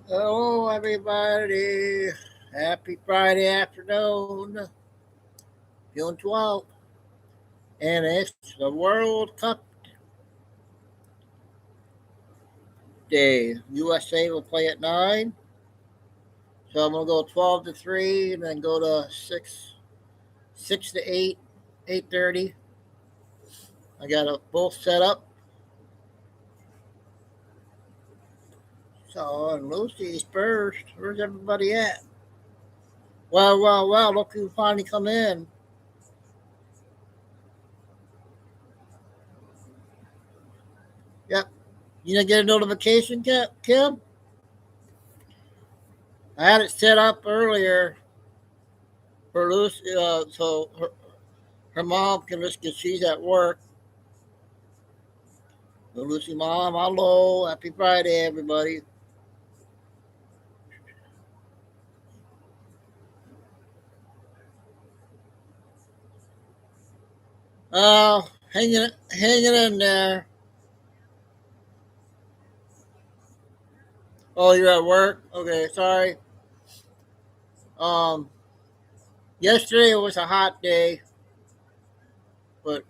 Hello, everybody. Happy Friday afternoon, June 12th. And it's the World Cup day. USA will play at 9. So I'm going to go 12 to 3 and then go to 6 to 8, 8:30. I got both set up. So, and Lucy's first. Where's everybody at? Well, look who finally come in. Yep. You didn't get a notification, Kim? I had it set up earlier for Lucy, so her mom can listen because she's at work. So Lucy, mom, hello, happy Friday, everybody. Hanging in there. Oh, you're at work. Okay, sorry. Um, Yesterday was a hot day, but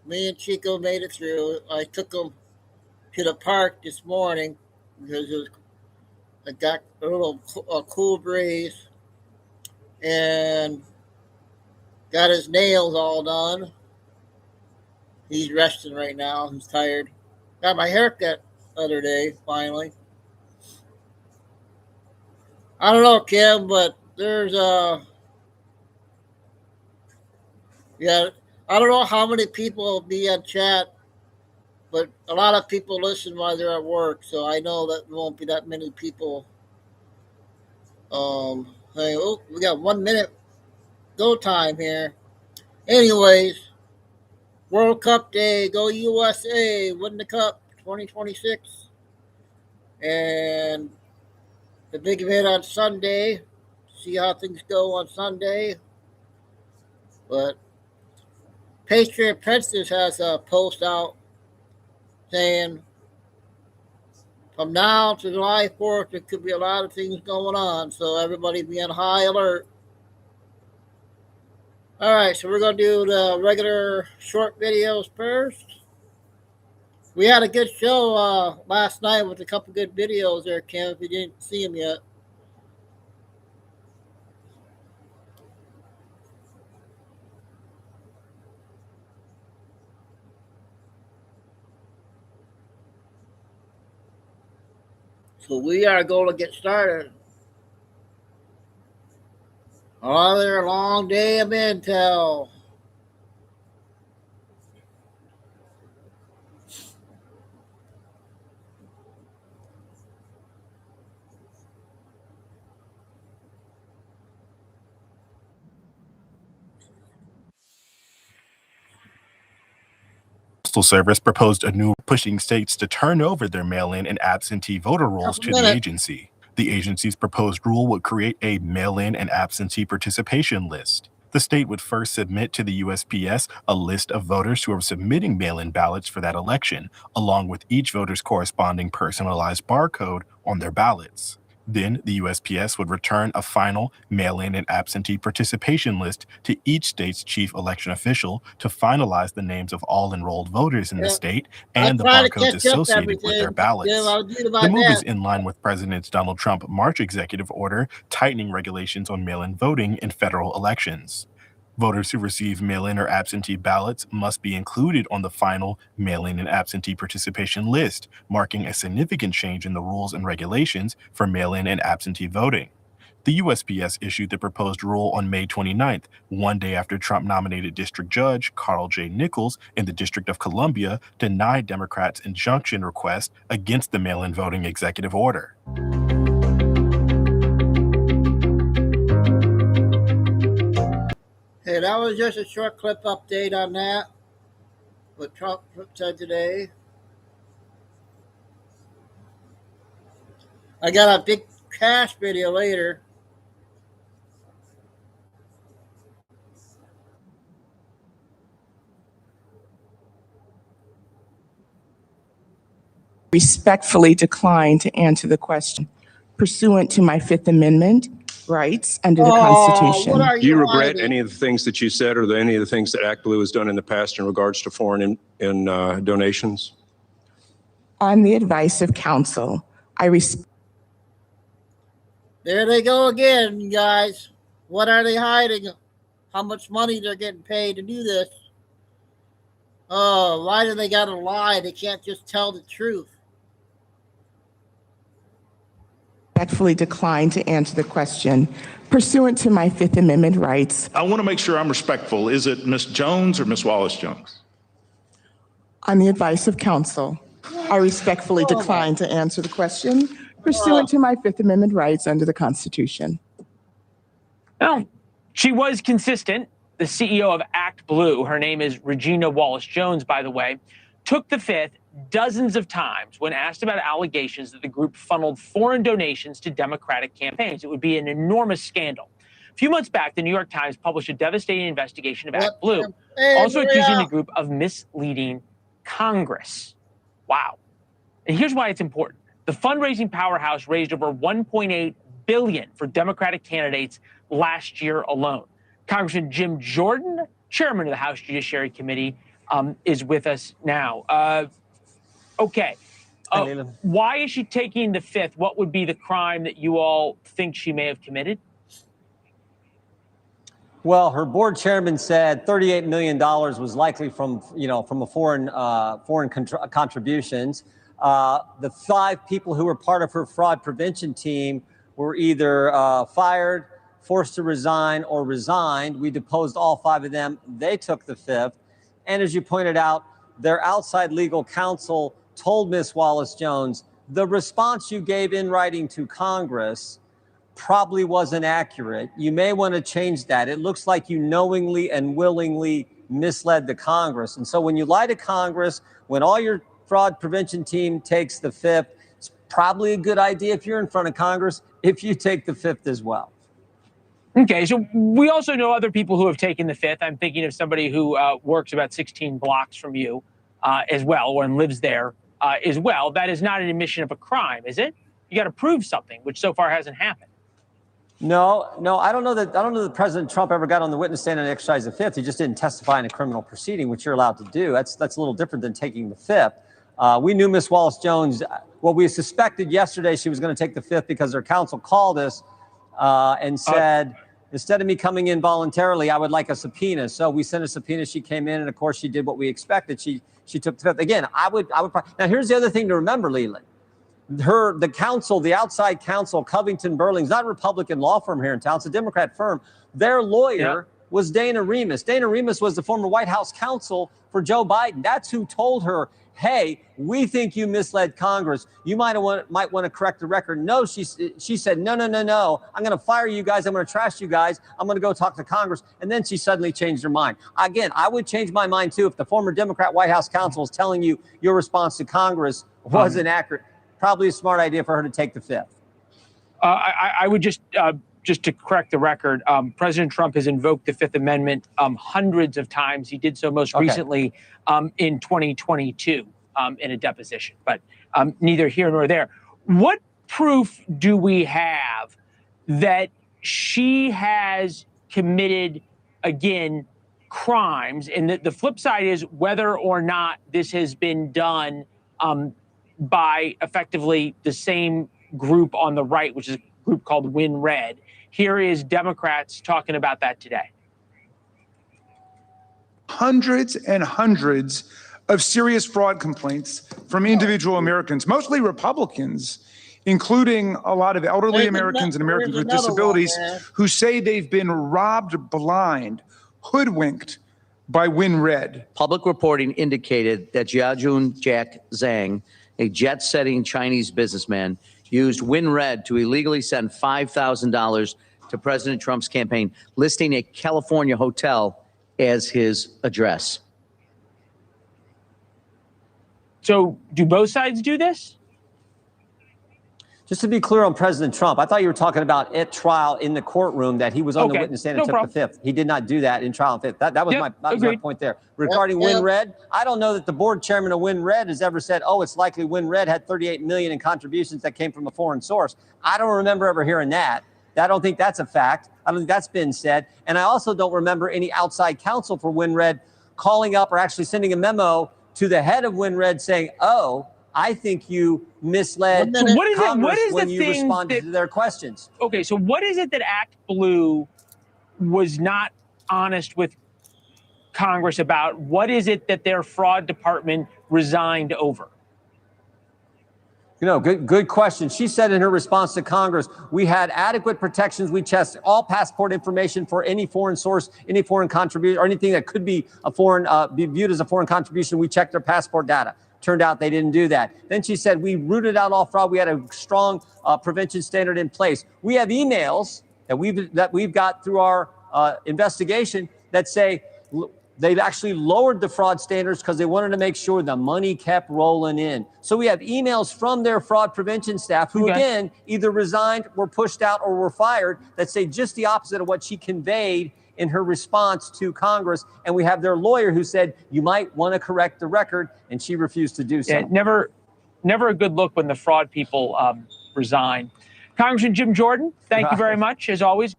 me and Chico made it through. I took him to the park this morning because it got a cool breeze and got his nails all done. He's resting right now. He's tired. Got my haircut the other day, finally. I don't know, Kim, but there's yeah, I don't know how many people will be on chat, but a lot of people listen while they're at work, so I know that there won't be that many people. Saying, oh, we got 1 minute go time here. Anyways, World Cup Day, go USA, win the cup 2026. And the big event on Sunday. See how things go on Sunday. But Patriot Princess has a post out saying from now to July 4th, there could be a lot of things going on. So everybody be on high alert. All right, so we're going to do the regular short videos first. We had a good show last night with a couple good videos there, Kim, if you didn't see them yet. So we are going to get started. Another long day of intel. Postal Service proposed a new pushing states to turn over their mail-in and absentee voter rolls to the agency. The agency's proposed rule would create a mail-in and absentee participation list. The state would first submit to the USPS a list of voters who are submitting mail-in ballots for that election, along with each voter's corresponding personalized barcode on their ballots. Then the USPS would return a final mail-in and absentee participation list to each state's chief election official to finalize the names of all enrolled voters in the state and the barcodes associated with their ballots. The move is in line with President Donald Trump's March executive order tightening regulations on mail-in voting in federal elections. Voters who receive mail-in or absentee ballots must be included on the final mail-in and absentee participation list, marking a significant change in the rules and regulations for mail-in and absentee voting. The USPS issued the proposed rule on May 29th, one day after Trump-nominated District Judge Carl J. Nichols in the District of Columbia denied Democrats' injunction request against the mail-in voting executive order. Hey, that was just a short clip update on that, what Trump said today. I got a big cash video later. Respectfully decline to answer the question. pursuant to my Fifth Amendment rights under the Constitution. What are Do you you regret hiding? any of the things that you said or any of the things that ActBlue has done in the past in regards to foreign donations? On the advice of counsel, I respect. There they go again, guys. What are they hiding? How much money they're getting paid to do this? Oh, why do they gotta lie? They can't just tell the truth. Respectfully decline to answer the question pursuant to my Fifth Amendment rights. I want to make sure I'm respectful. Is it Ms. Jones or Ms. Wallace-Jones? On the advice of counsel, I respectfully decline to answer the question pursuant to my Fifth Amendment rights under the Constitution. Well, she was consistent. The CEO of ActBlue, her name is Regina Wallace-Jones, by the way, took the Fifth dozens of times when asked about allegations that the group funneled foreign donations to Democratic campaigns. It would be an enormous scandal. A few months back, the New York Times published a devastating investigation of ActBlue, also accusing the group of misleading Congress. Wow. And here's why it's important. The fundraising powerhouse raised over $1.8 billion for Democratic candidates last year alone. Congressman Jim Jordan, chairman of the House Judiciary Committee, is with us now. Okay. Why is she taking the Fifth? What would be the crime that you all think she may have committed? Well, her board chairman said $38 million was likely from a foreign contributions. The 5 people who were part of her fraud prevention team were either fired, forced to resign, or resigned. We deposed all 5 of them. They took the Fifth. And as you pointed out, their outside legal counsel told Ms. Wallace-Jones, the response you gave in writing to Congress probably wasn't accurate. You may want to change that. It looks like you knowingly and willingly misled the Congress. And so when you lie to Congress, when all your fraud prevention team takes the Fifth, it's probably a good idea if you're in front of Congress, if you take the Fifth as well. Okay, so we also know other people who have taken the Fifth. I'm thinking of somebody who works about 16 blocks from you as well, or lives there as well. That is not an admission of a crime, is it? You got to prove something, which so far hasn't happened. No, I don't know that President Trump ever got on the witness stand and exercised the Fifth. He just didn't testify in a criminal proceeding, which you're allowed to do. That's a little different than taking the Fifth. We knew Ms. Wallace-Jones. Well, we suspected yesterday she was going to take the Fifth because her counsel called us and said, instead of me coming in voluntarily, I would like a subpoena. So we sent a subpoena. She came in, and of course, she did what we expected. She took the Fifth. Again, I would. Now, here's the other thing to remember, Leland. The outside counsel, Covington Burling's not a Republican law firm here in town. It's a Democrat firm. Their lawyer was Dana Remus. Dana Remus was the former White House counsel for Joe Biden. That's who told her, hey, we think you misled Congress. You might want to correct the record. No, she said, no. I'm going to fire you guys. I'm going to trash you guys. I'm going to go talk to Congress. And then she suddenly changed her mind. Again, I would change my mind, too, if the former Democrat White House counsel is telling you your response to Congress wasn't accurate. Probably a smart idea for her to take the Fifth. I would just to correct the record, President Trump has invoked the Fifth Amendment hundreds of times. He did so most recently in 2022 in a deposition, but neither here nor there. What proof do we have that she has committed, again, crimes? And the flip side is whether or not this has been done by effectively the same group on the right, which is a group called Win Red. Here is Democrats talking about that today. Hundreds and hundreds of serious fraud complaints from individual Americans, mostly Republicans, including a lot of elderly Americans and Americans with disabilities who say they've been robbed blind, hoodwinked by Win Red. Public reporting indicated that Jiajun Jack Zhang, a jet-setting Chinese businessman, used Win Red to illegally send $5,000 to President Trump's campaign, listing a California hotel as his address. So do both sides do this? Just to be clear on President Trump, I thought you were talking about at trial in the courtroom that he was on the witness stand and took the fifth. He did not do that in trial and fifth. That was my point there. Regarding WinRed, I don't know that the board chairman of WinRed has ever said, oh, it's likely WinRed had 38 million in contributions that came from a foreign source. I don't remember ever hearing that. I don't think that's a fact. I don't think that's been said. And I also don't remember any outside counsel for WinRed calling up or actually sending a memo to the head of WinRed saying, oh, I think you misled Congress when you responded to their questions. Okay, so what is it that Act Blue was not honest with Congress about? What is it that their fraud department resigned over? You know, good question. She said in her response to Congress, we had adequate protections. We checked all passport information for any foreign source, any foreign contribution, or anything that could be a foreign, be viewed as a foreign contribution. We checked their passport data. Turned out they didn't do that. Then she said, we rooted out all fraud. We had a strong prevention standard in place. We have emails that we've got through our investigation that say they've actually lowered the fraud standards because they wanted to make sure the money kept rolling in. So we have emails from their fraud prevention staff who, again, either resigned, were pushed out, or were fired that say just the opposite of what she conveyed in her response to Congress. And we have their lawyer who said, you might want to correct the record, and she refused to do so. Yeah, never a good look when the fraud people resign. Congressman Jim Jordan, thank you very much, as always.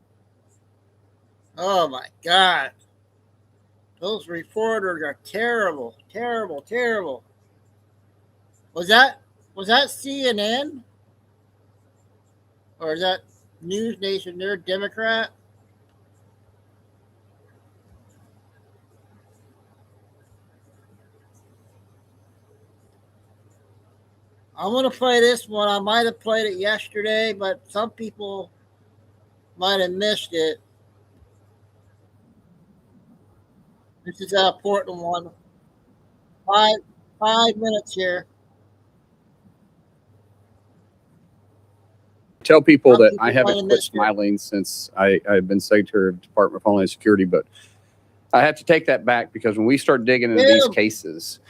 Oh, my God. Those reporters are terrible, terrible, terrible. Was that CNN? Or is that News Nation? They're Democrat? I'm going to play this one. I might have played it yesterday, but some people might have missed it. This is a Portland one. 5 minutes here. Tell people that I haven't quit smiling since I've been Secretary of the Department of Homeland Security, but I have to take that back because when we start digging into these cases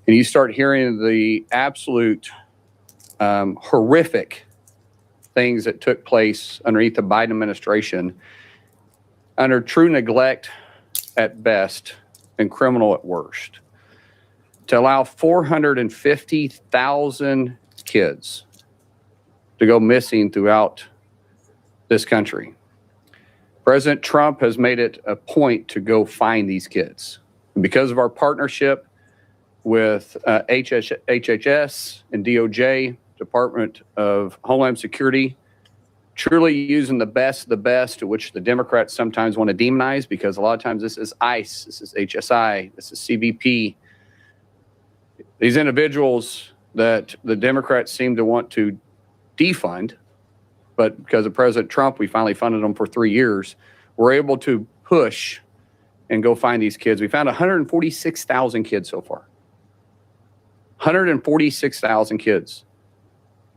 and you start hearing the absolute horrific things that took place underneath the Biden administration, under true neglect at best and criminal at worst, to allow 450,000 kids to go missing throughout this country. President Trump has made it a point to go find these kids. And because of our partnership with HHS and DOJ, Department of Homeland Security, truly using the best of the best, which the Democrats sometimes want to demonize, because a lot of times this is ICE, this is HSI, this is CBP. These individuals that the Democrats seem to want to defund, but because of President Trump, we finally funded them for 3 years. We're able to push and go find these kids. We found 146,000 kids so far. 146,000 kids.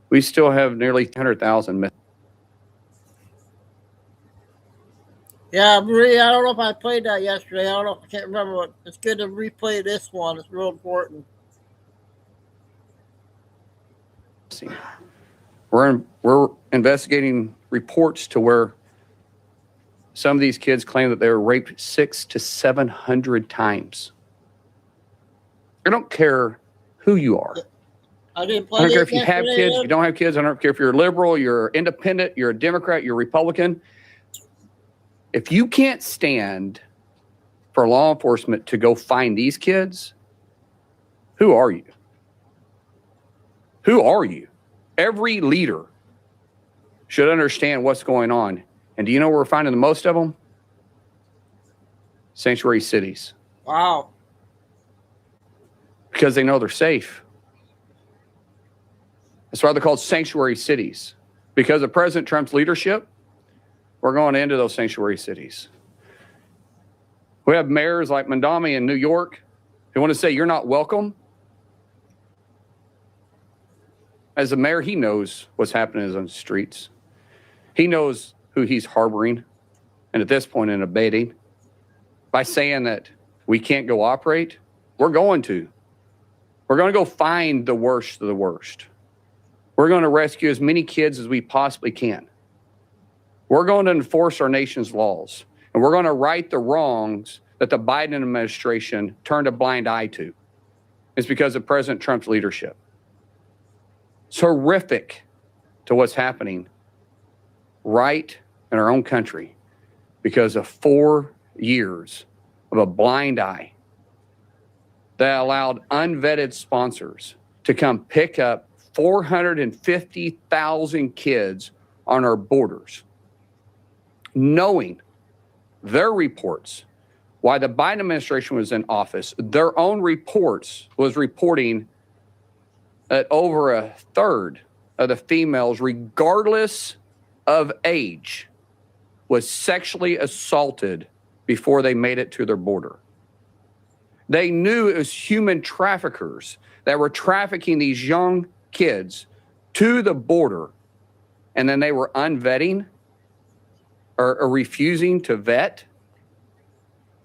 We still have nearly 100,000 missing. Yeah, Marie, I don't know if I played that yesterday. I can't remember what. It's good to replay this one. It's real important. We're investigating reports to where some of these kids claim that they were raped 600 to 700 times. I don't care who you are. I don't care if you have kids, you don't have kids. I don't care if you're a liberal, you're independent, you're a Democrat, you're a Republican. If you can't stand for law enforcement to go find these kids, who are you? Who are you? Every leader should understand what's going on. And do you know where we're finding the most of them? Sanctuary cities. Wow. Because they know they're safe. That's why they're called sanctuary cities. Because of President Trump's leadership, we're going into those sanctuary cities. We have mayors like Mandami in New York who want to say you're not welcome. As a mayor, he knows what's happening on the streets. He knows who he's harboring, and at this point in abating. By saying that we can't go operate, we're going to. We're going to go find the worst of the worst. We're going to rescue as many kids as we possibly can. We're going to enforce our nation's laws, and we're going to right the wrongs that the Biden administration turned a blind eye to. It's because of President Trump's leadership. It's horrific to what's happening right in our own country because of 4 years of a blind eye that allowed unvetted sponsors to come pick up 450,000 kids on our borders, knowing their reports, while the Biden administration was in office, their own reports was reporting that over a third of the females, regardless of age, was sexually assaulted before they made it to their border. They knew it was human traffickers that were trafficking these young kids to the border, and then they were unvetting or refusing to vet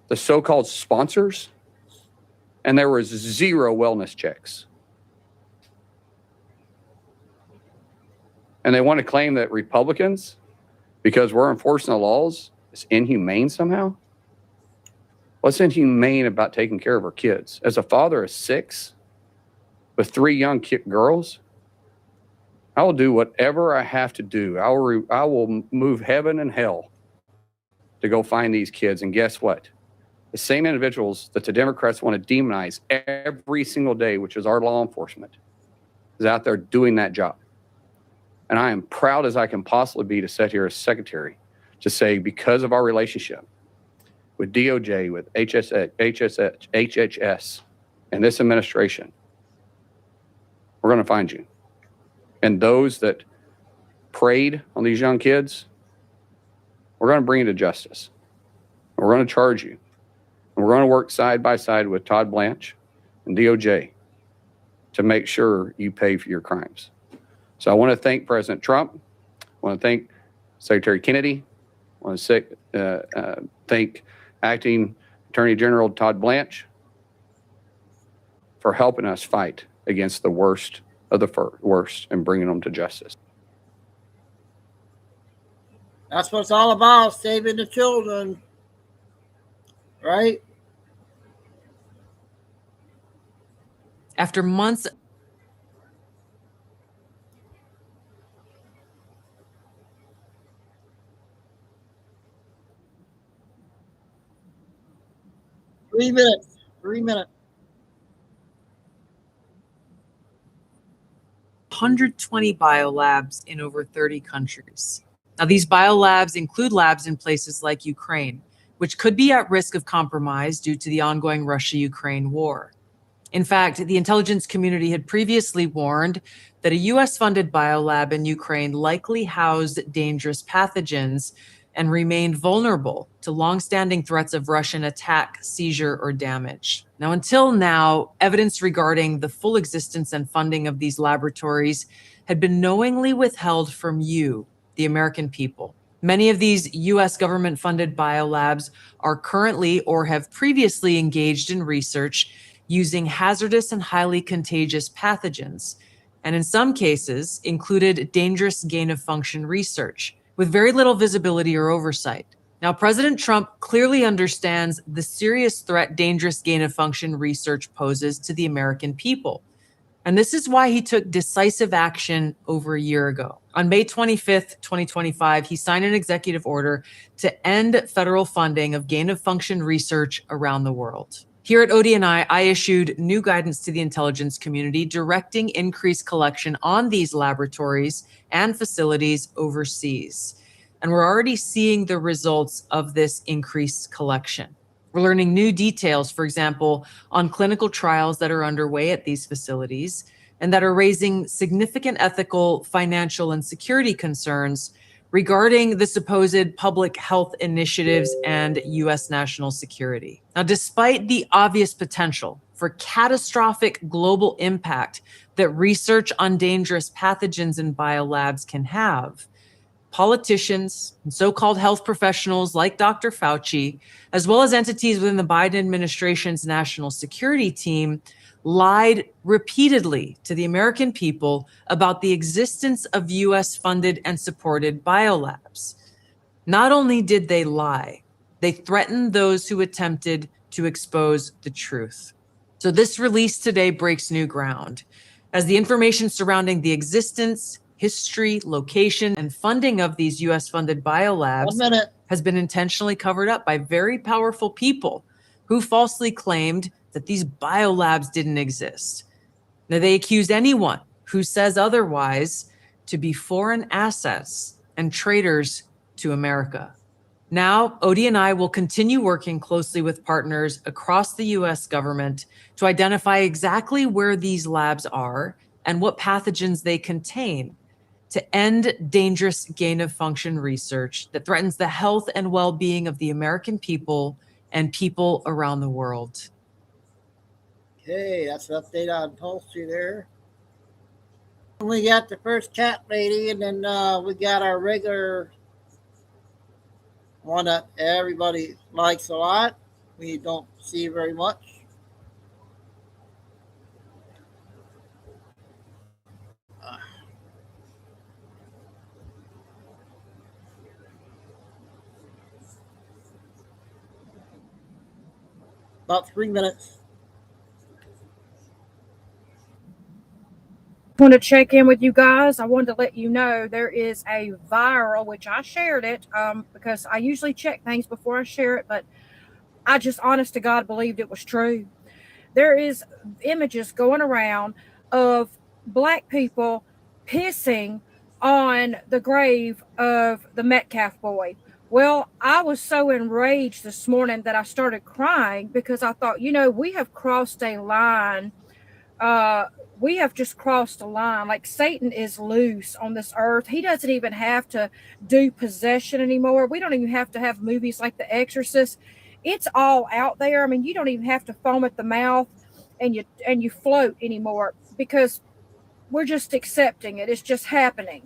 the so-called sponsors, and there was 0 wellness checks. And they want to claim that Republicans, because we're enforcing the laws, is inhumane somehow? What's inhumane about taking care of our kids? As a father of 6 with 3 young girls, I will do whatever I have to do. I will move heaven and hell to go find these kids. And guess what? The same individuals that the Democrats want to demonize every single day, which is our law enforcement, is out there doing that job. And I am proud as I can possibly be to sit here as secretary to say, because of our relationship with DOJ, with HHS, and this administration, we're going to find you. And those that preyed on these young kids, we're going to bring you to justice. We're going to charge you. And we're going to work side by side with Todd Blanche and DOJ to make sure you pay for your crimes. So I want to thank President Trump. I want to thank Secretary Kennedy. I want to thank Acting Attorney General Todd Blanche for helping us fight against the worst of the worst and bringing them to justice. That's what it's all about, saving the children, right? After months. Three minutes. 120 biolabs in over 30 countries. Now, these biolabs include labs in places like Ukraine, which could be at risk of compromise due to the ongoing Russia-Ukraine war. In fact, the intelligence community had previously warned that a US-funded biolab in Ukraine likely housed dangerous pathogens and remained vulnerable to longstanding threats of Russian attack, seizure, or damage. Now, until now, evidence regarding the full existence and funding of these laboratories had been knowingly withheld from you, the American people. Many of these US government-funded biolabs are currently or have previously engaged in research using hazardous and highly contagious pathogens, and in some cases included dangerous gain-of-function research with very little visibility or oversight. Now, President Trump clearly understands the serious threat dangerous gain-of-function research poses to the American people. And this is why he took decisive action over a year ago. On May 25th, 2025, he signed an executive order to end federal funding of gain-of-function research around the world. Here at ODNI, I issued new guidance to the intelligence community directing increased collection on these laboratories and facilities overseas. And we're already seeing the results of this increased collection. We're learning new details, for example, on clinical trials that are underway at these facilities and that are raising significant ethical, financial, and security concerns regarding the supposed public health initiatives and U.S. national security. Now, despite the obvious potential for catastrophic global impact that research on dangerous pathogens in biolabs can have, politicians, and so-called health professionals like Dr. Fauci, as well as entities within the Biden administration's national security team, lied repeatedly to the American people about the existence of US-funded and supported biolabs. Not only did they lie, they threatened those who attempted to expose the truth. So this release today breaks new ground, as the information surrounding the existence, history, location, and funding of these US-funded biolabs has been intentionally covered up by very powerful people who falsely claimed that these biolabs didn't exist. Now, they accuse anyone who says otherwise to be foreign assets and traitors to America. Now, Odie and I will continue working closely with partners across the US government to identify exactly where these labs are and what pathogens they contain to end dangerous gain-of-function research that threatens the health and well-being of the American people and people around the world. Okay, that's an update on Tulsi there. We got the first cat lady, and then we got our regular one that everybody likes a lot. We don't see very much. About 3 minutes. I want to check in with you guys. I wanted to let you know there is a viral, which I shared it because I usually check things before I share it, but I just honest to God believed it was true. There is images going around of Black people pissing on the grave of the Metcalf boy. Well, I was so enraged this morning that I started crying because I thought, we have crossed a line. We have just crossed a line. Like, Satan is loose on this earth. He doesn't even have to do possession anymore. We don't even have to have movies like The Exorcist. It's all out there. I mean, you don't even have to foam at the mouth and you float anymore because we're just accepting it. It's just happening.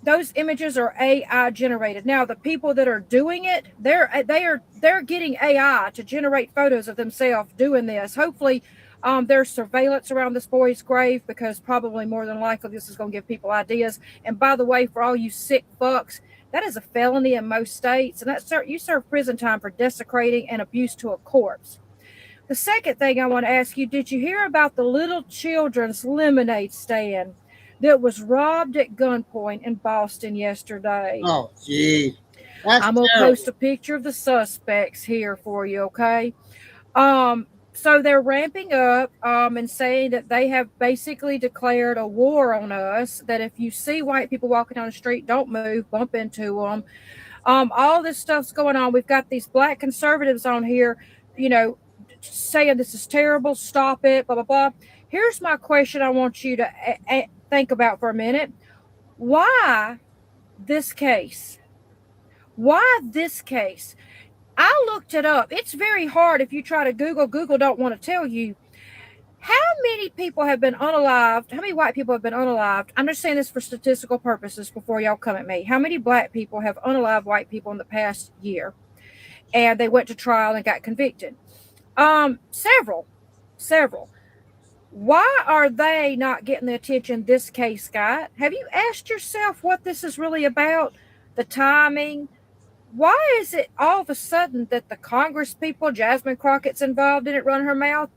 Those images are AI generated. Now, the people that are doing it, they're getting AI to generate photos of themselves doing this. Hopefully, there's surveillance around this boy's grave because probably more than likely this is going to give people ideas. And by the way, for all you sick fucks, that is a felony in most states, and you serve prison time for desecrating and abuse to a corpse. The second thing I want to ask you, did you hear about the little children's lemonade stand that was robbed at gunpoint in Boston yesterday? Oh, gee. I'm going to post a picture of the suspects here for you, okay? So they're ramping up and saying that they have basically declared a war on us, that if you see white people walking down the street, don't move, bump into them. All this stuff's going on. We've got these Black conservatives on here, saying this is terrible, stop it, blah, blah, blah. Here's my question I want you to think about for a minute. Why this case? Why this case? I looked it up. It's very hard if you try to Google. Google don't want to tell you. How many people have been unalived? How many white people have been unalived? I'm just saying this for statistical purposes before y'all come at me. How many Black people have unalived white people in the past year? And they went to trial and got convicted. Several. Why are they not getting the attention this case got? Have you asked yourself what this is really about? The timing? Why is it all of a sudden that the Congress people, Jasmine Crockett's involved in it, run her mouth?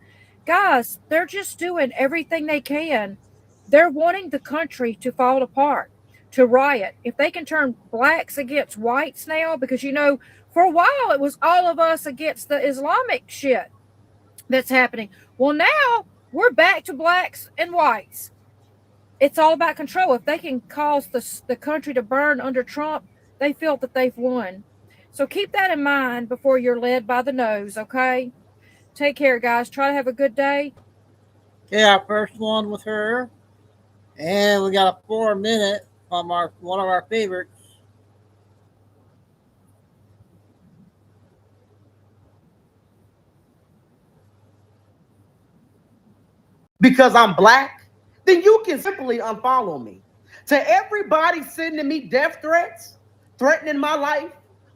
Guys, they're just doing everything they can. They're wanting the country to fall apart, to riot. If they can turn Blacks against whites now, because, for a while it was all of us against the Islamic shit that's happening. Well, now we're back to Blacks and whites. It's all about control. If they can cause the country to burn under Trump, they feel that they've won. So keep that in mind before you're led by the nose, okay? Take care, guys. Try to have a good day. Okay, our first one with her. And we got a 4-minute from one of our favorites. Because I'm Black, then you can simply unfollow me. To everybody sending me death threats, threatening my life,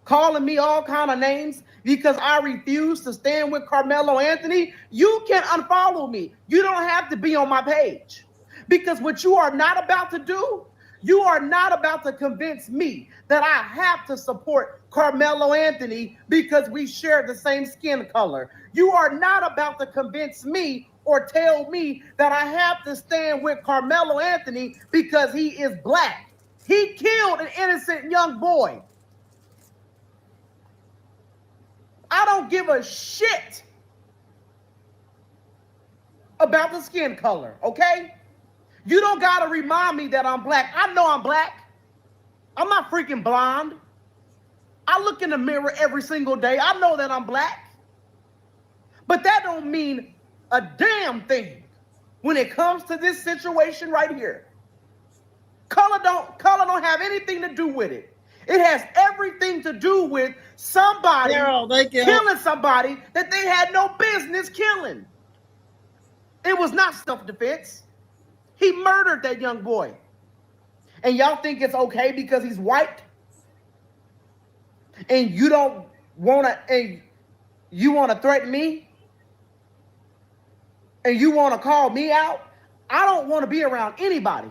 calling me all kind of names because I refuse to stand with Carmelo Anthony, you can unfollow me. You don't have to be on my page. Because what you are not about to do, you are not about to convince me that I have to support Carmelo Anthony because we share the same skin color. You are not about to convince me or tell me that I have to stand with Carmelo Anthony because he is black. He killed an innocent young boy. I don't give a shit about the skin color, okay? You don't gotta remind me that I'm black. I know I'm black. I'm not freaking blonde. I look in the mirror every single day. I know that I'm black. But that don't mean a damn thing when it comes to this situation right here. Color don't have anything to do with it. It has everything to do with somebody killing somebody that they had no business killing. It was not self-defense. He murdered that young boy. And y'all think it's okay because he's white? And you don't want to, and you want to threaten me? And you want to call me out? I don't want to be around anybody.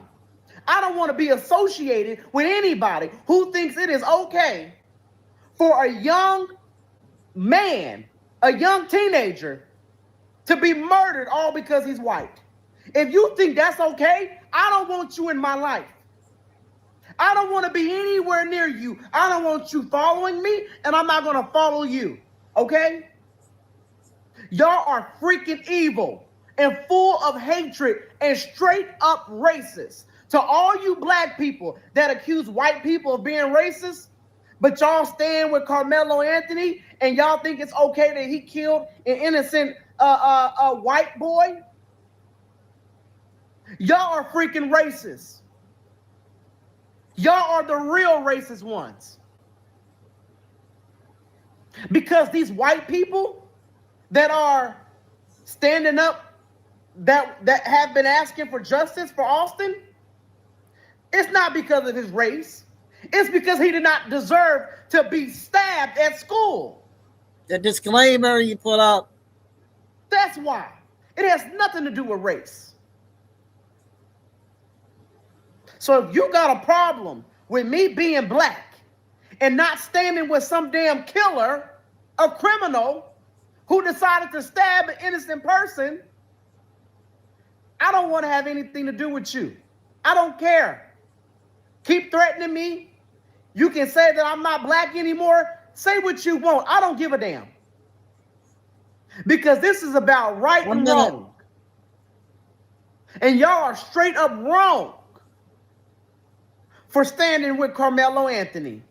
I don't want to be associated with anybody who thinks it is okay for a young man, a young teenager, to be murdered all because he's white. If you think that's okay, I don't want you in my life. I don't want to be anywhere near you. I don't want you following me, and I'm not going to follow you, okay? Y'all are freaking evil and full of hatred and straight up racist. To all you black people that accuse white people of being racist, but y'all stand with Carmelo Anthony and y'all think it's okay that he killed an innocent white boy, y'all are freaking racist. Y'all are the real racist ones. Because these white people that are standing up, that have been asking for justice for Austin, it's not because of his race. It's because he did not deserve to be stabbed at school. The disclaimer you put up. That's why. It has nothing to do with race. So if you got a problem with me being black and not standing with some damn killer, a criminal who decided to stab an innocent person, I don't want to have anything to do with you. I don't care. Keep threatening me. You can say that I'm not black anymore. Say what you want. I don't give a damn. Because this is about right and wrong. And y'all are straight up wrong for standing with Carmelo Anthony,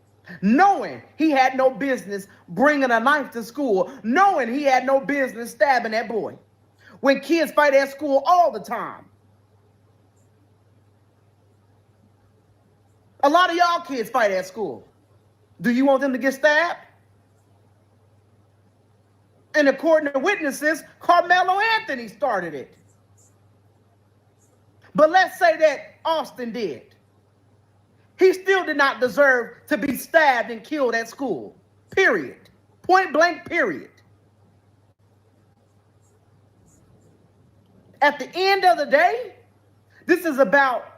knowing he had no business bringing a knife to school, knowing he had no business stabbing that boy, when kids fight at school all the time. A lot of y'all kids fight at school. Do you want them to get stabbed? And according to witnesses, Carmelo Anthony started it. But let's say that Austin did. He still did not deserve to be stabbed and killed at school. Period. Point blank, period. At the end of the day, this is about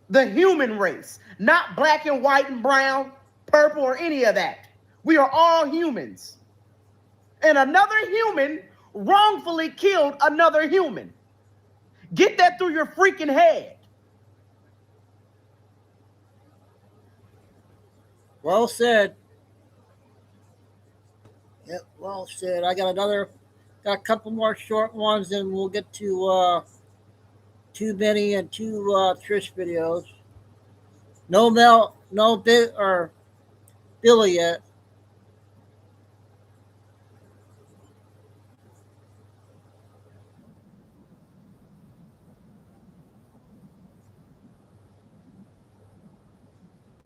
the human race, not black and white and brown, purple, or any of that. We are all humans. And another human wrongfully killed another human. Get that through your freaking head. Well said. Yep, well said. I got a couple more short ones, and we'll get to Too Many and two Trish videos. No Billy yet.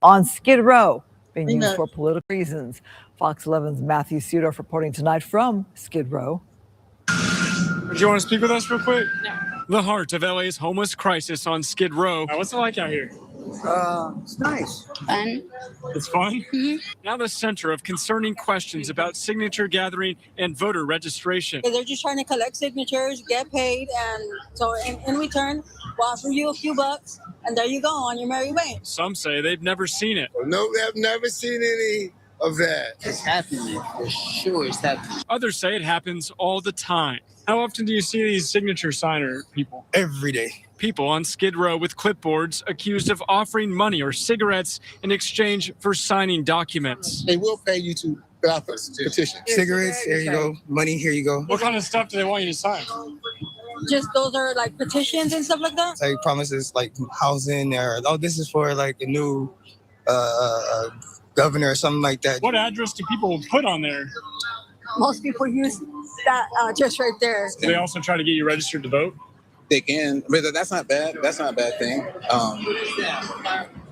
On Skid Row, being used for political reasons. Fox 11's Matthew Sudorf reporting tonight from Skid Row. Do you want to speak with us real quick? No. The heart of LA's homeless crisis on Skid Row. What's it like out here? It's nice. Fun. It's fun? Mm-hmm. Now the center of concerning questions about signature gathering and voter registration. They're just trying to collect signatures, get paid, and so in return, we'll offer you a few bucks, and there you go on your merry way. Some say they've never seen it. No, I've never seen any of that. It's happening. For sure it's happening. Others say it happens all the time. How often do you see these signature signer people? Every day. People on Skid Row with clipboards accused of offering money or cigarettes in exchange for signing documents. They will pay you to fill out a petition. Cigarettes, there you go. Money, here you go. What kind of stuff do they want you to sign? Just those are like petitions and stuff like that? Like promises like housing or, oh, this is for like a new governor or something like that. What address do people put on there? Most people use that just right there. Do they also try to get you registered to vote? They can, but that's not bad. That's not a bad thing.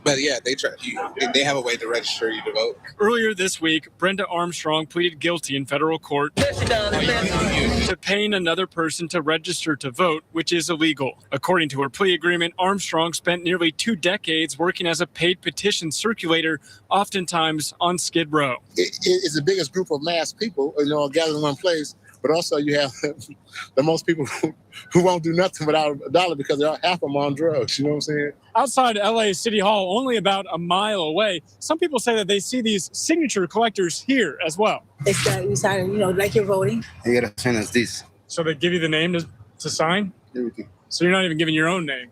But yeah, they have a way to register you to vote. Earlier this week, Brenda Armstrong pleaded guilty in federal court to paying another person to register to vote, which is illegal. According to her plea agreement, Armstrong spent nearly 2 decades working as a paid petition circulator, oftentimes on Skid Row. It's the biggest group of mass people, gathered in one place. But also you have the most people who won't do nothing without a dollar because they're half of them on drugs. You know what I'm saying? Outside LA City Hall, only about a mile away, some people say that they see these signature collectors here as well. It's that you sign, like you're voting. You gotta send us this. So they give you the name to sign? Everything. So you're not even giving your own name?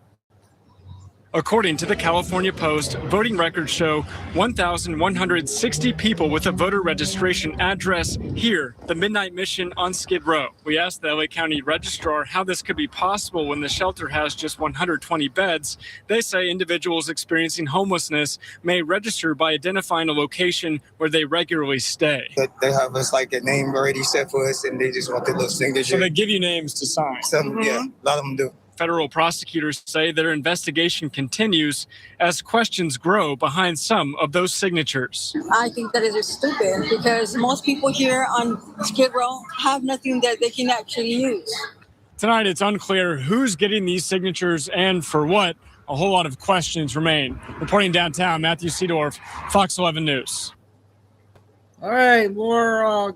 According to the California Post, voting records show 1,160 people with a voter registration address here, the Midnight Mission on Skid Row. We asked the LA County Registrar how this could be possible when the shelter has just 120 beds. They say individuals experiencing homelessness may register by identifying a location where they regularly stay. They have us like a name already set for us, and they just want their little signature. So they give you names to sign? Yeah, a lot of them do. Federal prosecutors say their investigation continues as questions grow behind some of those signatures. I think that is stupid because most people here on Skid Row have nothing that they can actually use. Tonight, it's unclear who's getting these signatures and for what. A whole lot of questions remain. Reporting downtown, Matthew Seedorf, Fox 11 News. All right, more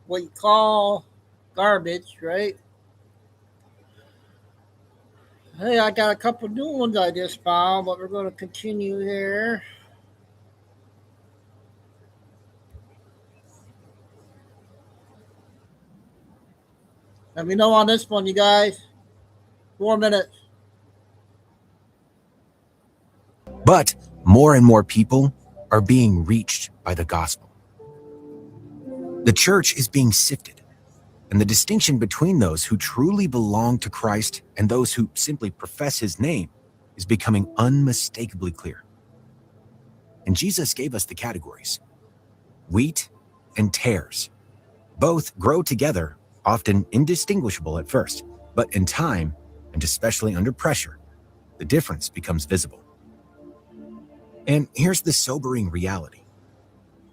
what you call garbage, right? Hey, I got a couple new ones I just found, but we're going to continue here. Let me know on this one, you guys. 4 minutes. But more and more people are being reached by the gospel. The church is being sifted. And the distinction between those who truly belong to Christ and those who simply profess his name is becoming unmistakably clear. And Jesus gave us the categories: wheat and tares. Both grow together, often indistinguishable at first, but in time, and especially under pressure, the difference becomes visible. And here's the sobering reality.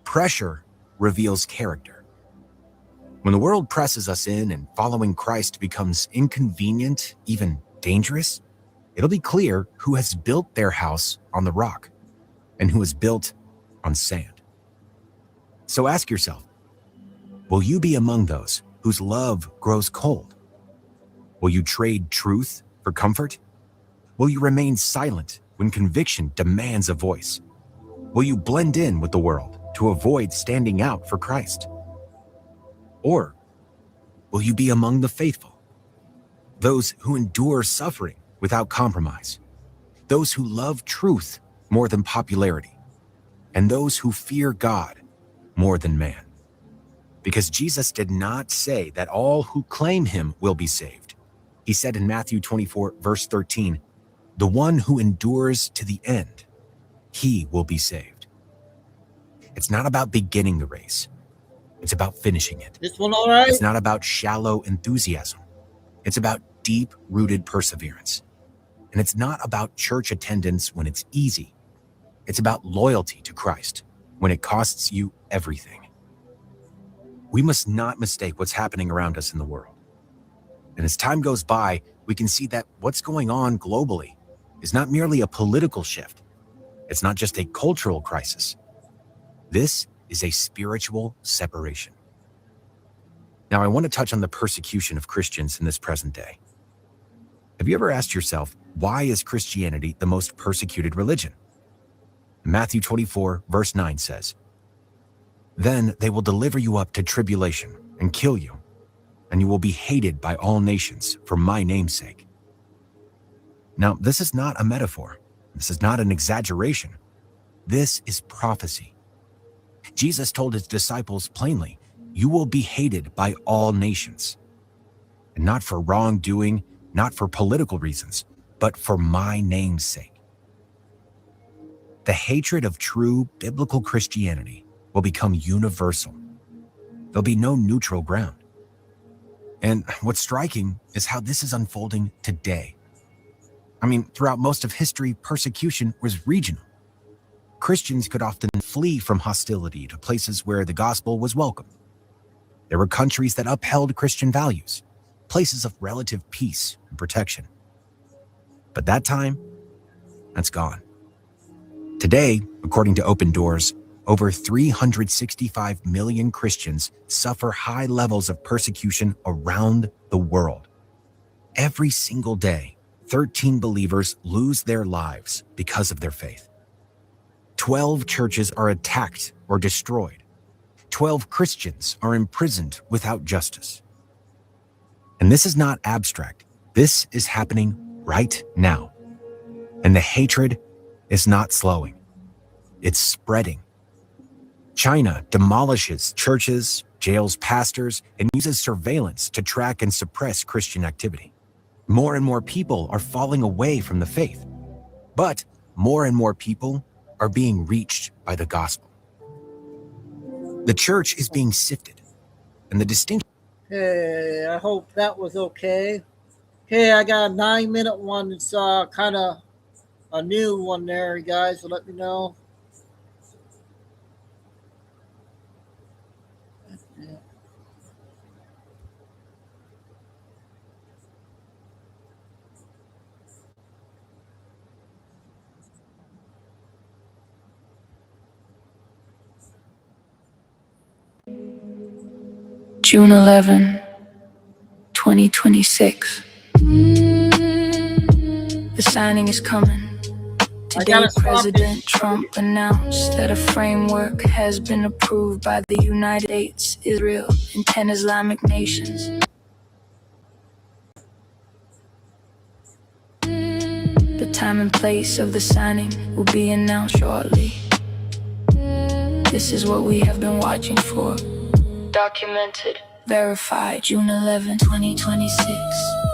Pressure reveals character. When the world presses us in and following Christ becomes inconvenient, even dangerous, it'll be clear who has built their house on the rock and who is built on sand. So ask yourself, will you be among those whose love grows cold? Will you trade truth for comfort? Will you remain silent when conviction demands a voice? Will you blend in with the world to avoid standing out for Christ? Or will you be among the faithful, those who endure suffering without compromise, those who love truth more than popularity, and those who fear God more than man? Because Jesus did not say that all who claim him will be saved. He said in Matthew 24, verse 13, "The one who endures to the end, he will be saved." It's not about beginning the race. It's about finishing it. This one all right? It's not about shallow enthusiasm. It's about deep-rooted perseverance. And it's not about church attendance when it's easy. It's about loyalty to Christ when it costs you everything. We must not mistake what's happening around us in the world. And as time goes by, we can see that what's going on globally is not merely a political shift. It's not just a cultural crisis. This is a spiritual separation. Now, I want to touch on the persecution of Christians in this present day. Have you ever asked yourself, why is Christianity the most persecuted religion? Matthew 24, verse 9 says, "Then they will deliver you up to tribulation and kill you, and you will be hated by all nations for my name's sake." Now, this is not a metaphor. This is not an exaggeration. This is prophecy. Jesus told his disciples plainly, "You will be hated by all nations." And not for wrongdoing, not for political reasons, but for my name's sake. The hatred of true biblical Christianity will become universal. There'll be no neutral ground. And what's striking is how this is unfolding today. I mean, throughout most of history, persecution was regional. Christians could often flee from hostility to places where the gospel was welcome. There were countries that upheld Christian values, places of relative peace and protection. But that time, that's gone. Today, according to Open Doors, over 365 million Christians suffer high levels of persecution around the world. Every single day, 13 believers lose their lives because of their faith. 12 churches are attacked or destroyed. 12 Christians are imprisoned without justice. And this is not abstract. This is happening right now. And the hatred is not slowing. It's spreading. China demolishes churches, jails pastors, and uses surveillance to track and suppress Christian activity. More and more people are falling away from the faith. But more and more people are being reached by the gospel. The church is being sifted, and the distinction. Hey, I hope that was okay. Okay, I got a 9-minute one. It's kind of a new one there, you guys. So let me know. June 11, 2026. The signing is coming. Today, President Trump announced that a framework has been approved by the United States, Israel, and 10 Islamic nations. The time and place of the signing will be announced shortly. This is what we have been watching for. Documented, verified, June 11, 2026.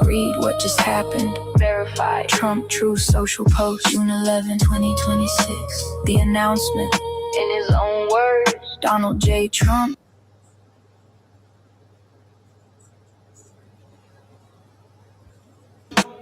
Read what just happened. Verified. Trump Truth Social Post, June 11, 2026. The announcement. In his own words, Donald J. Trump.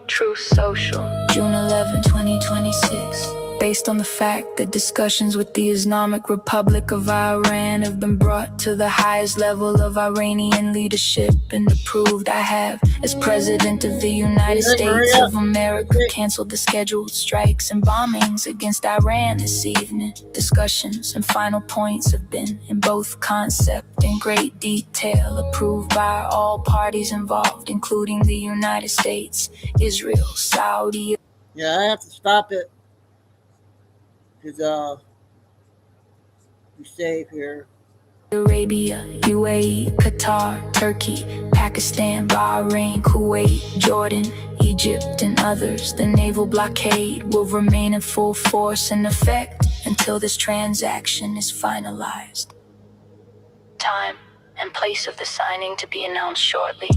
Truth Social, June 11, 2026. Based on the fact that discussions with the Islamic Republic of Iran have been brought to the highest level of Iranian leadership and approved, I have, as President of the United States of America, canceled the scheduled strikes and bombings against Iran this evening. Discussions and final points have been, in both concept and great detail, approved by all parties involved, including the United States, Israel, Saudi. Yeah, I have to stop it. Because be safe here. Arabia, UAE, Qatar, Turkey, Pakistan, Bahrain, Kuwait, Jordan, Egypt, and others. The naval blockade will remain in full force and effect until this transaction is finalized. Time and place of the signing to be announced shortly.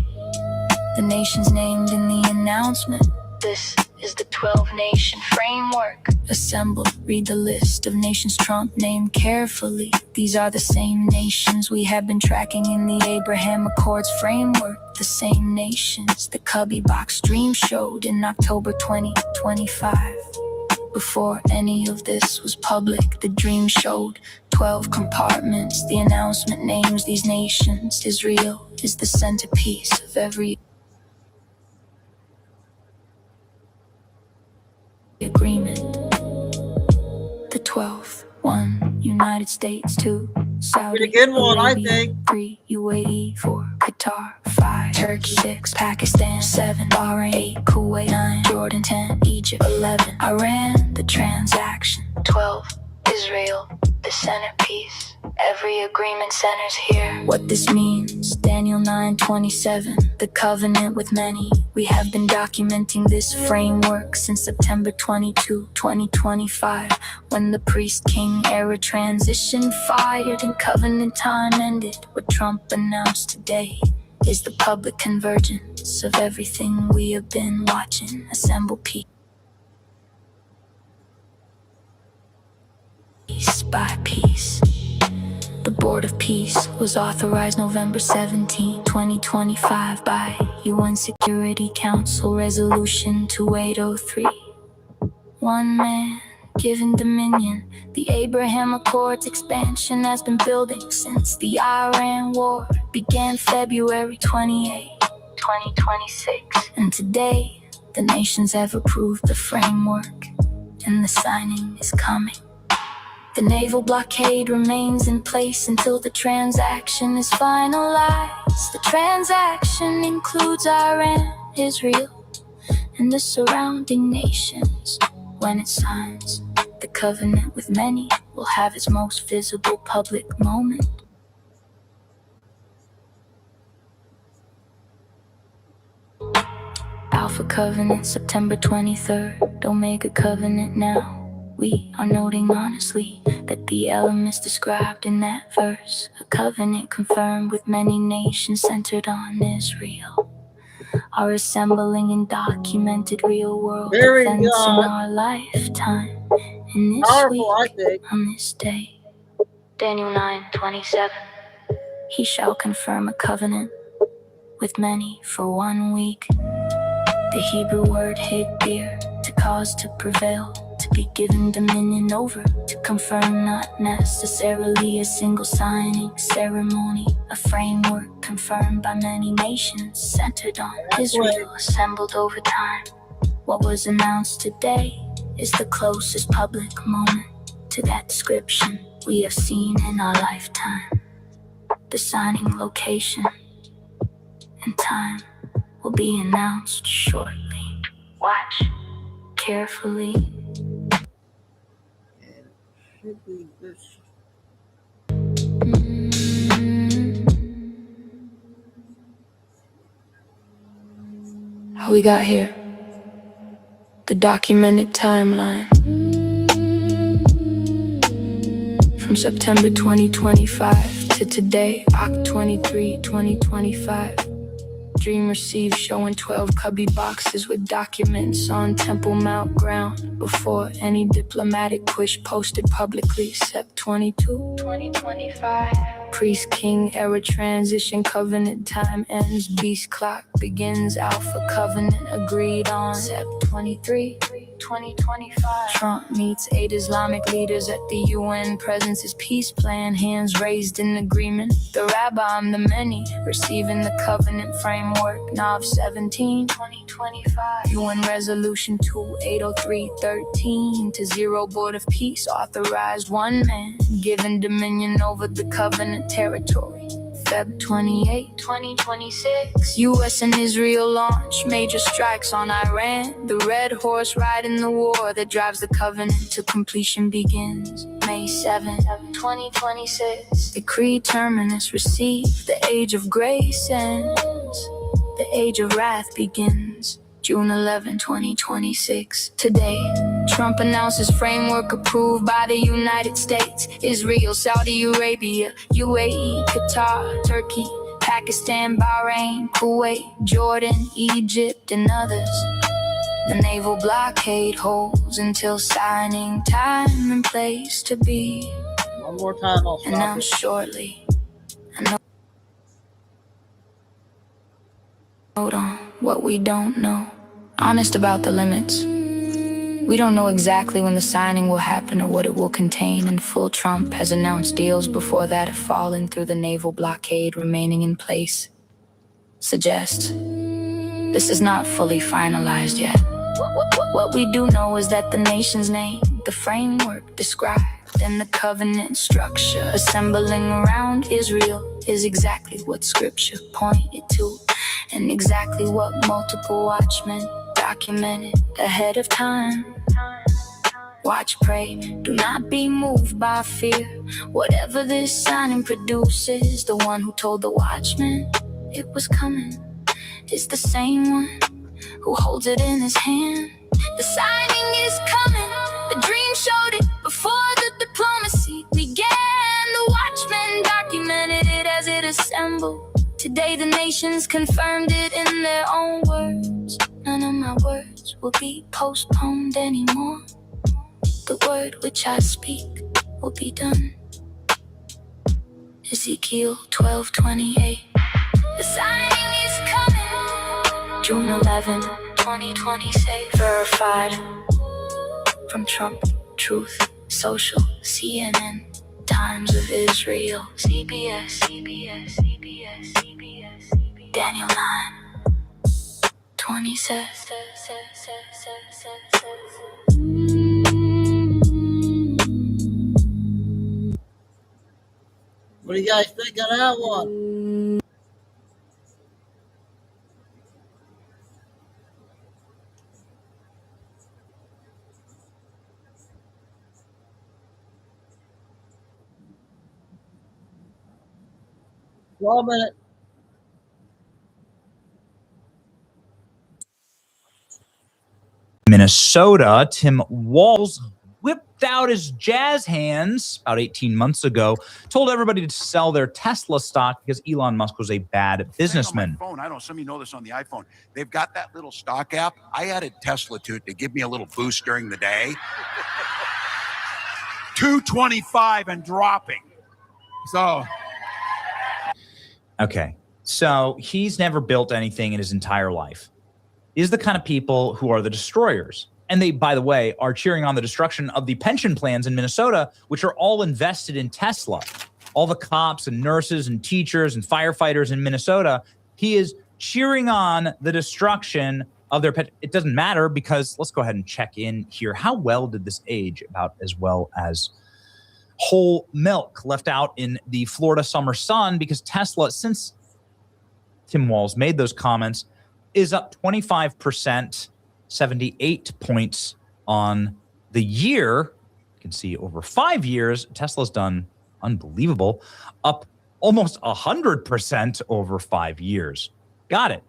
The nations named in the announcement. This is the 12-nation framework. Assembled, read the list of nations Trump named carefully. These are the same nations we have been tracking in the Abraham Accords framework. The same nations the Cubby Box Dream showed in October 2025. Before any of this was public, the dream showed 12 compartments. The announcement names these nations. Israel is the centerpiece of every United States, 2 Saudi Pretty good one, I Arabia, think. 3 UAE, 4 Qatar, 5 Turkey, 6 Pakistan, 7 Bahrain, 8 Kuwait, 9 Jordan, 10 Egypt, 11 Iran, the transaction, 12 Israel, the centerpiece. Every agreement centers here. What this means, Daniel 9:27, the covenant with many. We have been documenting this framework since September 22, 2025, when the priest-king era transition fired and covenant time ended. What Trump announced today is the public convergence of everything we have been watching assemble piece by piece. The Board of Peace was authorized November 17, 2025 by UN Security Council Resolution 2803. One man given dominion. The Abraham Accords expansion has been building since the Iran War began February 28, 2026. And today, the nations have approved the framework, and the signing is coming. The naval blockade remains in place until the transaction is finalized. The transaction includes Iran, Israel, and the surrounding nations. When it signs, the covenant with many will have its most visible public moment. Alpha Covenant, September 23rd, Omega Covenant now. We are noting honestly that the elements described in that verse, a covenant confirmed with many nations centered on Israel, are assembling in documented real-world events in our lifetime. And this week, on this day, Daniel 9:27, he shall confirm a covenant with many for 1 week. The Hebrew word higdir, to cause to prevail, to be given dominion over, to confirm, not necessarily a single signing ceremony, a framework confirmed by many nations, centered on Israel, assembled over time. What was announced today is the closest public moment to that description we have seen in our lifetime. The signing location and time will be announced shortly. Watch carefully. How we got here? The documented timeline. From September 2025 to today, October 23, 2025. Dream received showing 12 cubby boxes with documents on Temple Mount ground before any diplomatic push posted publicly. Sep 22, 2025. Priest King era transition covenant time ends. Beast clock begins. Alpha covenant agreed on. Sep 23, 2025. Trump meets 8 Islamic leaders at the UN presence's peace plan. Hands raised in agreement. The rabbi, the many, receiving the covenant framework. Nov 17, 2025. UN Resolution 2803-13 to 0 Board of Peace authorized 1 man given dominion over the covenant territory. Feb 28, 2026. US and Israel launch major strikes on Iran. The red horse riding the war that drives the covenant to completion begins. May 7, 2026. Decree terminus received. The age of grace ends. The age of wrath begins. June 11, 2026. Today, Trump announces framework approved by the United States, Israel, Saudi Arabia, UAE, Qatar, Turkey, Pakistan, Bahrain, Kuwait, Jordan, Egypt, and others. The naval blockade holds until signing time and place to be. One more time, I'll stop announced shortly. Hold on, what we don't know. Honest about the limits. We don't know exactly when the signing will happen or what it will contain, and full Trump has announced deals before that have fallen through the naval blockade remaining in place. Suggests this is not fully finalized yet. What we do know is that the nation's name, the framework described, than the covenant structure. Assembling around Israel is exactly what scripture pointed to, and exactly what multiple watchmen documented ahead of time. Watch, pray, do not be moved by fear. Whatever this signing produces, the one who told the watchman it was coming is the same one who holds it in his hand. The signing is coming, the dream showed it before the diplomacy began. The watchmen documented it as it assembled. Today the nations confirmed it in their own words. None of my words will be postponed anymore. The word which I speak will be done. Ezekiel 12:28. The signing is coming. June 11, 2020, say verified. From Trump, Truth, Social, CNN, Times of Israel, CBS, Daniel 9:20 says. What do you guys think of that one? One minute. Minnesota, Tim Walz whipped out his jazz hands about 18 months ago, told everybody to sell their Tesla stock because Elon Musk was a bad businessman. Phone. I don't know, some of you know this on the iPhone. They've got that little stock app. I added Tesla to it to give me a little boost during the day. 225 and dropping. So. Okay, so he's never built anything in his entire life. These are the kind of people who are the destroyers. And they, by the way, are cheering on the destruction of the pension plans in Minnesota, which are all invested in Tesla. All the cops and nurses and teachers and firefighters in Minnesota, he is cheering on the destruction of their pension. It doesn't matter because let's go ahead and check in here. How well did this age? About as well as whole milk left out in the Florida summer sun, because Tesla, since Tim Walz made those comments, is up 25%. 78 points on the year. You can see over 5 years, Tesla's done unbelievable, up almost 100% over 5 years. Got it.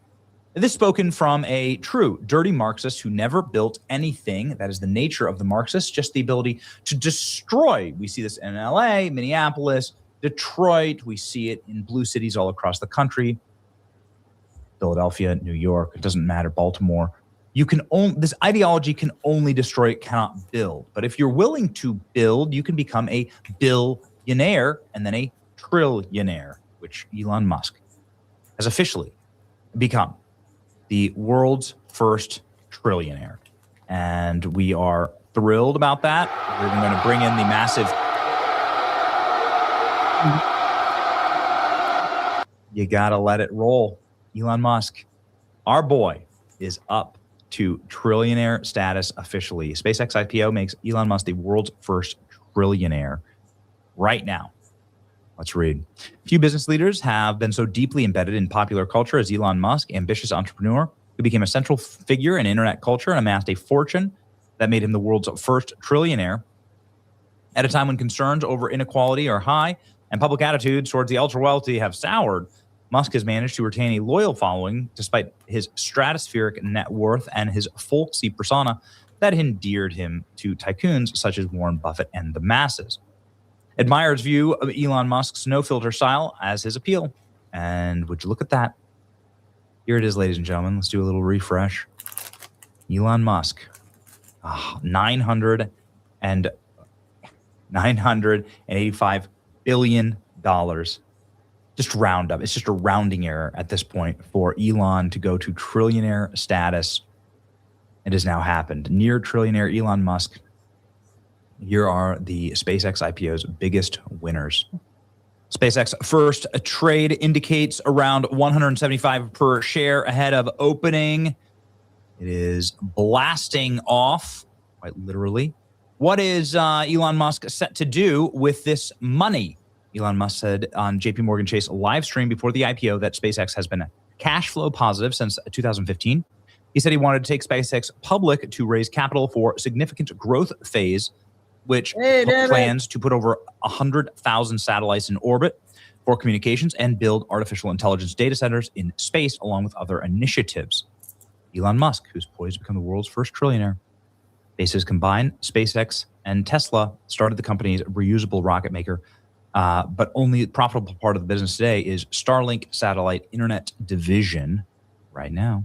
This spoken from a true dirty Marxist who never built anything. That is the nature of the Marxists, just the ability to destroy. We see this in LA, Minneapolis, Detroit. We see it in blue cities all across the country. Philadelphia, New York, it doesn't matter, Baltimore. You can this ideology can only destroy, it cannot build. But if you're willing to build, you can become a billionaire and then a trillionaire, which Elon Musk has officially become the world's first trillionaire. And we are thrilled about that. We're going to bring in the massive. You got to let it roll. Elon Musk, our boy, is up to trillionaire status officially. SpaceX IPO makes Elon Musk the world's first trillionaire right now. Let's read. Few business leaders have been so deeply embedded in popular culture as Elon Musk, ambitious entrepreneur who became a central figure in internet culture and amassed a fortune that made him the world's first trillionaire. At a time when concerns over inequality are high and public attitudes towards the ultra-wealthy have soured, Musk has managed to retain a loyal following despite his stratospheric net worth and his folksy persona that endeared him to tycoons such as Warren Buffett and the masses. Admirers view of Elon Musk's no-filter style as his appeal. And would you look at that? Here it is, ladies and gentlemen. Let's do a little refresh. Elon Musk, $985 billion. Just round up. It's just a rounding error at this point for Elon to go to trillionaire status. It has now happened. Near trillionaire Elon Musk. Here are the SpaceX IPO's biggest winners. SpaceX first trade indicates around 175 per share ahead of opening. It is blasting off, quite literally. What is Elon Musk set to do with this money? Elon Musk said on JP Morgan Chase live stream before the IPO that SpaceX has been cash flow positive since 2015. He said he wanted to take SpaceX public to raise capital for significant growth phase, which plans to put over 100,000 satellites in orbit for communications and build artificial intelligence data centers in space, along with other initiatives. Elon Musk, who's poised to become the world's first trillionaire. Bases combined, SpaceX and Tesla started the company's reusable rocket maker, but only the profitable part of the business today is Starlink satellite internet division right now.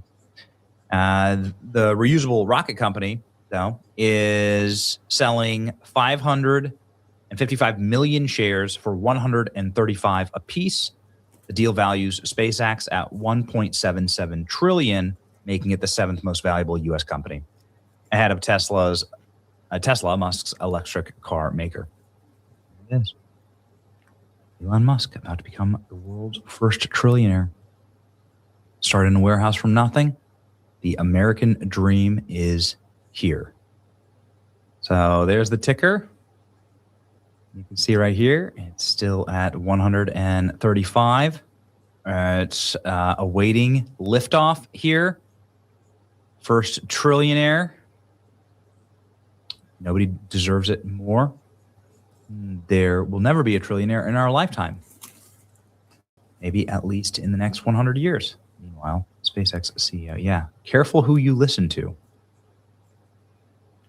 The reusable rocket company, though, is selling 555 million shares for $135 apiece. The deal values SpaceX at $1.77 trillion, making it the 7th most valuable U.S. company, ahead of Tesla, Musk's electric car maker. There it is. Elon Musk about to become the world's first trillionaire. Started in a warehouse from nothing. The American dream is here. So there's the ticker. You can see right here, it's still at 135. It's awaiting liftoff here. First trillionaire. Nobody deserves it more. There will never be a trillionaire in our lifetime. Maybe at least in the next 100 years. Meanwhile, SpaceX CEO, yeah. Careful who you listen to.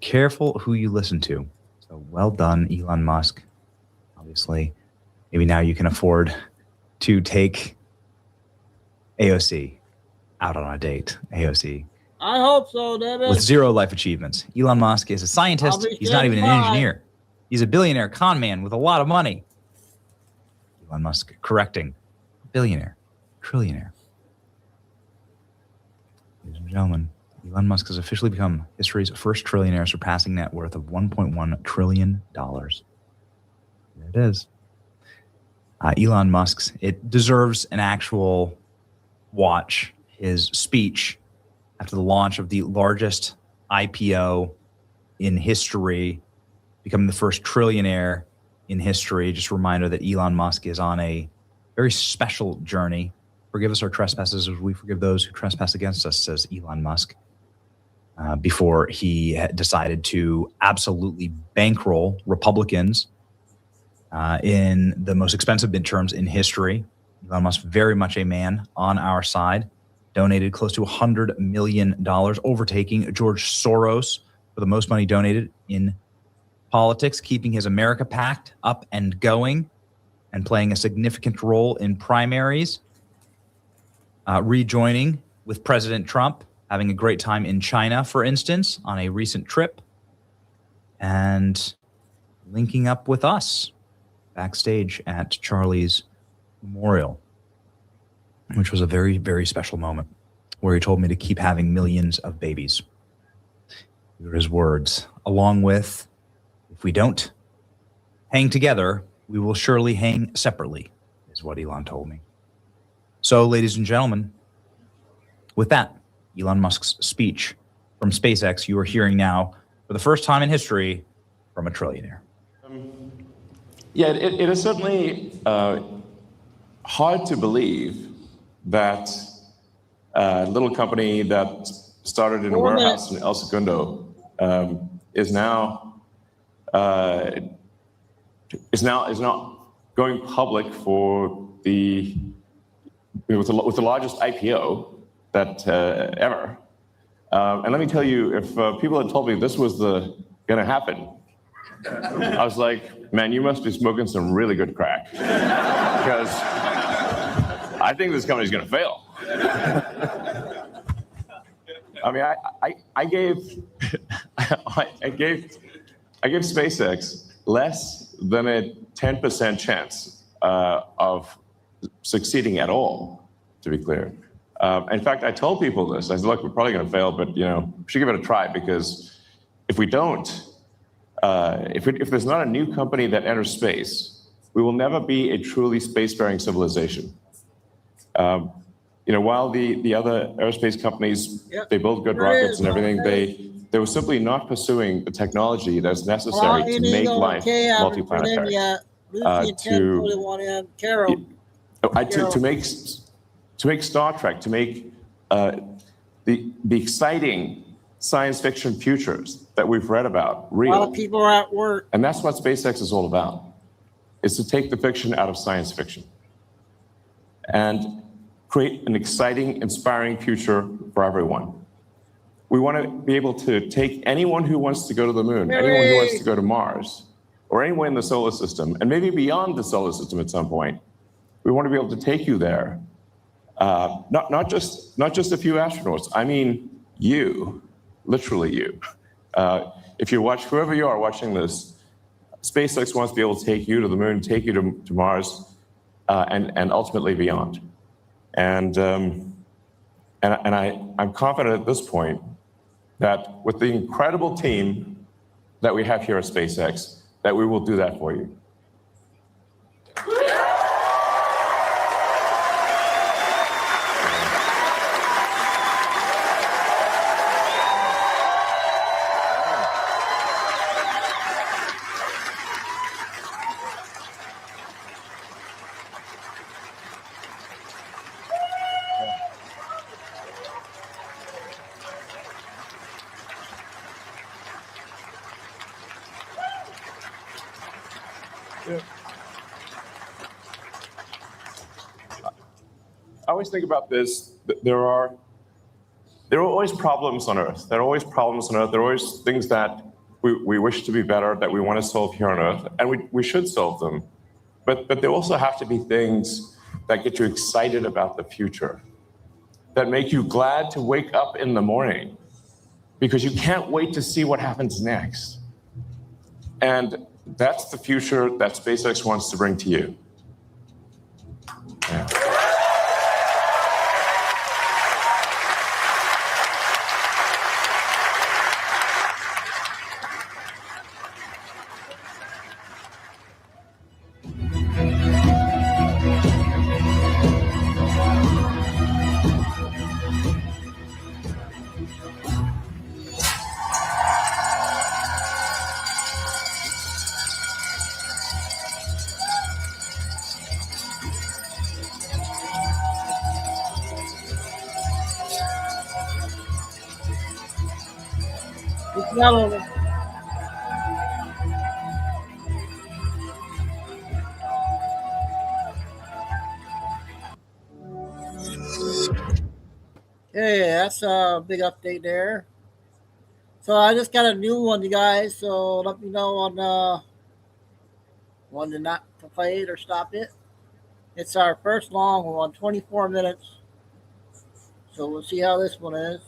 Careful who you listen to. So well done, Elon Musk. Obviously, maybe now you can afford to take AOC out on a date. AOC. I hope so, David. With 0 life achievements. Elon Musk is a scientist. He's not even an engineer. He's a billionaire con man with a lot of money. Elon Musk correcting. Billionaire. Trillionaire. Ladies and gentlemen, Elon Musk has officially become history's first trillionaire, surpassing net worth of $1.1 trillion. There it is. Elon Musk's, it deserves an actual watch. His speech after the launch of the largest IPO in history, becoming the first trillionaire in history. Just a reminder that Elon Musk is on a very special journey. Forgive us our trespasses as we forgive those who trespass against us, says Elon Musk. Before he had decided to absolutely bankroll Republicans in the most expensive midterms in history. Elon Musk, very much a man on our side, donated close to $100 million, overtaking George Soros for the most money donated in politics, keeping his America PAC up and going and playing a significant role in primaries, rejoining with President Trump, having a great time in China, for instance, on a recent trip, and linking up with us backstage at Charlie's memorial, which was a very, very special moment where he told me to keep having millions of babies. These were his words, along with, if we don't hang together, we will surely hang separately, is what Elon told me. So, ladies and gentlemen, with that, Elon Musk's speech from SpaceX, you are hearing now, for the first time in history, from a trillionaire. Yeah, it is certainly hard to believe that a little company that started in a warehouse in El Segundo is now going public for with the largest IPO that ever. And let me tell you, if people had told me this was going to happen, I was like, man, you must be smoking some really good crack, because I think this company's going to fail. I mean, I gave SpaceX less than a 10% chance of succeeding at all, to be clear. In fact, I told people this. I said, look, we're probably going to fail, but we should give it a try, because if we don't, if there's not a new company that enters space, we will never be a truly spacefaring civilization. While the other aerospace companies, they build good rockets and everything, they were simply not pursuing the technology that's necessary to make life multiplanetary. To make Star Trek, to make the exciting science fiction futures that we've read about real. A lot of people are at work. And that's what SpaceX is all about, is to take the fiction out of science fiction and create an exciting, inspiring future for everyone. We want to be able to take anyone who wants to go to the moon, anyone who wants to go to Mars, or anyone in the solar system, and maybe beyond the solar system at some point. We want to be able to take you there. Not just a few astronauts. I mean, you, literally you. If you watch, whoever you are watching this, SpaceX wants to be able to take you to the moon, take you to Mars, and ultimately beyond. And I'm confident at this point that with the incredible team that we have here at SpaceX, that we will do that for you. I always think about this. There are always problems on Earth. There are always problems on Earth. There are always things that we wish to be better, that we want to solve here on Earth, and we should solve them. But there also have to be things that get you excited about the future, that make you glad to wake up in the morning, because you can't wait to see what happens next. And that's the future that SpaceX wants to bring to you. Yeah. Okay, that's a big update there. So I just got a new one, you guys. So let me know on when to not to play it or stop it. It's our first long one, 24 minutes. So we'll see how this one is.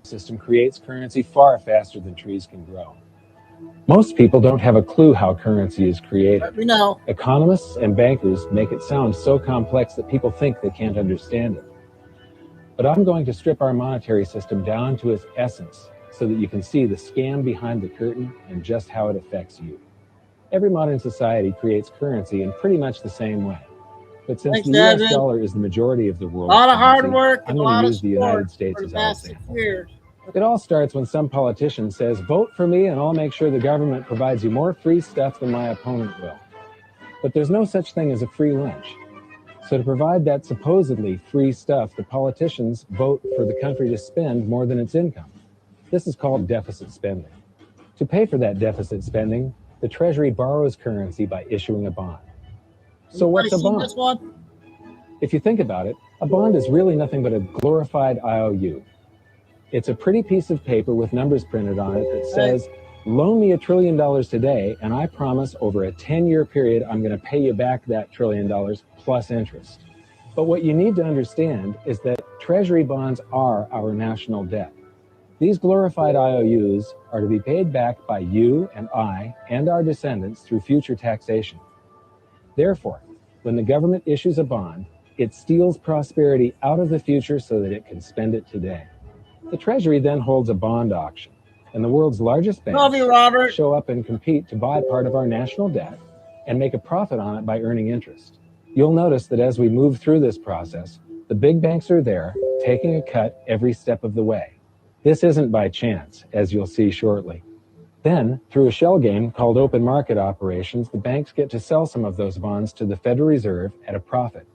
System creates currency far faster than trees can grow. Most people don't have a clue how currency is created. We know. Economists and bankers make it sound so complex that people think they can't understand it. But I'm going to strip our monetary system down to its essence so that you can see the scam behind the curtain and just how it affects you. Every modern society creates currency in pretty much the same way. But since the US dollar is the majority of the world's currency, a lot of hard work, I'm going to use the United States as our example. It all starts when some politician says, vote for me and I'll make sure the government provides you more free stuff than my opponent will. But there's no such thing as a free lunch. So to provide that supposedly free stuff, the politicians vote for the country to spend more than its income. This is called deficit spending. To pay for that deficit spending, the Treasury borrows currency by issuing a bond. So what's a bond? If you think about it, a bond is really nothing but a glorified IOU. It's a pretty piece of paper with numbers printed on it that says, loan me $1 trillion today, and I promise over a 10-year period, I'm going to pay you back that $1 trillion plus interest. But what you need to understand is that Treasury bonds are our national debt. These glorified IOUs are to be paid back by you and I and our descendants through future taxation. Therefore, when the government issues a bond, it steals prosperity out of the future so that it can spend it today. The Treasury then holds a bond auction, and the world's largest banks Love you, Robert. show up and compete to buy part of our national debt and make a profit on it by earning interest. You'll notice that as we move through this process, the big banks are there, taking a cut every step of the way. This isn't by chance, as you'll see shortly. Then, through a shell game called open market operations, the banks get to sell some of those bonds to the Federal Reserve at a profit.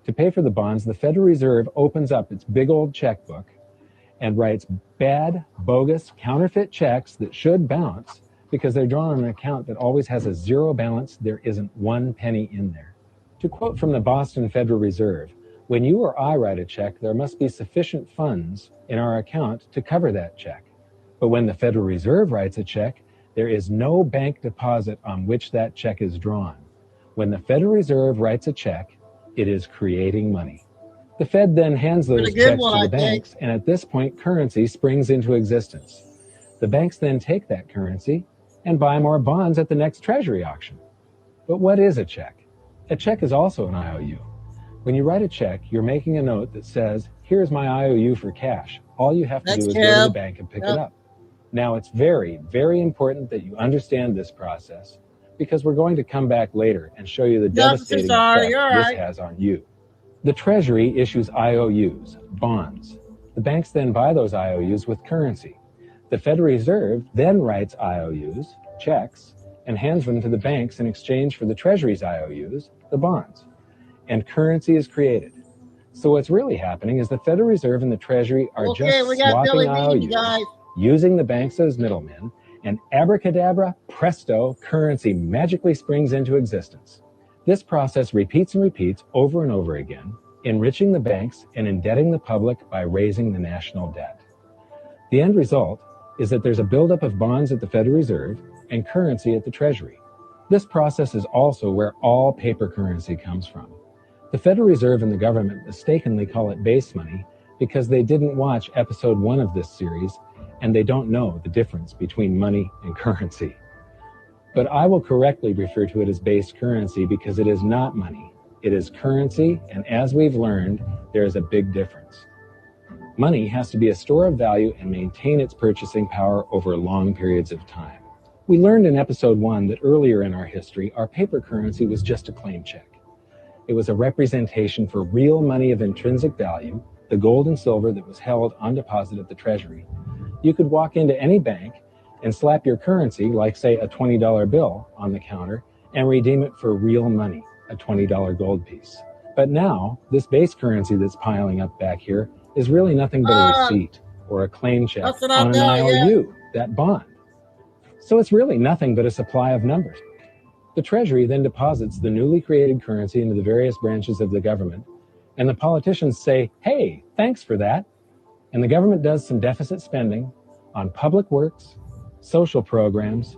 To pay for the bonds, the Federal Reserve opens up its big old checkbook and writes bad, bogus, counterfeit checks that should bounce because they're drawn on an account that always has a zero balance. There isn't one penny in there. To quote from the Boston Federal Reserve, when you or I write a check, there must be sufficient funds in our account to cover that check. But when the Federal Reserve writes a check, there is no bank deposit on which that check is drawn. When the Federal Reserve writes a check, it is creating money. The Fed then hands those checks to the banks, and at this point, currency springs into existence. The banks then take that currency and buy more bonds at the next Treasury auction. But what is a check? A check is also an IOU. When you write a check, you're making a note that says, here's my IOU for cash. All you have to do is go to the bank and pick it up. Now, it's very, very important that you understand this process because we're going to come back later and show you the devastating effect this has on you. The Treasury issues IOUs, bonds. The banks then buy those IOUs with currency. The Federal Reserve then writes IOUs, checks, and hands them to the banks in exchange for the Treasury's IOUs, the bonds. And currency is created. So what's really happening is the Federal Reserve and the Treasury are just swapping IOUs, using the banks as middlemen, and abracadabra, presto, currency magically springs into existence. This process repeats and repeats over and over again, enriching the banks and indebting the public by raising the national debt. The end result is that there's a buildup of bonds at the Federal Reserve and currency at the Treasury. This process is also where all paper currency comes from. The Federal Reserve and the government mistakenly call it base money because they didn't watch episode 1 of this series and they don't know the difference between money and currency. But I will correctly refer to it as base currency because it is not money. It is currency, and as we've learned, there is a big difference. Money has to be a store of value and maintain its purchasing power over long periods of time. We learned in episode 1 that earlier in our history, our paper currency was just a claim check. It was a representation for real money of intrinsic value, the gold and silver that was held on deposit at the Treasury. You could walk into any bank and slap your currency, like say a $20 bill, on the counter and redeem it for real money, a $20 gold piece. But now, this base currency that's piling up back here is really nothing but a receipt or a claim check on an IOU, that bond. So it's really nothing but a supply of numbers. The Treasury then deposits the newly created currency into the various branches of the government, and the politicians say, hey, thanks for that. And the government does some deficit spending on public works, social programs,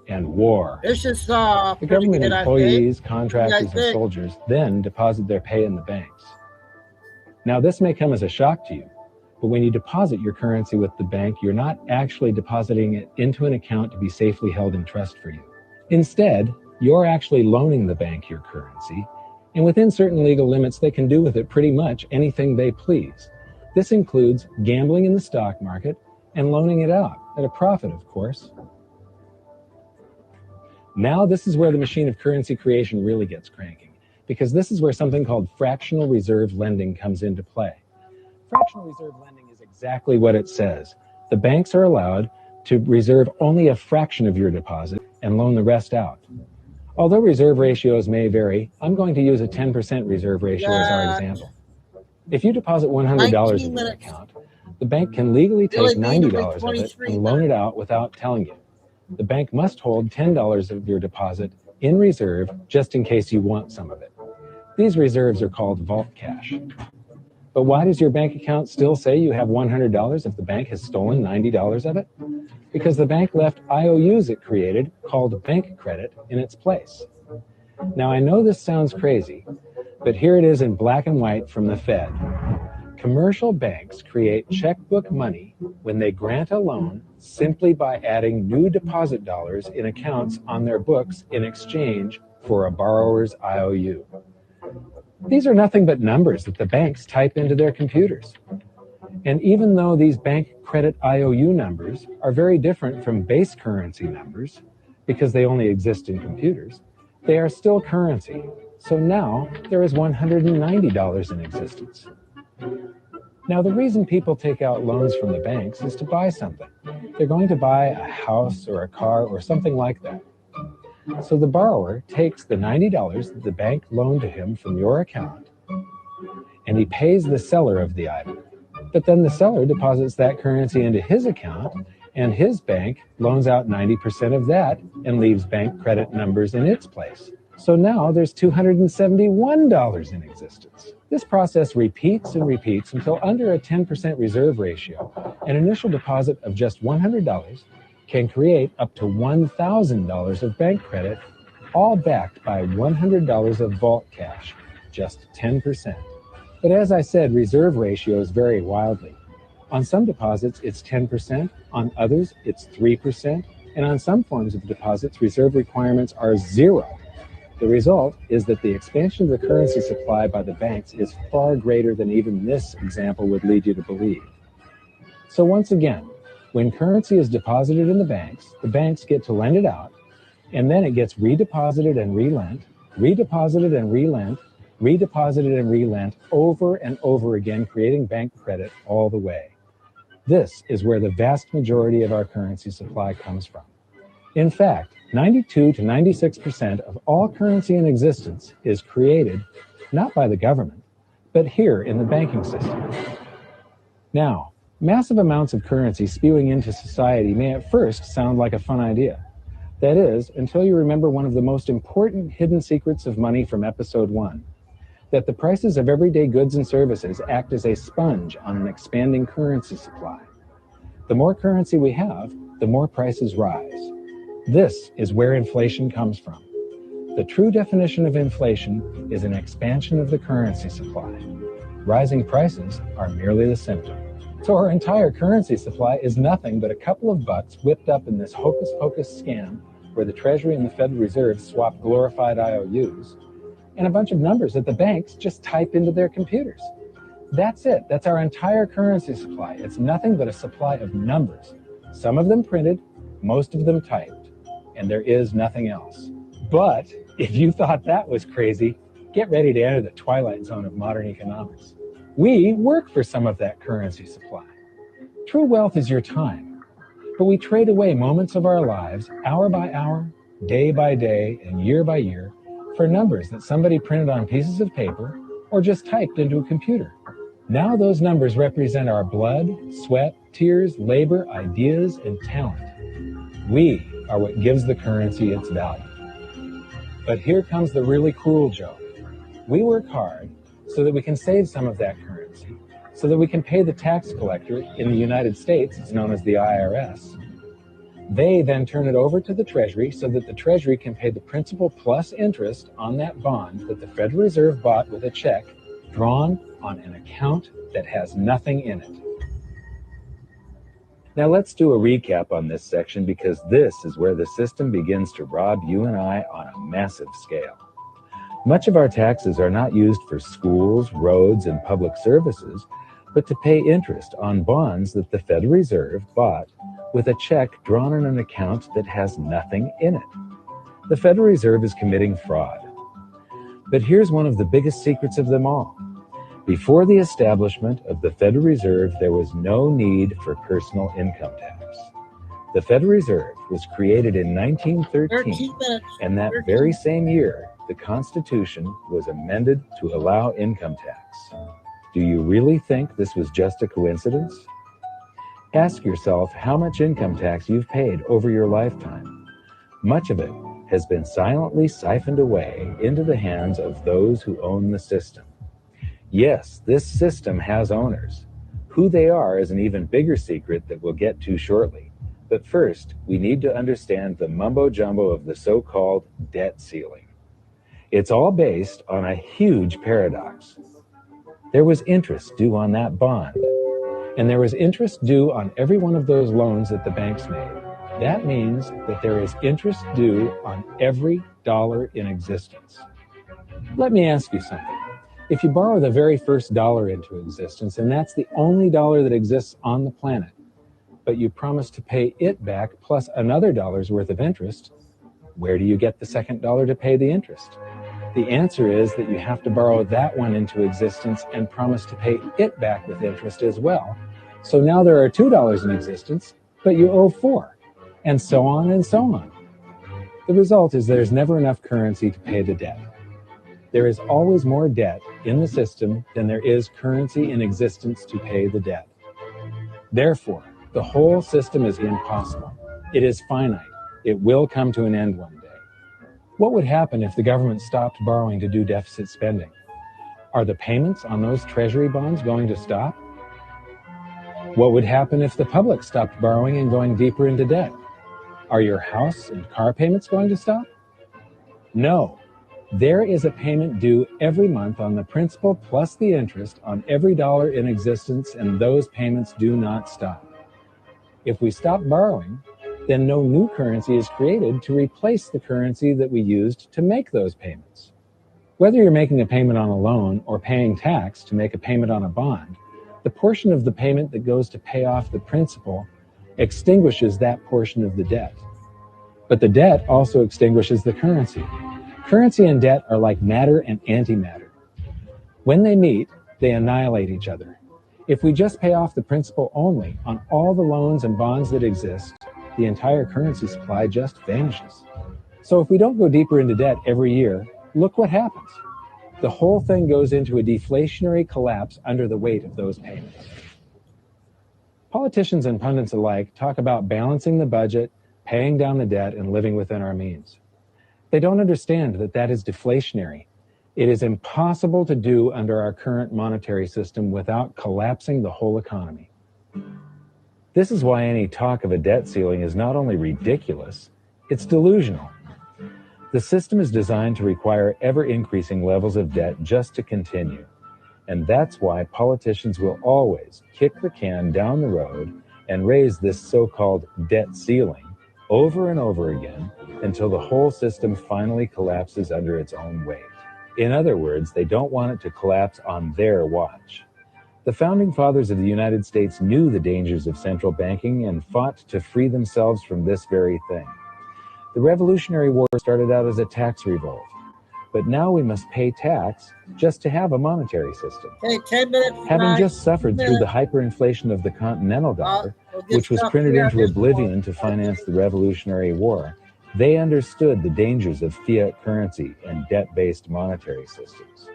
and war. This is the government employees, contractors, and soldiers then deposit their pay in the banks. Now, this may come as a shock to you, but when you deposit your currency with the bank, you're not actually depositing it into an account to be safely held in trust for you. Instead, you're actually loaning the bank your currency, and within certain legal limits, they can do with it pretty much anything they please. This includes gambling in the stock market and loaning it out, at a profit, of course. Now, this is where the machine of currency creation really gets cranking, because this is where something called fractional reserve lending comes into play. Fractional reserve lending is exactly what it says. The banks are allowed to reserve only a fraction of your deposit and loan the rest out. Although reserve ratios may vary, I'm going to use a 10% reserve ratio as our example. If you deposit $100 in your account, the bank can legally take $90 of it and loan it out without telling you. The bank must hold $10 of your deposit in reserve just in case you want some of it. These reserves are called vault cash. But why does your bank account still say you have $100 if the bank has stolen $90 of it? Because the bank left IOUs it created, called bank credit, in its place. Now, I know this sounds crazy, but here it is in black and white from the Fed. Commercial banks create checkbook money when they grant a loan simply by adding new deposit dollars in accounts on their books in exchange for a borrower's IOU. These are nothing but numbers that the banks type into their computers. And even though these bank credit IOU numbers are very different from base currency numbers, because they only exist in computers, they are still currency. So now there is $190 in existence. Now, the reason people take out loans from the banks is to buy something. They're going to buy a house or a car or something like that. So the borrower takes the $90 that the bank loaned to him from your account, and he pays the seller of the item. But then the seller deposits that currency into his account, and his bank loans out 90% of that and leaves bank credit numbers in its place. So now there's $271 in existence. This process repeats and repeats until under a 10% reserve ratio, an initial deposit of just $100 can create up to $1,000 of bank credit, all backed by $100 of vault cash, just 10%. But as I said, reserve ratios vary wildly. On some deposits, it's 10%, on others, it's 3%, and on some forms of deposits, reserve requirements are 0. The result is that the expansion of the currency supply by the banks is far greater than even this example would lead you to believe. So once again, when currency is deposited in the banks get to lend it out, and then it gets redeposited and relent, redeposited and relent, redeposited and relent over and over again, creating bank credit all the way. This is where the vast majority of our currency supply comes from. In fact, 92 to 96% of all currency in existence is created not by the government, but here in the banking system. Now, massive amounts of currency spewing into society may at first sound like a fun idea. That is, until you remember one of the most important hidden secrets of money from episode 1, that the prices of everyday goods and services act as a sponge on an expanding currency supply. The more currency we have, the more prices rise. This is where inflation comes from. The true definition of inflation is an expansion of the currency supply. Rising prices are merely the symptom. So our entire currency supply is nothing but a couple of bucks whipped up in this hocus-pocus scam where the Treasury and the Federal Reserve swap glorified IOUs, and a bunch of numbers that the banks just type into their computers. That's it. That's our entire currency supply. It's nothing but a supply of numbers. Some of them printed, most of them typed. And there is nothing else. But if you thought that was crazy, get ready to enter the twilight zone of modern economics. We work for some of that currency supply. True wealth is your time, but we trade away moments of our lives, hour by hour, day by day, and year by year, for numbers that somebody printed on pieces of paper or just typed into a computer. Now those numbers represent our blood, sweat, tears, labor, ideas, and talent. We are what gives the currency its value. But here comes the really cruel joke. We work hard so that we can save some of that currency, so that we can pay the tax collector in the United States, it's known as the IRS. They then turn it over to the Treasury so that the Treasury can pay the principal plus interest on that bond that the Federal Reserve bought with a check drawn on an account that has nothing in it. Now let's do a recap on this section because this is where the system begins to rob you and I on a massive scale. Much of our taxes are not used for schools, roads, and public services, but to pay interest on bonds that the Federal Reserve bought with a check drawn on an account that has nothing in it. The Federal Reserve is committing fraud. But here's one of the biggest secrets of them all. Before the establishment of the Federal Reserve, there was no need for personal income tax. The Federal Reserve was created in 1913, and that very same year, the Constitution was amended to allow income tax. Do you really think this was just a coincidence? Ask yourself how much income tax you've paid over your lifetime. Much of it has been silently siphoned away into the hands of those who own the system. Yes, this system has owners. Who they are is an even bigger secret that we'll get to shortly. But first, we need to understand the mumbo-jumbo of the so-called debt ceiling. It's all based on a huge paradox. There was interest due on that bond, and there was interest due on every one of those loans that the banks made. That means that there is interest due on every dollar in existence. Let me ask you something. If you borrow the very first dollar into existence, and that's the only dollar that exists on the planet, but you promise to pay it back plus another dollar's worth of interest, where do you get the second dollar to pay the interest? The answer is that you have to borrow that one into existence and promise to pay it back with interest as well. So now there are $2 in existence, but you owe $4, and so on and so on. The result is there's never enough currency to pay the debt. There is always more debt in the system than there is currency in existence to pay the debt. Therefore, the whole system is impossible. It is finite. It will come to an end one day. What would happen if the government stopped borrowing to do deficit spending? Are the payments on those treasury bonds going to stop? What would happen if the public stopped borrowing and going deeper into debt? Are your house and car payments going to stop? No. There is a payment due every month on the principal plus the interest on every dollar in existence, and those payments do not stop. If we stop borrowing, then no new currency is created to replace the currency that we used to make those payments. Whether you're making a payment on a loan or paying tax to make a payment on a bond, the portion of the payment that goes to pay off the principal extinguishes that portion of the debt. But the debt also extinguishes the currency. Currency and debt are like matter and antimatter. When they meet, they annihilate each other. If we just pay off the principal only on all the loans and bonds that exist, the entire currency supply just vanishes. So if we don't go deeper into debt every year, look what happens. The whole thing goes into a deflationary collapse under the weight of those payments. Politicians and pundits alike talk about balancing the budget, paying down the debt, and living within our means. They don't understand that that is deflationary. It is impossible to do under our current monetary system without collapsing the whole economy. This is why any talk of a debt ceiling is not only ridiculous, it's delusional. The system is designed to require ever-increasing levels of debt just to continue. And that's why politicians will always kick the can down the road and raise this so-called debt ceiling over and over again until the whole system finally collapses under its own weight. In other words, they don't want it to collapse on their watch. The founding fathers of the United States knew the dangers of central banking and fought to free themselves from this very thing. The Revolutionary War started out as a tax revolt, but now we must pay tax just to have a monetary system. Hey, 10 minutes. Having just suffered through the hyperinflation of the continental dollar, which was printed into oblivion to finance the Revolutionary War, they understood the dangers of fiat currency and debt-based monetary systems.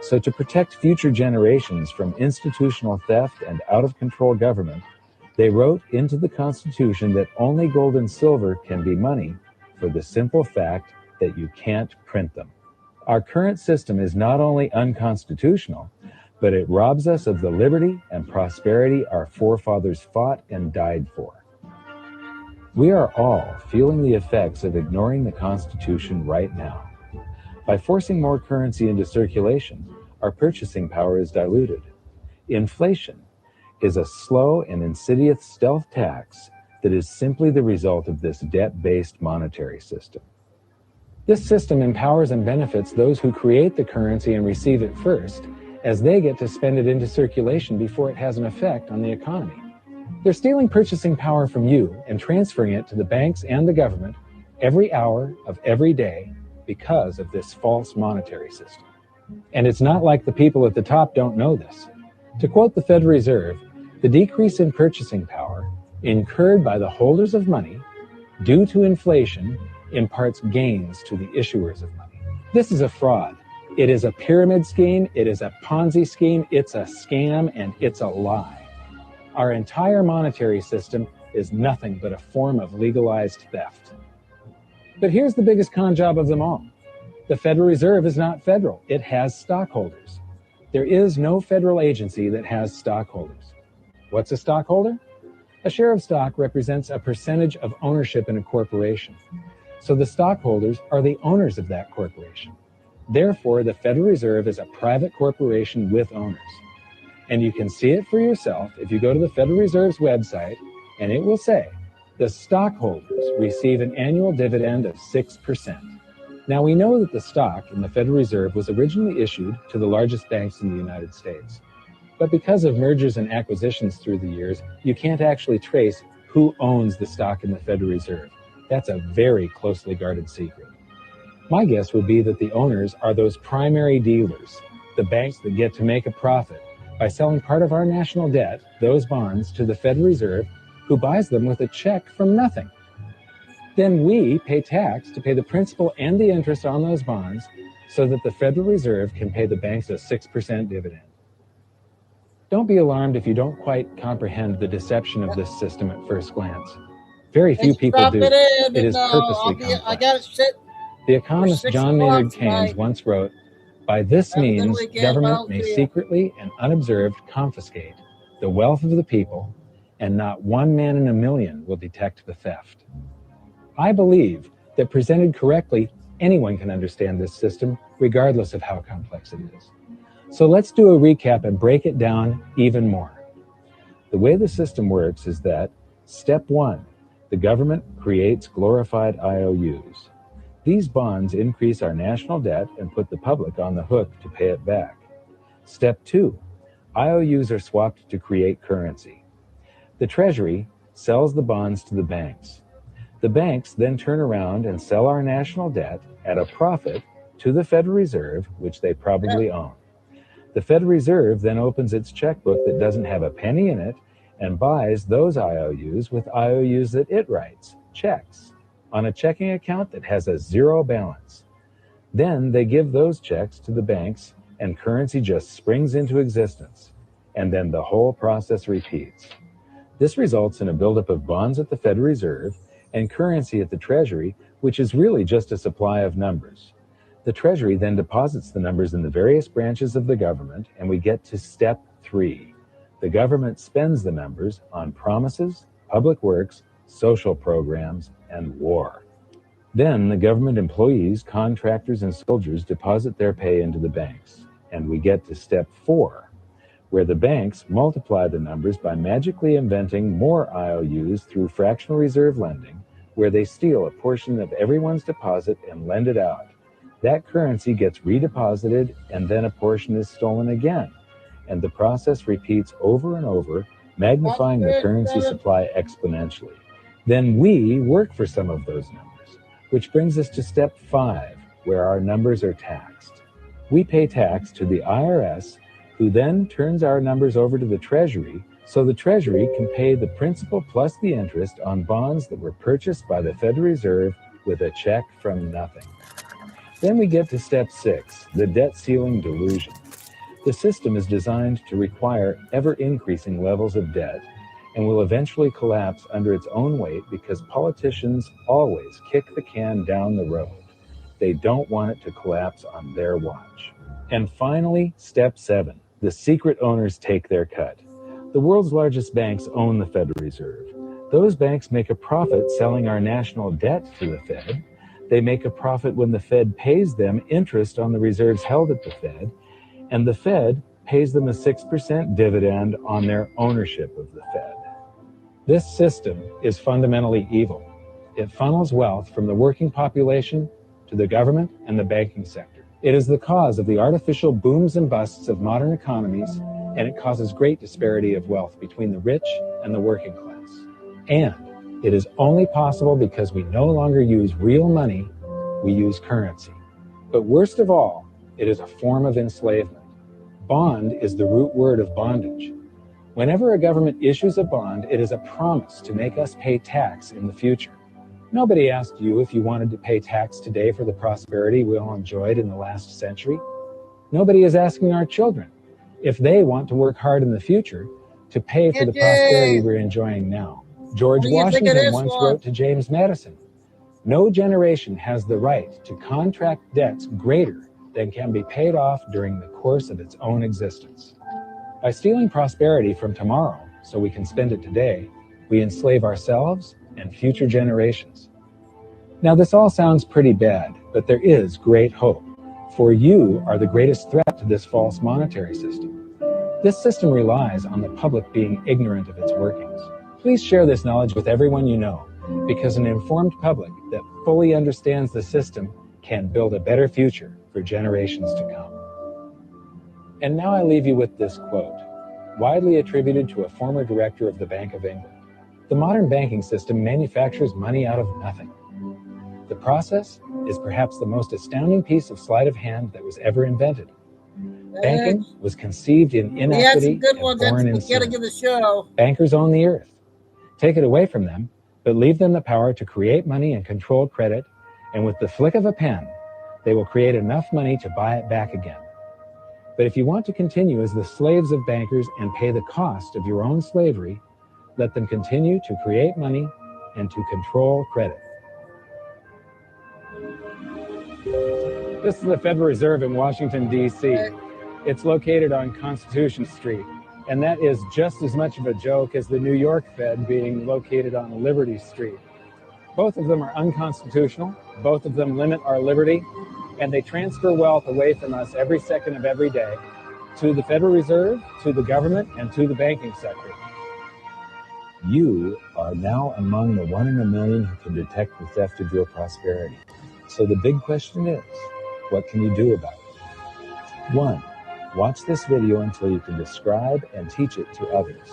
So to protect future generations from institutional theft and out-of-control government, they wrote into the Constitution that only gold and silver can be money for the simple fact that you can't print them. Our current system is not only unconstitutional, but it robs us of the liberty and prosperity our forefathers fought and died for. We are all feeling the effects of ignoring the Constitution right now. By forcing more currency into circulation, our purchasing power is diluted. Inflation is a slow and insidious stealth tax that is simply the result of this debt-based monetary system. This system empowers and benefits those who create the currency and receive it first, as they get to spend it into circulation before it has an effect on the economy. They're stealing purchasing power from you and transferring it to the banks and the government every hour of every day because of this false monetary system. And it's not like the people at the top don't know this. To quote the Federal Reserve, the decrease in purchasing power incurred by the holders of money due to inflation imparts gains to the issuers of money. This is a fraud. It is a pyramid scheme. It is a Ponzi scheme. It's a scam, and it's a lie. Our entire monetary system is nothing but a form of legalized theft. But here's the biggest con job of them all. The Federal Reserve is not federal. It has stockholders. There is no federal agency that has stockholders. What's a stockholder? A share of stock represents a percentage of ownership in a corporation. So the stockholders are the owners of that corporation. Therefore, the Federal Reserve is a private corporation with owners. And you can see it for yourself if you go to the Federal Reserve's website, and it will say the stockholders receive an annual dividend of 6%. Now, we know that the stock in the Federal Reserve was originally issued to the largest banks in the United States. But because of mergers and acquisitions through the years, you can't actually trace who owns the stock in the Federal Reserve. That's a very closely guarded secret. My guess would be that the owners are those primary dealers, the banks that get to make a profit by selling part of our national debt, those bonds, to the Federal Reserve, who buys them with a check from nothing. Then we pay tax to pay the principal and the interest on those bonds so that the Federal Reserve can pay the banks a 6% dividend. Don't be alarmed if you don't quite comprehend the deception of this system at first glance. Very few people do. It is purposely complex. I got it set. The economist John Maynard Keynes once wrote, "By this means, government may secretly and unobserved confiscate the wealth of the people, and not one man in a million will detect the theft." I believe that presented correctly, anyone can understand this system, regardless of how complex it is. So let's do a recap and break it down even more. The way the system works is that, step 1, the government creates glorified IOUs. These bonds increase our national debt and put the public on the hook to pay it back. Step 2, IOUs are swapped to create currency. The Treasury sells the bonds to the banks. The banks then turn around and sell our national debt at a profit to the Federal Reserve, which they probably own. The Federal Reserve then opens its checkbook that doesn't have a penny in it and buys those IOUs with IOUs that it writes, checks, on a checking account that has a zero balance. Then they give those checks to the banks and currency just springs into existence. And then the whole process repeats. This results in a buildup of bonds at the Federal Reserve and currency at the Treasury, which is really just a supply of numbers. The Treasury then deposits the numbers in the various branches of the government, and we get to step 3. The government spends the numbers on promises, public works, social programs, and war. Then the government employees, contractors, and soldiers deposit their pay into the banks, and we get to step 4, where the banks multiply the numbers by magically inventing more IOUs through fractional reserve lending, where they steal a portion of everyone's deposit and lend it out. That currency gets redeposited, and then a portion is stolen again. And the process repeats over and over, magnifying the currency supply exponentially. Then we work for some of those numbers, which brings us to step 5, where our numbers are taxed. We pay tax to the IRS, who then turns our numbers over to the Treasury, so the Treasury can pay the principal plus the interest on bonds that were purchased by the Federal Reserve with a check from nothing. Then we get to step 6, the debt ceiling delusion. The system is designed to require ever-increasing levels of debt and will eventually collapse under its own weight because politicians always kick the can down the road. They don't want it to collapse on their watch. And finally, step 7, the secret owners take their cut. The world's largest banks own the Federal Reserve. Those banks make a profit selling our national debt to the Fed. They make a profit when the Fed pays them interest on the reserves held at the Fed, and the Fed pays them a 6% dividend on their ownership of the Fed. This system is fundamentally evil. It funnels wealth from the working population to the government and the banking sector. It is the cause of the artificial booms and busts of modern economies, and it causes great disparity of wealth between the rich and the working class. And it is only possible because we no longer use real money, we use currency. But worst of all, it is a form of enslavement. Bond is the root word of bondage. Whenever a government issues a bond, it is a promise to make us pay tax in the future. Nobody asked you if you wanted to pay tax today for the prosperity we all enjoyed in the last century. Nobody is asking our children if they want to work hard in the future to pay for the prosperity we're enjoying now. George Washington once wrote to James Madison, "No generation has the right to contract debts greater than can be paid off during the course of its own existence." By stealing prosperity from tomorrow so we can spend it today, we enslave ourselves and future generations. Now, this all sounds pretty bad, but there is great hope, for you are the greatest threat to this false monetary system. This system relies on the public being ignorant of its workings. Please share this knowledge with everyone you know, because an informed public that fully understands the system can build a better future for generations to come. And now I leave you with this quote, widely attributed to a former director of the Bank of England. The modern banking system manufactures money out of nothing. The process is perhaps the most astounding piece of sleight of hand that was ever invented. Banking was conceived in inequity and born in sin. Bankers own the earth. Take it away from them, but leave them the power to create money and control credit, and with the flick of a pen, they will create enough money to buy it back again. But if you want to continue as the slaves of bankers and pay the cost of your own slavery, let them continue to create money and to control credit. This is the Federal Reserve in Washington, D.C. It's located on Constitution Street, and that is just as much of a joke as the New York Fed being located on Liberty Street. Both of them are unconstitutional, both of them limit our liberty, and they transfer wealth away from us every second of every day to the Federal Reserve, to the government, and to the banking sector. You are now among the 1 in a million who can detect the theft of your prosperity. So the big question is, what can you do about it? 1, watch this video until you can describe and teach it to others.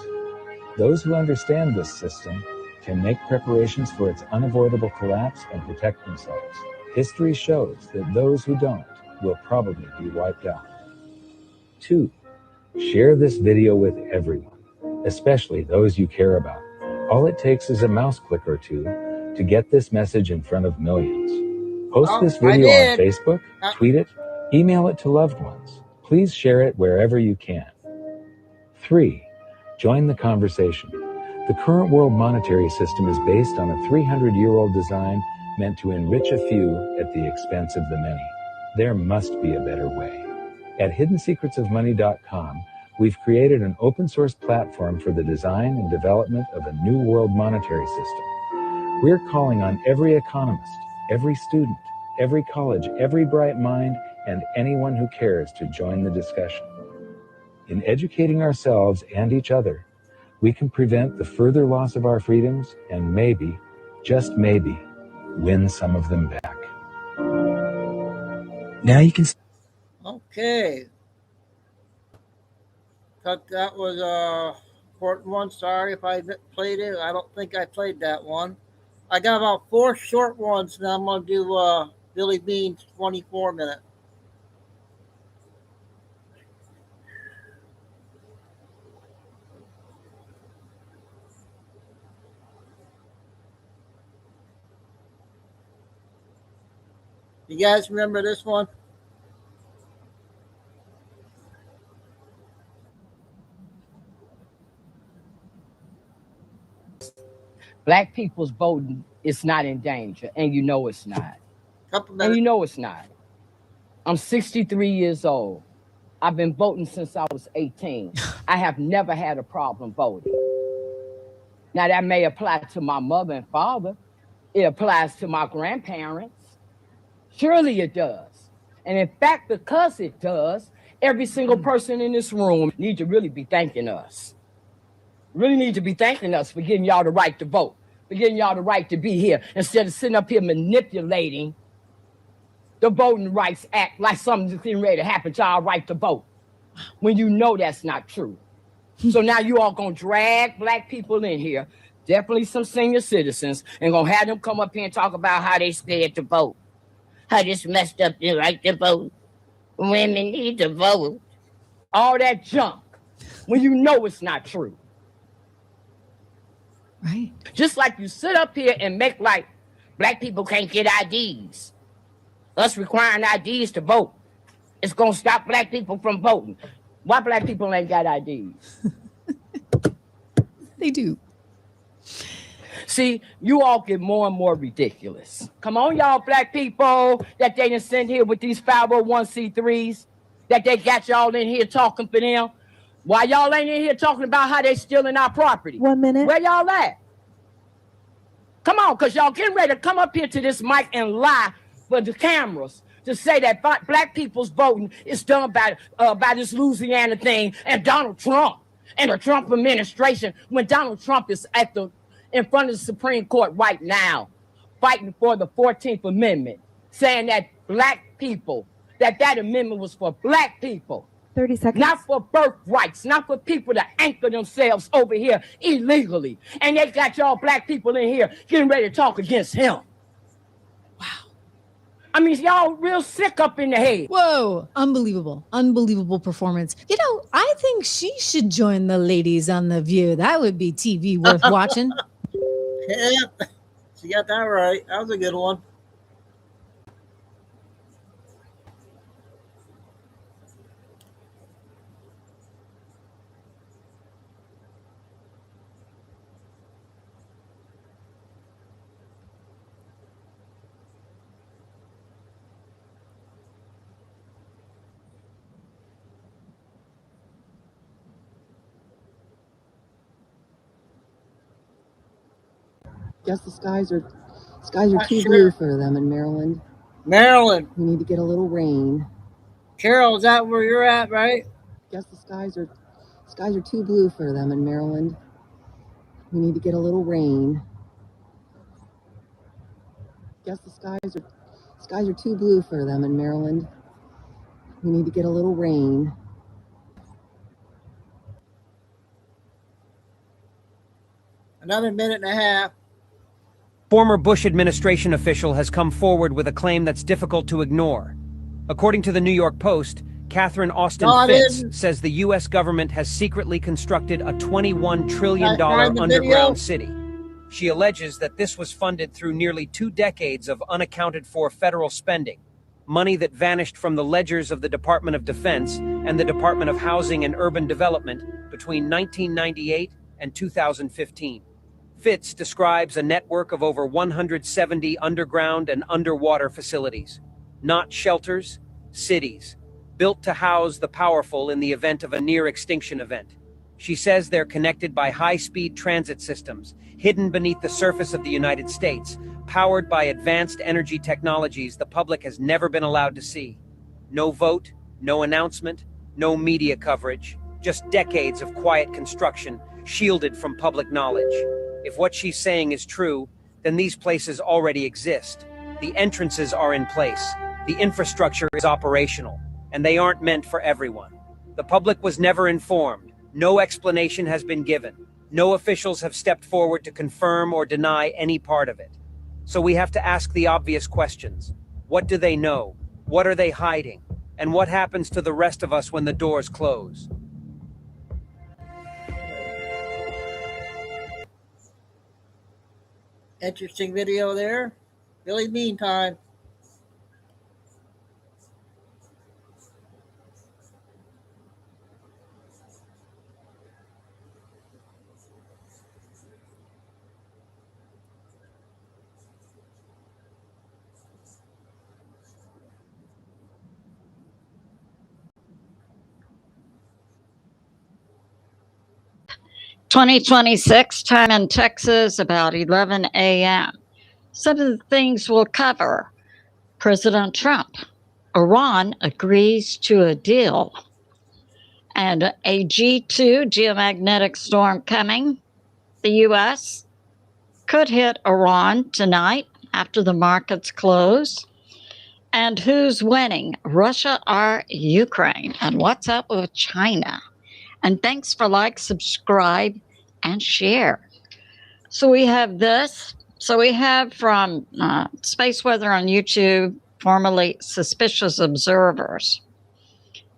Those who understand this system can make preparations for its unavoidable collapse and protect themselves. History shows that those who don't will probably be wiped out. 2, share this video with everyone, especially those you care about. All it takes is a mouse click or two to get this message in front of millions. Post this video on Facebook, tweet it, email it to loved ones. Please share it wherever you can. 3, join the conversation. The current world monetary system is based on a 300-year-old design meant to enrich a few at the expense of the many. There must be a better way. At hiddensecretsofmoney.com, we've created an open source platform for the design and development of a new world monetary system. We're calling on every economist, every student, every college, every bright mind, and anyone who cares to join the discussion. In educating ourselves and each other, we can prevent the further loss of our freedoms and maybe, just maybe, win some of them back. Now you can... Okay. Thought that was a important one. Sorry if I played it. I don't think I played that one. I got about 4 short ones, and I'm going to do Billy Bean's 24-minute. You guys remember this one? Black people's voting is not in danger, and you know it's not. And you know it's not. I'm 63 years old. I've been voting since I was 18. I have never had a problem voting. Now, that may apply to my mother and father. It applies to my grandparents. Surely it does. And in fact, because it does, every single person in this room needs to really be thanking us. Really need to be thanking us for getting y'all the right to vote, for getting y'all the right to be here, instead of sitting up here manipulating the Voting Rights Act like something's getting ready to happen to our right to vote, when you know that's not true. So now you all gonna drag black people in here, definitely some senior citizens, and gonna have them come up here and talk about how they scared to vote, how this messed up their right to vote, women need to vote, all that junk, when you know it's not true. Right. Just like you sit up here and make like black people can't get IDs. Us requiring IDs to vote, it's gonna stop black people from voting. Why black people ain't got IDs? They do. See, you all get more and more ridiculous. Come on, y'all black people that they done send here with these 501c3s, that they got y'all in here talking for them. Why y'all ain't in here talking about how they stealing our property? 1 minute. Where y'all at? Come on, because y'all getting ready to come up here to this mic and lie for the cameras to say that black people's voting is done by this Louisiana thing and Donald Trump and the Trump administration, when Donald Trump is in front of the Supreme Court right now, fighting for the 14th Amendment, saying that black people. That amendment was for black people. 30 seconds. Not for birthrights, not for people to anchor themselves over here illegally. And they got y'all black people in here getting ready to talk against him. Wow. I mean, y'all real sick up in the head. Whoa, unbelievable. Unbelievable performance. You know, I think she should join the ladies on The View. That would be TV worth watching. Yeah, she got that right. That was a good one. Guess the skies are too blue for them in Maryland. Maryland. We need to get a little rain. Carol, is that where you're at, right? Guess the skies are too blue for them in Maryland. We need to get a little rain. Guess the skies are too blue for them in Maryland. We need to get a little rain. Another minute and a half. Former Bush administration official has come forward with a claim that's difficult to ignore. According to the New York Post, Catherine Austin Fitts says the U.S. government has secretly constructed a $21 trillion underground city. She alleges that this was funded through nearly 2 decades of unaccounted for federal spending, money that vanished from the ledgers of the Department of Defense and the Department of Housing and Urban Development between 1998 and 2015. Fitts describes a network of over 170 underground and underwater facilities, not shelters, cities, built to house the powerful in the event of a near-extinction event. She says they're connected by high-speed transit systems, hidden beneath the surface of the United States, powered by advanced energy technologies the public has never been allowed to see. No vote, no announcement, no media coverage, just decades of quiet construction, shielded from public knowledge. If what she's saying is true, then these places already exist. The entrances are in place. The infrastructure is operational, and they aren't meant for everyone. The public was never informed. No explanation has been given. No officials have stepped forward to confirm or deny any part of it. So we have to ask the obvious questions. What do they know? What are they hiding? And what happens to the rest of us when the doors close? Interesting video there. Billy Bean time. (2026) time in Texas, about 11 a.m. Some of the things we'll cover. President Trump. Iran agrees to a deal. And a G2 geomagnetic storm coming. The U.S. could hit Iran tonight after the markets close. And who's winning, Russia or Ukraine? And what's up with China? And thanks for like, subscribe, and share. So we have this. So we have from Space Weather on YouTube, formerly Suspicious Observers,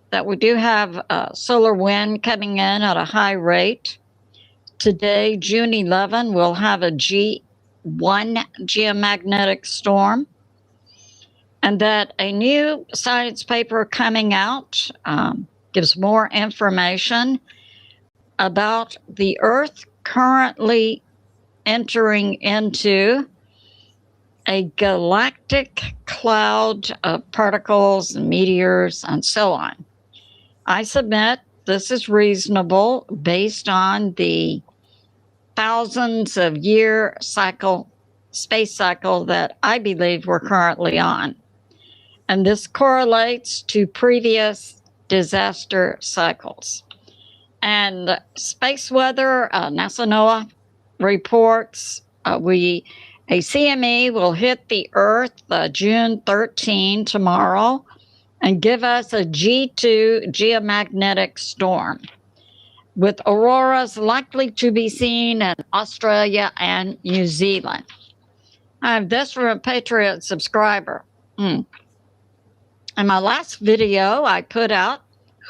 that we do have solar wind coming in at a high rate. Today, June 11, we'll have a G1 geomagnetic storm. And that a new science paper coming out gives more information about the Earth currently entering into a galactic cloud of particles and meteors and so on. I submit this is reasonable based on the thousands of year cycle, space cycle that I believe we're currently on. And this correlates to previous disaster cycles. And space weather, NASA NOAA reports, we A CME will hit the Earth June 13 tomorrow and give us a G2 geomagnetic storm, with auroras likely to be seen in Australia and New Zealand. I have this from a Patriot subscriber. In my last video, I put out,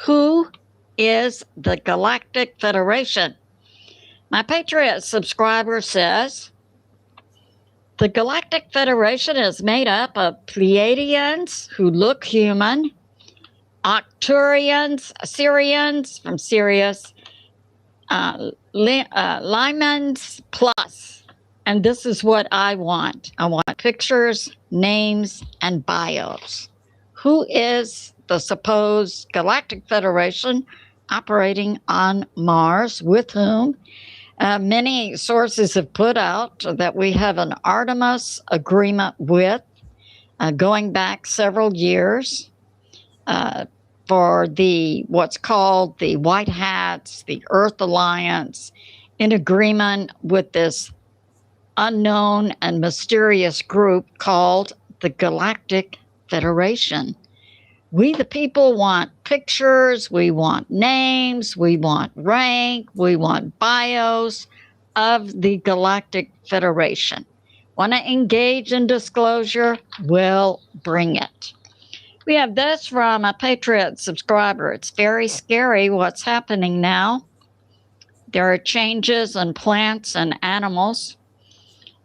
who is the Galactic Federation? My Patriot subscriber says, the Galactic Federation is made up of Pleiadians who look human, Arcturians, Syrians from Sirius, Lymans plus. And this is what I want. I want pictures, names, and bios. Who is the supposed Galactic Federation operating on Mars, with whom? Many sources have put out that we have an Artemis agreement with, going back several years, for the what's called the White Hats, the Earth Alliance, in agreement with this unknown and mysterious group called the Galactic Federation. We, the people, want pictures, we want names, we want rank, we want bios of the Galactic Federation. Want to engage in disclosure? We'll bring it. We have this from a Patriot subscriber. It's very scary what's happening now. There are changes in plants and animals,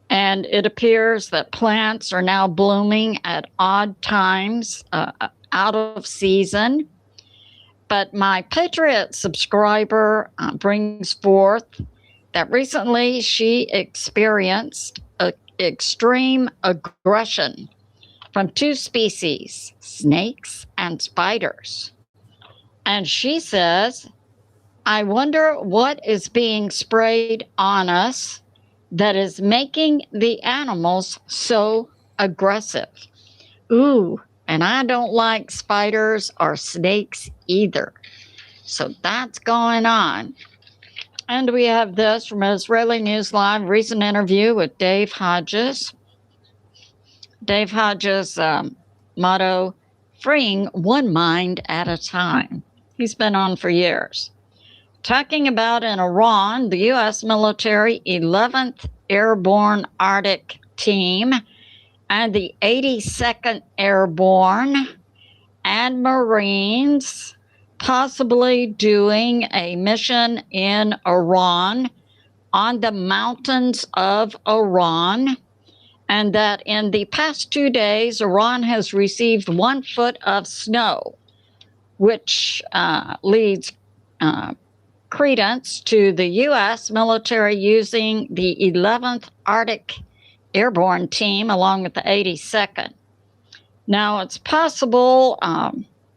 and it appears that plants are now blooming at odd times, out of season. But my Patriot subscriber brings forth that recently she experienced extreme aggression from two species, snakes and spiders. And she says, I wonder what is being sprayed on us that is making the animals so aggressive. Ooh, and I don't like spiders or snakes either. So that's going on. And we have this from Israeli News Live, recent interview with Dave Hodges. Dave Hodges' motto, freeing one mind at a time. He's been on for years. Talking about in Iran, the U.S. military 11th Airborne Arctic Team and the 82nd Airborne and Marines possibly doing a mission in Iran, on the mountains of Iran, and that in the past 2 days, Iran has received 1 foot of snow, which leads credence to the U.S. military using the 11th Arctic Airborne Team along with the 82nd. Now, it's possible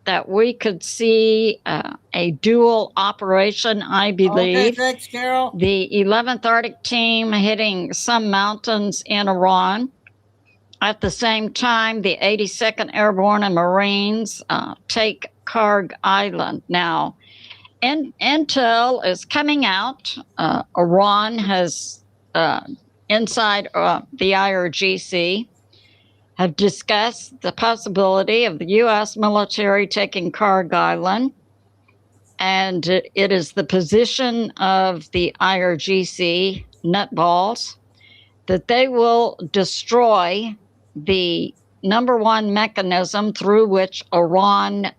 that we could see a dual operation, I believe. Okay, thanks, Carol. The 11th Arctic Team hitting some mountains in Iran. At the same time, the 82nd Airborne and Marines take Karg Island. Now, intel is coming out. Iran has, inside the IRGC, have discussed the possibility of the U.S. military taking Karg Island. And it is the position of the IRGC nutballs that they will destroy the number one mechanism through which Iran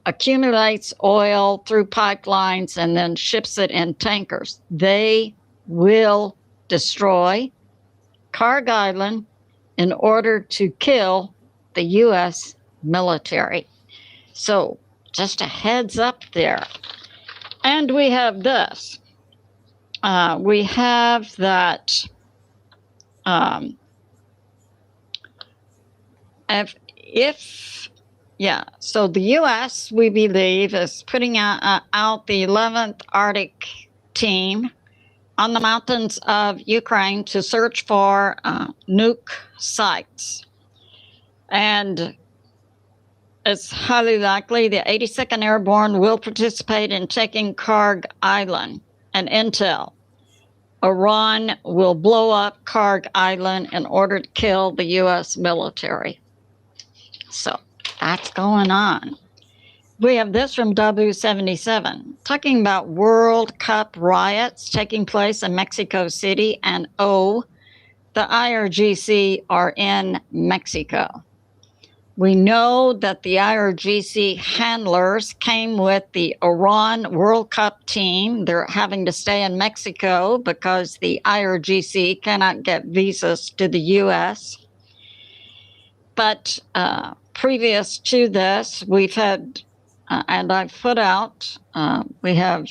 accumulates oil through pipelines and then ships it in tankers. They will destroy Karg Island in order to kill the U.S. military. So just a heads up there. And we have this. We have that so the U.S., we believe, is putting out the 11th Arctic Team on the mountains of Ukraine to search for nuke sites. And it's highly likely the 82nd Airborne will participate in taking Karg Island. And intel Iran will blow up Karg Island in order to kill the U.S. military. So that's going on. We have this from W77, talking about World Cup riots taking place in Mexico City, and the IRGC are in Mexico. We know that the IRGC handlers came with the Iran World Cup team. They're having to stay in Mexico because the IRGC cannot get visas to the U.S. But previous to this, we've had, and I've put out, we have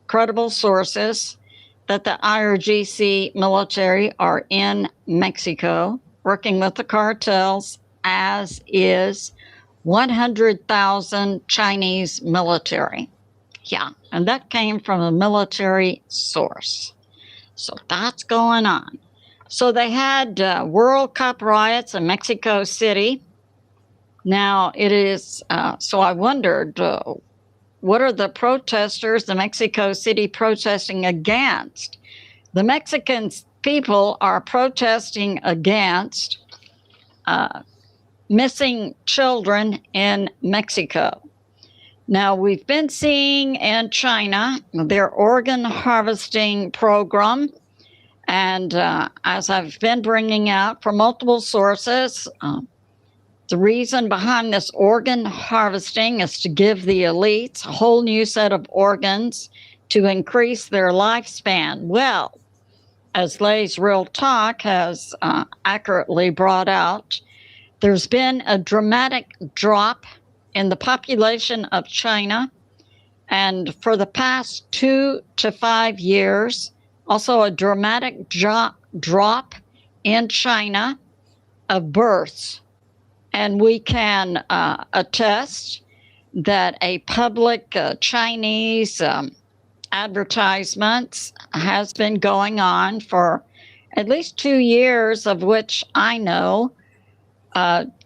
credible sources that the IRGC military are in Mexico working with the cartels, as is 100,000 Chinese military. Yeah, and that came from a military source. So that's going on. So they had World Cup riots in Mexico City. Now it is, so I wondered, what are the protesters, the Mexico City protesting against? The Mexican people are protesting against missing children in Mexico. Now, we've been seeing in China their organ harvesting program. And as I've been bringing out from multiple sources, the reason behind this organ harvesting is to give the elites a whole new set of organs to increase their lifespan. Well, as Lay's Real Talk has accurately brought out, there's been a dramatic drop in the population of China, and for the past 2 to 5 years, also a dramatic drop in China of births. And we can attest that a public Chinese advertisement has been going on for at least 2 years, of which I know,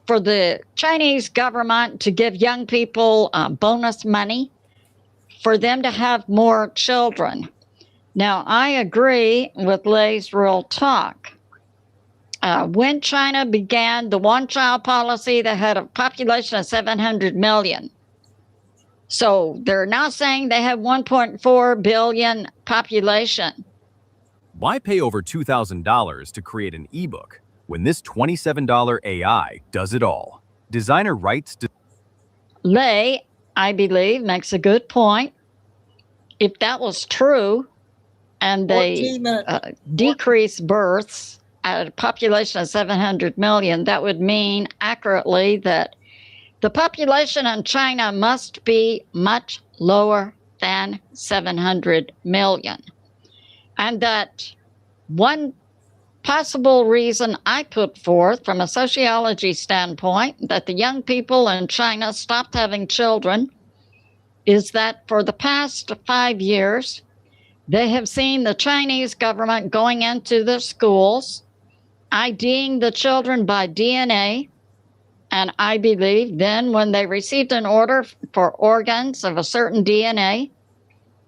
for the Chinese government to give young people bonus money for them to have more children. Now, I agree with Lay's Real Talk. When China began the one-child policy, they had a population of 700 million. So they're now saying they have 1.4 billion population. Why pay over $2,000 to create an ebook when this $27 AI does it all? Designer writes... Lay, I believe, makes a good point. If that was true, and they decrease births at a population of 700 million, that would mean accurately that the population in China must be much lower than 700 million. And that one possible reason I put forth from a sociology standpoint that the young people in China stopped having children is that for the past 5 years, they have seen the Chinese government going into the schools, IDing the children by DNA, and I believe then when they received an order for organs of a certain DNA,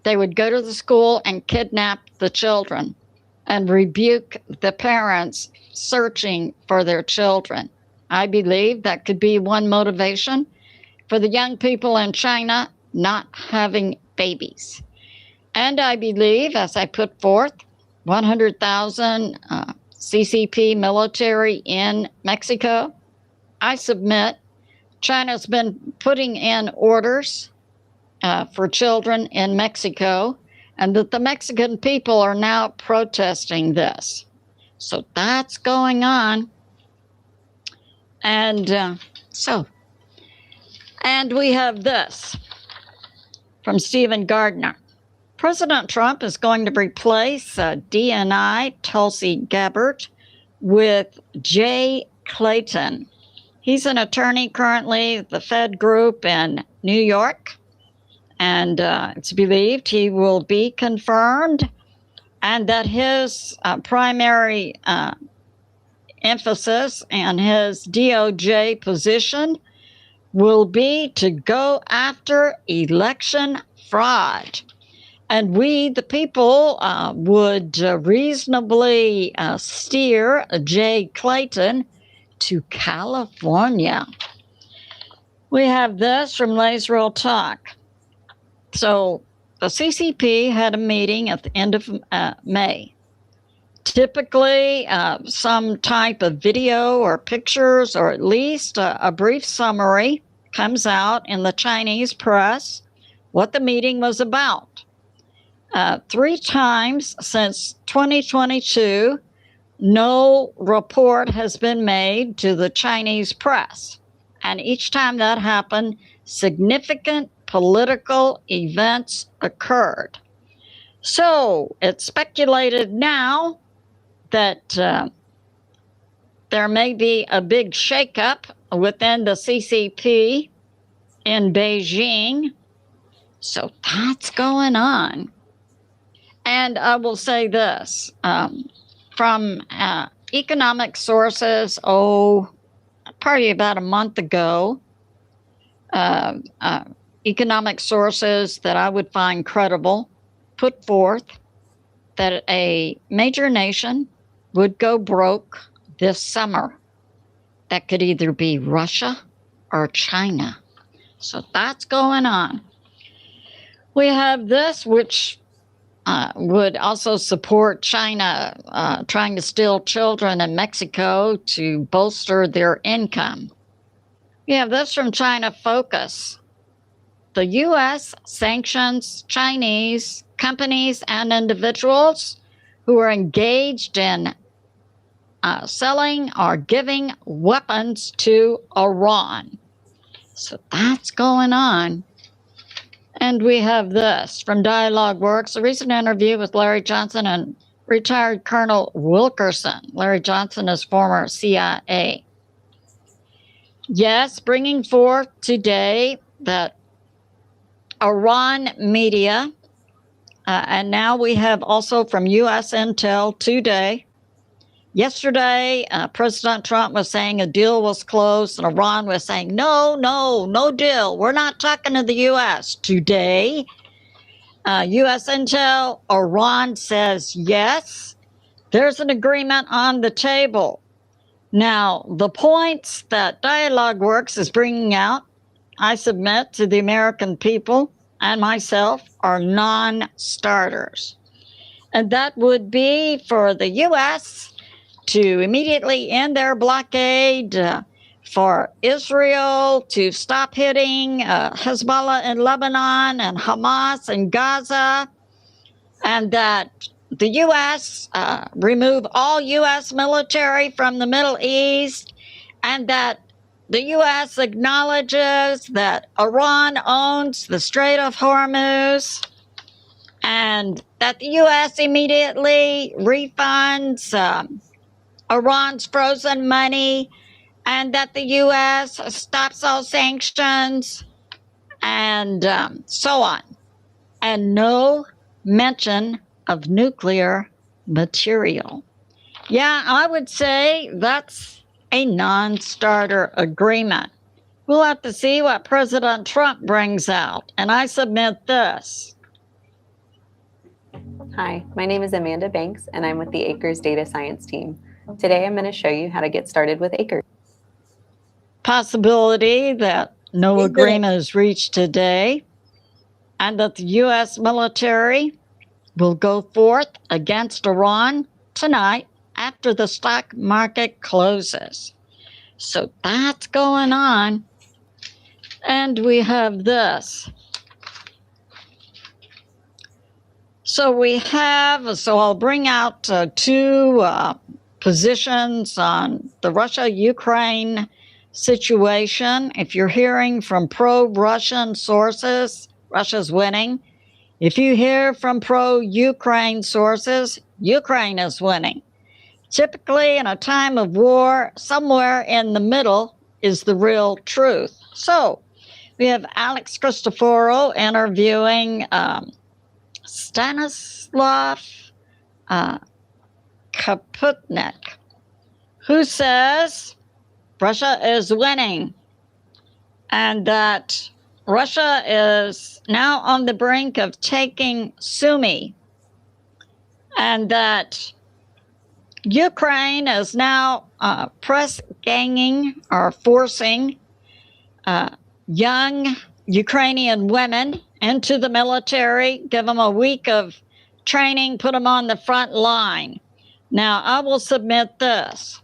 they would go to the school and kidnap the children and rebuke the parents searching for their children. I believe that could be one motivation for the young people in China not having babies. And I believe, as I put forth, 100,000 CCP military in Mexico. I submit China's been putting in orders for children in Mexico, and that the Mexican people are now protesting this. So that's going on. And and we have this from Stephen Gardner. President Trump is going to replace DNI Tulsi Gabbard with Jay Clayton. He's an attorney currently at the Fed Group in New York, and it's believed he will be confirmed, and that his primary emphasis and his DOJ position will be to go after election fraud. And we, the people, would reasonably steer Jay Clayton to California. We have this from Lay's Real Talk. So the CCP had a meeting at the end of May. Typically, some type of video or pictures, or at least a brief summary, comes out in the Chinese press what the meeting was about. 3 times since 2022, no report has been made to the Chinese press. And each time that happened, significant political events occurred. So it's speculated now that there may be a big shakeup within the CCP in Beijing. So that's going on. And I will say this, from economic sources, probably about a month ago, economic sources that I would find credible put forth that a major nation would go broke this summer. That could either be Russia or China. So that's going on. We have this, which would also support China trying to steal children in Mexico to bolster their income. We have this from China Focus. The U.S. sanctions Chinese companies and individuals who are engaged in selling or giving weapons to Iran. So that's going on. And we have this from Dialogue Works, a recent interview with Larry Johnson and retired Colonel Wilkerson. Larry Johnson is former CIA. Yes, bringing forth today that Iran media, and now we have also from U.S. Intel today. Yesterday, President Trump was saying a deal was closed, and Iran was saying, no deal. We're not talking to the U.S. Today, U.S. Intel, Iran says, yes, there's an agreement on the table. Now, the points that Dialogue Works is bringing out, I submit to the American people and myself, are non-starters. And that would be for the U.S. to immediately end their blockade, for Israel to stop hitting Hezbollah in Lebanon and Hamas in Gaza, and that the U.S. Remove all U.S. military from the Middle East, and that the U.S. acknowledges that Iran owns the Strait of Hormuz, and that the U.S. immediately refunds Iran's frozen money, and that the U.S. stops all sanctions, and so on. And no mention of nuclear material. Yeah, I would say that's a non-starter agreement. We'll have to see what President Trump brings out. And I submit this. Hi, my name is Amanda Banks, and I'm with the Acres Data Science team. Today, I'm going to show you how to get started with Acres. Possibility that no agreement is reached today, and that the U.S. military will go forth against Iran tonight after the stock market closes. So that's going on. And we have this. So I'll bring out two positions on the Russia-Ukraine situation. If you're hearing from pro-Russian sources, Russia's winning. If you hear from pro-Ukraine sources, Ukraine is winning. Typically, in a time of war, somewhere in the middle is the real truth. So we have Alex Christoforou interviewing Stanislav Kaputnik, who says Russia is winning and that Russia is now on the brink of taking Sumy, and that Ukraine is now press ganging or forcing young Ukrainian women into the military, give them a week of training, put them on the front line. Now, I will submit this.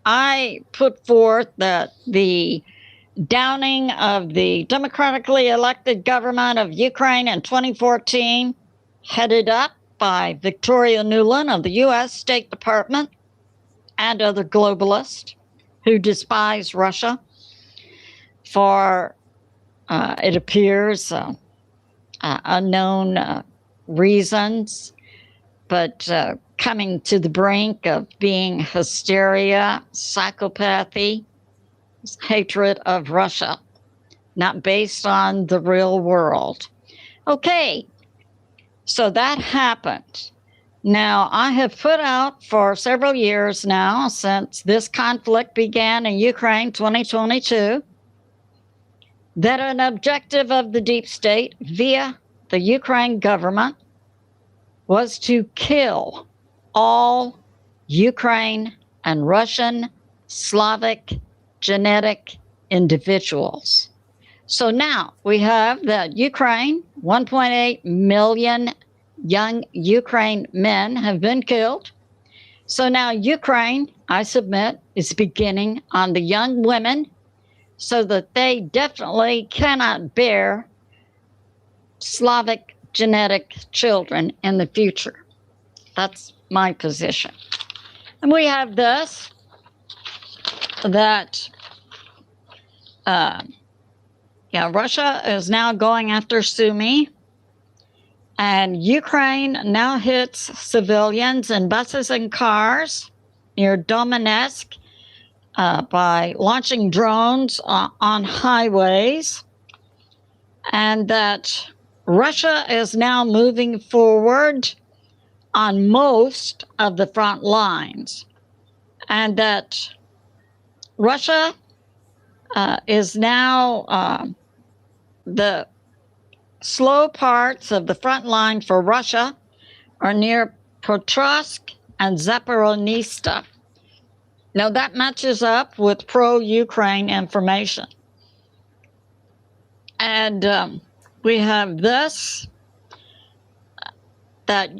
I put forth that the downing of the democratically elected government of Ukraine in 2014, headed up by Victoria Nuland of the U.S. State Department and other globalists who despise Russia for, it appears, unknown reasons, but coming to the brink of being hysteria, psychopathy, hatred of Russia, not based on the real world. Okay, so that happened. Now, I have put out for several years now, since this conflict began in Ukraine 2022, that an objective of the deep state via the Ukraine government was to kill all Ukraine and Russian, Slavic, genetic individuals. So now we have that Ukraine, 1.8 million young Ukraine men have been killed. So now Ukraine, I submit, is beginning on the young women so that they definitely cannot bear Slavic genetic children in the future. That's my position. And we have this, that Russia is now going after Sumy, and Ukraine now hits civilians in buses and cars near Donetsk by launching drones on highways, and that Russia is now moving forward on most of the front lines, and that Russia is now the slow parts of the front line for Russia are near Potrovsk and Zaporizhzhia. Now that matches up with pro-Ukraine information. And we have this, that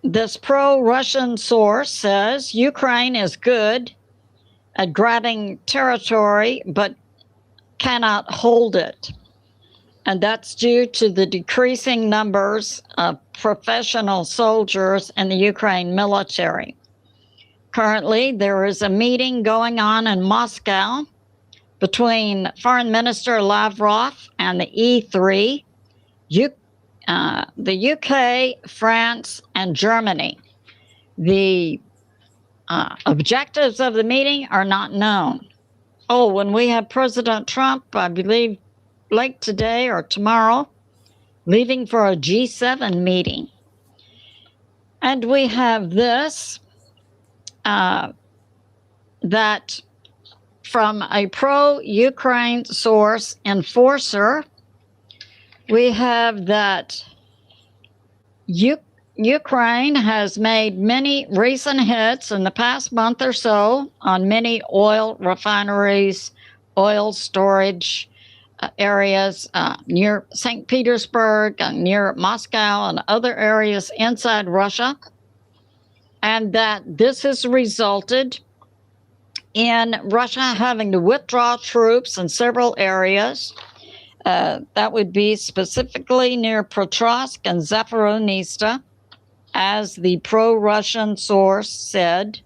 this pro-Russian source says Ukraine is good at grabbing territory, but cannot hold it. And that's due to the decreasing numbers of professional soldiers in the Ukraine military. Currently, there is a meeting going on in Moscow between Foreign Minister Lavrov and the E3, the UK, France, and Germany. The objectives of the meeting are not known. Oh, when we have President Trump, I believe late today or tomorrow, leaving for a G7 meeting. And we have this, that from a pro-Ukraine source enforcer, we have that Ukraine has made many recent hits in the past month or so on many oil refineries, oil storage areas near St. Petersburg, near Moscow, and other areas inside Russia. And that this has resulted in Russia having to withdraw troops in several areas. That would be specifically near Potrovsk and Zaporizhzhia, as the pro-Russian source said,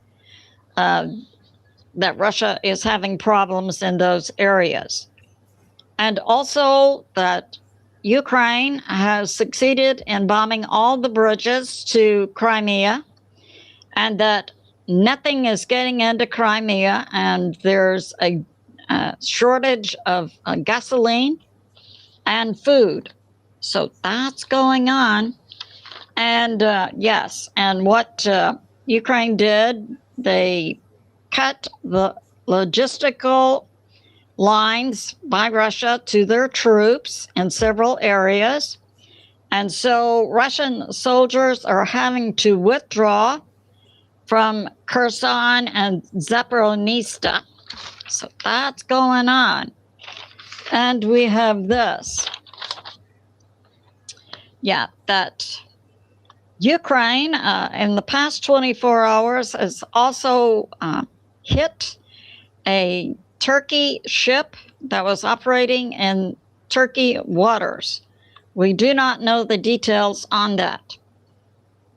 that Russia is having problems in those areas. And also that Ukraine has succeeded in bombing all the bridges to Crimea, and that nothing is getting into Crimea, and there's a shortage of gasoline and food. So that's going on. And yes, and what Ukraine did, they cut the logistical lines by Russia to their troops in several areas. And so Russian soldiers are having to withdraw from Kherson and Zaporizhzhia. So that's going on. And we have this. Yeah, that Ukraine in the past 24 hours has also hit a Turkey ship that was operating in Turkey waters. We do not know the details on that.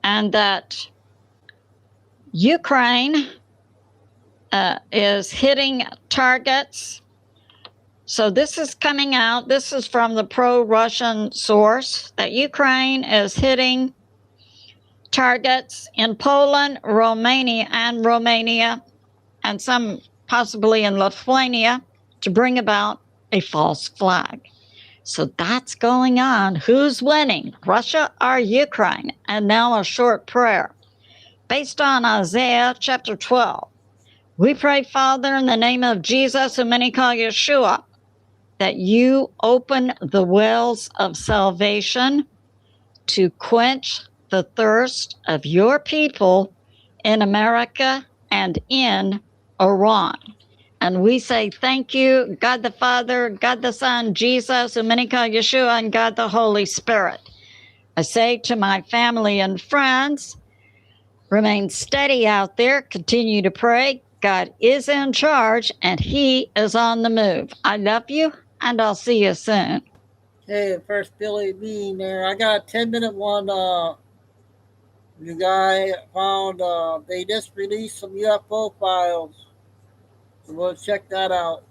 And that Ukraine is hitting targets. So this is coming out. This is from the pro-Russian source that Ukraine is hitting targets in Poland, Romania, and some possibly in Lithuania to bring about a false flag. So that's going on. Who's winning, Russia or Ukraine? And now a short prayer. Based on Isaiah chapter 12, we pray, Father, in the name of Jesus, whom many call Yeshua, that you open the wells of salvation to quench the thirst of your people in America and in Iran. And we say thank you, God the Father, God the Son, Jesus, whom many call Yeshua, and God the Holy Spirit. I say to my family and friends, remain steady out there, continue to pray. God is in charge and he is on the move. I love you and I'll see you soon. Hey, first Billy Bean there. I got a 10-minute one. The guy found they just released some UFO files. So we'll check that out.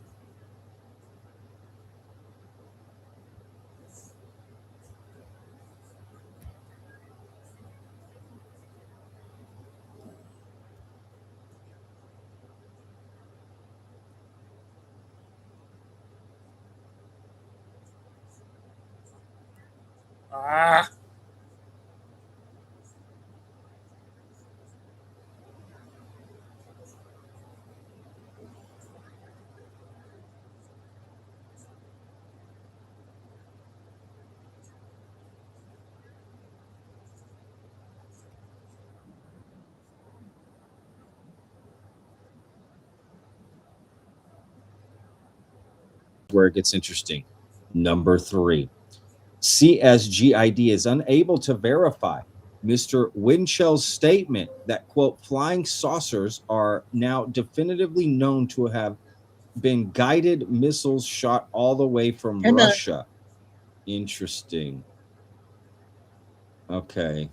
Where it gets interesting. Number 3, CSGID is unable to verify Mr. Winchell's statement that, quote, flying saucers are now definitively known to have been guided missiles shot all the way from Russia. Interesting. Okay.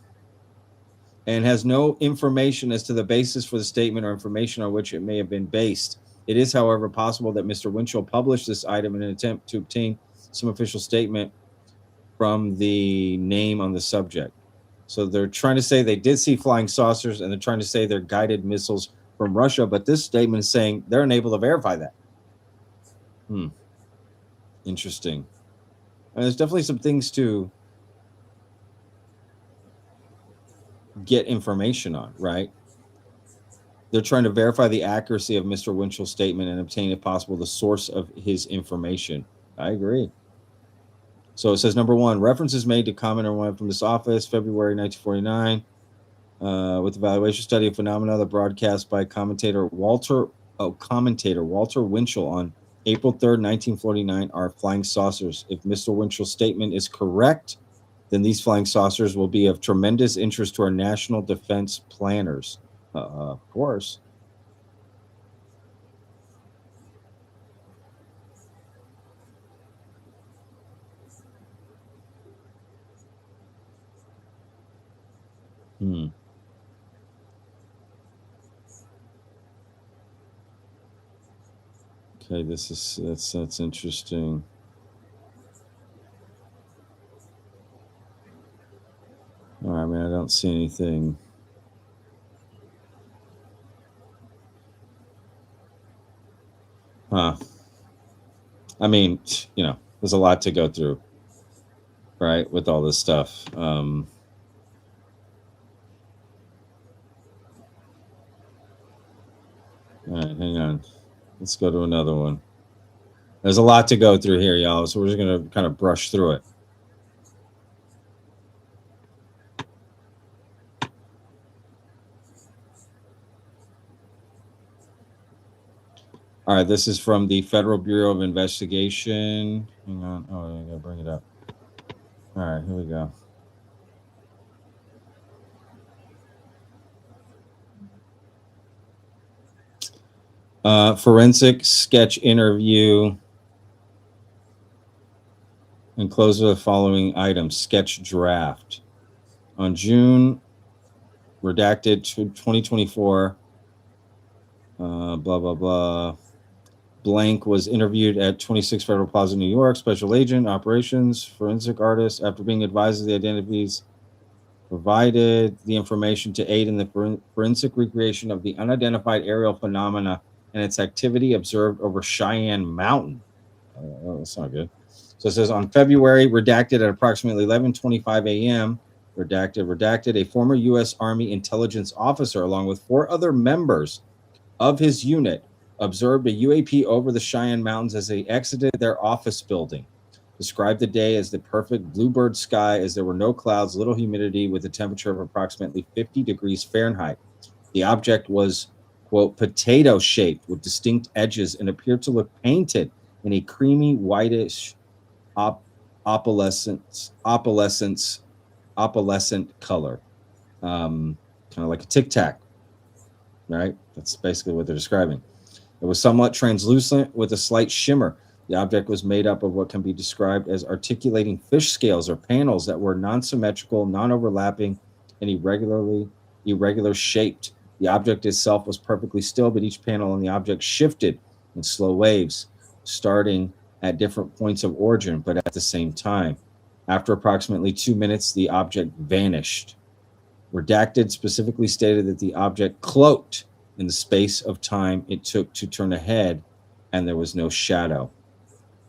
And has no information as to the basis for the statement or information on which it may have been based. It is, however, possible that Mr. Winchell published this item in an attempt to obtain some official statement from the name on the subject. So they're trying to say they did see flying saucers, and they're trying to say they're guided missiles from Russia, but this statement is saying they're unable to verify that. Interesting. And there's definitely some things to get information on, right? They're trying to verify the accuracy of Mr. Winchell's statement and obtain, if possible, the source of his information. I agree. So it says, number 1, references made to commenter one from this office, February 1949, with evaluation study of phenomena, the broadcast by commentator Walter Winchell on April 3rd, 1949, are flying saucers. If Mr. Winchell's statement is correct, then these flying saucers will be of tremendous interest to our national defense planners. Of course. Okay, that's interesting. All right, man, I don't see anything. I mean, there's a lot to go through, right, with all this stuff. All right, hang on. Let's go to another one. There's a lot to go through here, y'all. So we're just going to kind of brush through it. All right, this is from the Federal Bureau of Investigation. Hang on. Oh, I got to bring it up. All right, here we go. Forensic sketch interview. And close with the following items. Sketch draft. On June, redacted 2024, blah, blah, blah. Blank was interviewed at 26 Federal Plaza, New York. Special agent, operations, forensic artist. After being advised of the identities, provided the information to aid in the forensic recreation of the unidentified aerial phenomena and its activity observed over Cheyenne Mountain. Oh, that's not good. So it says on February, redacted at approximately 11:25 a.m., redacted, a former U.S. Army intelligence officer along with 4 other members of his unit observed a UAP over the Cheyenne Mountains as they exited their office building. Described the day as the perfect bluebird sky as there were no clouds, little humidity, with a temperature of approximately 50 degrees Fahrenheit. The object was, quote, potato-shaped with distinct edges and appeared to look painted in a creamy, whitish, opalescent color, kind of like a Tic Tac, right? That's basically what they're describing. It was somewhat translucent with a slight shimmer. The object was made up of what can be described as articulating fish scales or panels that were non-symmetrical, non-overlapping, and irregular shaped. The object itself was perfectly still, but each panel on the object shifted in slow waves, starting at different points of origin, but at the same time. After approximately 2 minutes, the object vanished. Redacted specifically stated that the object cloaked in the space of time it took to turn ahead, and there was no shadow.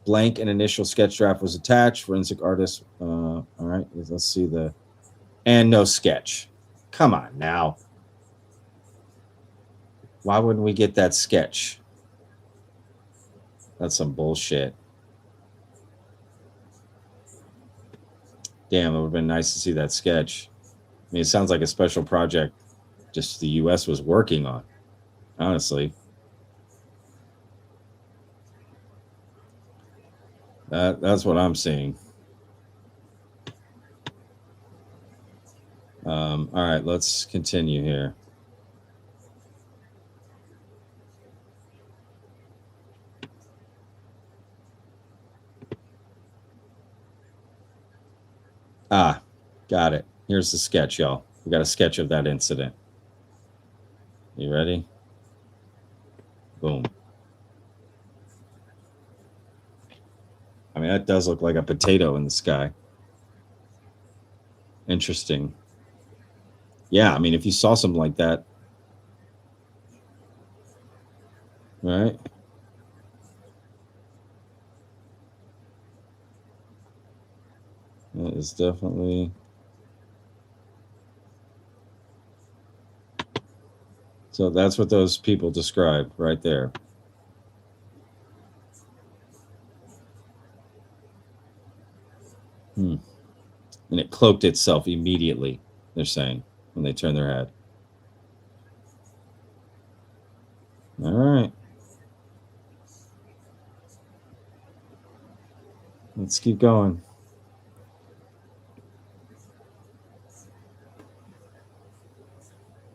Blank and initial sketch draft was attached. Forensic artist. All right, let's see the. And no sketch. Come on now. Why wouldn't we get that sketch? That's some bullshit. Damn, it would have been nice to see that sketch. I mean, it sounds like a special project just the U.S. was working on, honestly. That's what I'm seeing. All right, let's continue here. Ah, got it. Here's the sketch, y'all. We got a sketch of that incident. You ready? Boom. I mean, that does look like a potato in the sky. Interesting. Yeah, I mean, if you saw something like that, right? That is definitely. So that's what those people described right there. And it cloaked itself immediately, they're saying, when they turn their head. All right. Let's keep going.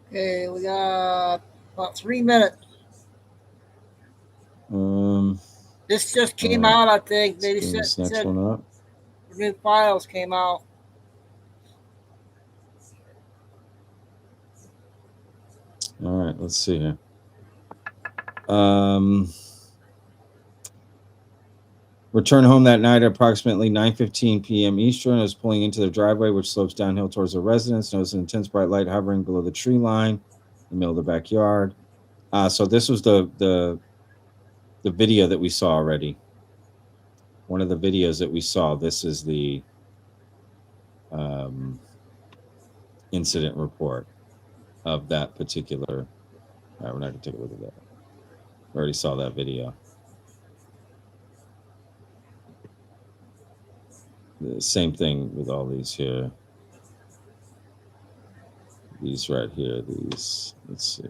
Okay, we got about 3 minutes. This just came out, I think. Maybe this next one up. The new files came out. All right, let's see here. Returned home that night at approximately 9:15 p.m. Eastern. I was pulling into the driveway, which slopes downhill towards the residence. Noticed an intense bright light hovering below the tree line in the middle of the backyard. So this was the video that we saw already. One of the videos that we saw. This is the incident report of that particular. All right, we're not going to take a look at that. We already saw that video. The same thing with all these here. These right here, these, let's see.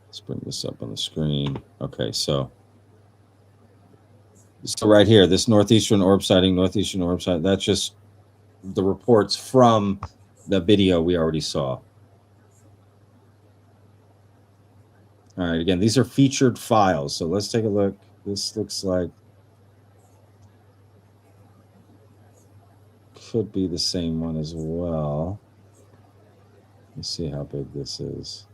Let's bring this up on the screen. Okay, so right here, this northeastern orb sighting, that's just the reports from the video we already saw. All right, again, these are featured files. So let's take a look. This looks like could be the same one as well. Let's see how big this is.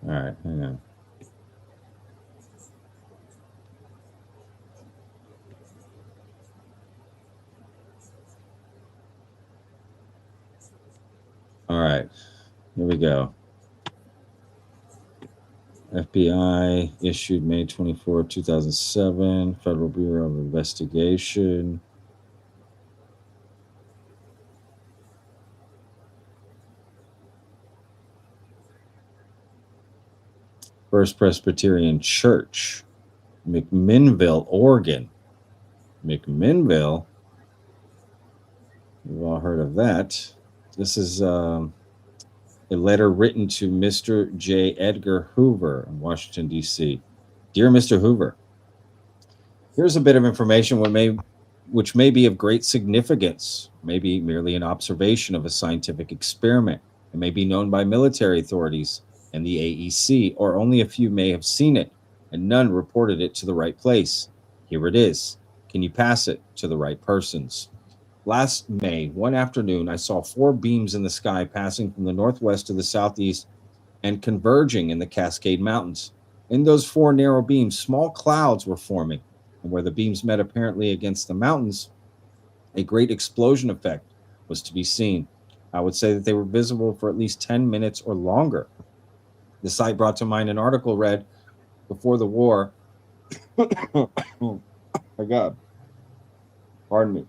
All right, hang on. All right, here we go. FBI issued May 24, 2007, Federal Bureau of Investigation. First Presbyterian Church, McMinnville, Oregon. McMinnville, we've all heard of that. This is a letter written to Mr. J. Edgar Hoover in Washington, D.C. Dear Mr. Hoover, here's a bit of information which may be of great significance, maybe merely an observation of a scientific experiment. It may be known by military authorities and the AEC, or only a few may have seen it, and none reported it to the right place. Here it is. Can you pass it to the right persons? Last May, one afternoon, I saw 4 beams in the sky passing from the northwest to the southeast and converging in the Cascade Mountains. In those 4 narrow beams, small clouds were forming, and where the beams met apparently against the mountains, a great explosion effect was to be seen. I would say that they were visible for at least 10 minutes or longer. The sight brought to mind an article read before the war. Oh my God. Pardon me.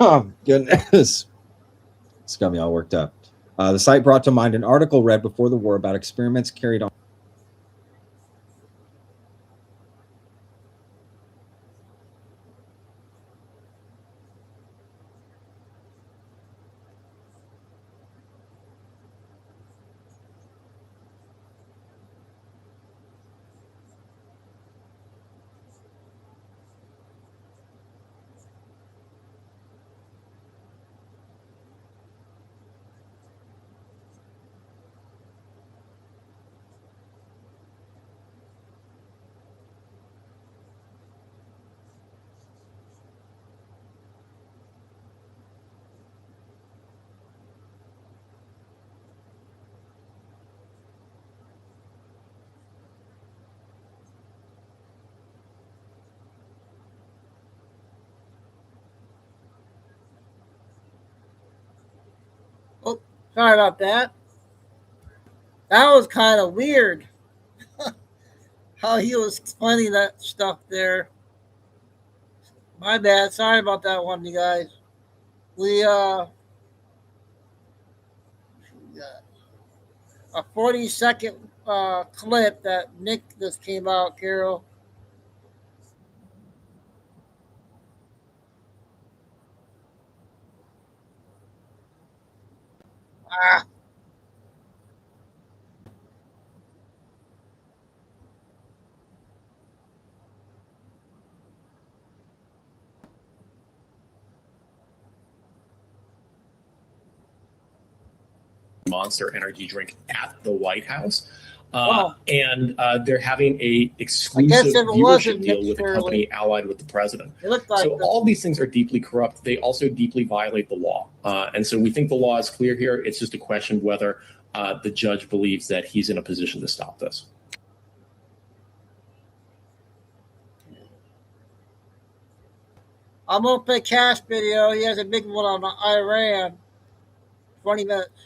Oh, goodness. It's got me all worked up. The site brought to mind an article read before the war about experiments carried on. Oh, sorry about that. That was kind of weird. How he was explaining that stuff there. My bad. Sorry about that one, you guys. We got a 40-second clip that Nick just came out, Carol. Monster energy drink at the White House. And they're having a exclusive viewership deal with a company allied with the president. So all these things are deeply corrupt. They also deeply violate the law. And so we think the law is clear here. It's just a question of whether the judge believes that he's in a position to stop this. I'm going to play Cash video. He has a big one on Iran. 20 minutes.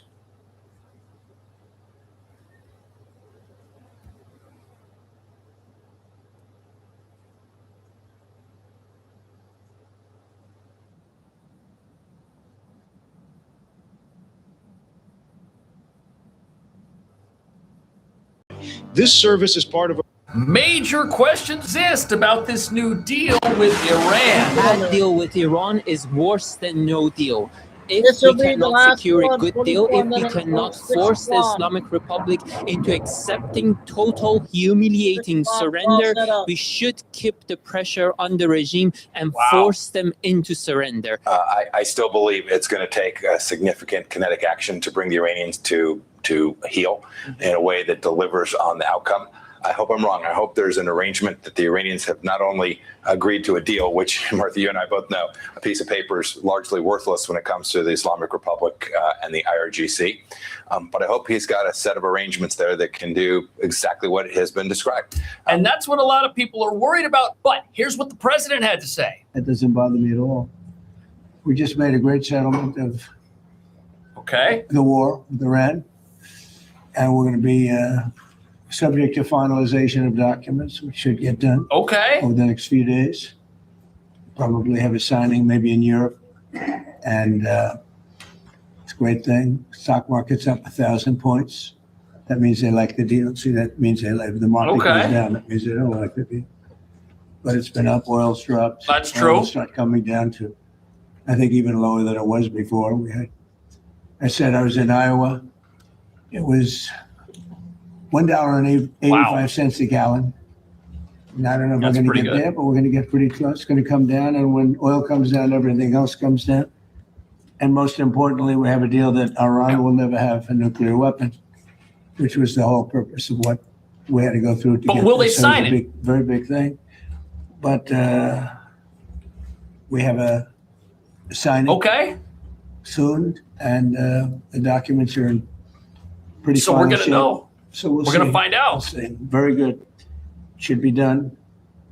This service is part of a Major questions exist about this new deal with Iran. Bad deal with Iran is worse than no deal. If we cannot secure a good deal, if we cannot force the Islamic Republic into accepting total humiliating surrender, we should keep the pressure on the regime and force them into surrender. I still believe it's going to take significant kinetic action to bring the Iranians to heal in a way that delivers on the outcome. I hope I'm wrong. I hope there's an arrangement that the Iranians have not only agreed to a deal, which, Martha, you and I both know, a piece of paper is largely worthless when it comes to the Islamic Republic and the IRGC. But I hope he's got a set of arrangements there that can do exactly what has been described. And that's what a lot of people are worried about. But here's what the president had to say. That doesn't bother me at all. We just made a great settlement of the war with Iran. And we're going to be subject to finalization of documents, which should get done over the next few days. Probably have a signing maybe in Europe. And it's a great thing. Stock market's up 1,000 points. That means they like the deal. See, that means they like the market goes down. That means they don't like the deal. But it's been up. Oil's dropped. That's true. Oil's start coming down to, I think, even lower than it was before. I said I was in Iowa. It was $1.85 a gallon. And I don't know if we're going to get there, but we're going to get pretty close. It's going to come down, and when oil comes down, everything else comes down. And most importantly, we have a deal that Iran will never have a nuclear weapon, which was the whole purpose of what we had to go through to get But will they this. So sign it's a it? very big thing. But we have a signing soon, and the documents are in pretty So we're final going to shape. know. So we're going to find out. We'll see. Very good. Should be done.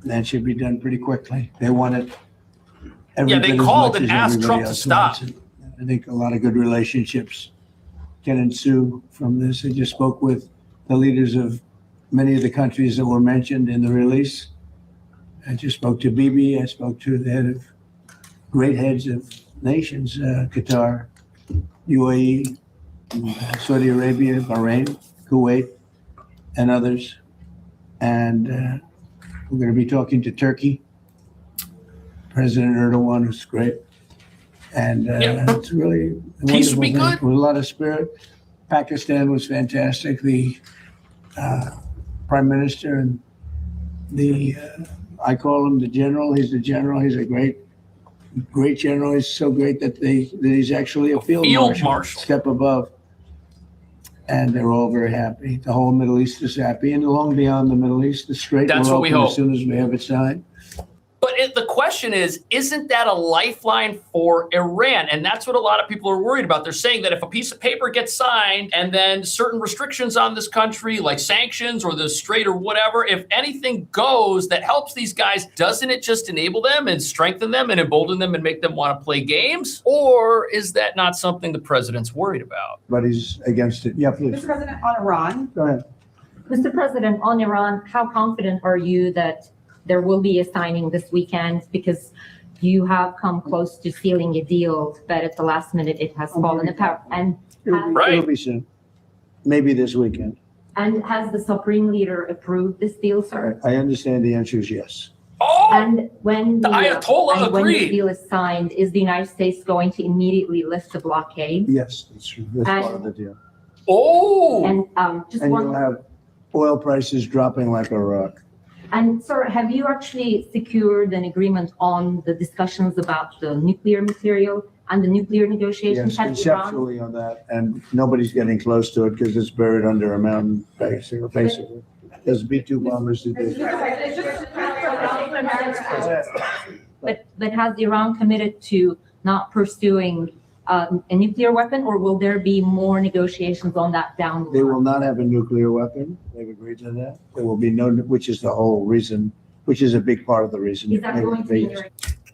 That should be done pretty quickly. They want it. every Yeah, they bit as called much and as asked everybody Trump to else stop. wants it. I think a lot of good relationships can ensue from this. I just spoke with the leaders of many of the countries that were mentioned in the release. I just spoke to Bibi. I spoke to the head of great heads of nations, Qatar, UAE, Saudi Arabia, Bahrain, Kuwait, and others. And we're going to be talking to Turkey, President Erdogan, who's great. And it's really a Peace would wonderful be thing good. with a lot of spirit. Pakistan was fantastic. The Prime Minister and the, I call him the general. He's the general. He's a great general. He's so great that he's actually a field marshal, step above. And they're all very happy. The whole Middle East is happy, and long beyond the Middle East, the Strait That's will what we open hope. as soon as we have it signed. But the question is, isn't that a lifeline for Iran? And that's what a lot of people are worried about. They're saying that if a piece of paper gets signed and then certain restrictions on this country, like sanctions or the Strait or whatever, if anything goes that helps these guys, doesn't it just enable them and strengthen them and embolden them and make them want to play games? Or is that not something the president's worried about? But he's against it. Yeah, please. Mr. President, on Iran. Go ahead. Mr. President, on Iran, how confident are you that there will be a signing this weekend? Because you have come close to sealing a deal, but at the last minute it has fallen apart. And It'll be soon. Maybe this weekend. and has the Supreme Leader approved this deal, sir? I understand the answer is yes. And when the Ayatollah and when the agreed. deal is signed, is the United States going to immediately lift the blockade? Yes, that's true. That's And- part of the deal. Oh! And just And one. you'll have oil prices dropping like a rock. And sir, have you actually secured an agreement on the discussions about the nuclear material and the nuclear negotiations? Yes, Has Iran? conceptually on that, and nobody's getting close to it because it's buried under a mountain, basically. There's B-2 bombers who did. But has Iran committed to not pursuing a nuclear weapon, or will there be more negotiations on that down the line? They will not have a nuclear weapon. They've agreed to that. There will be no, which is the whole reason, which is a big part of the reason. Is that going to be your-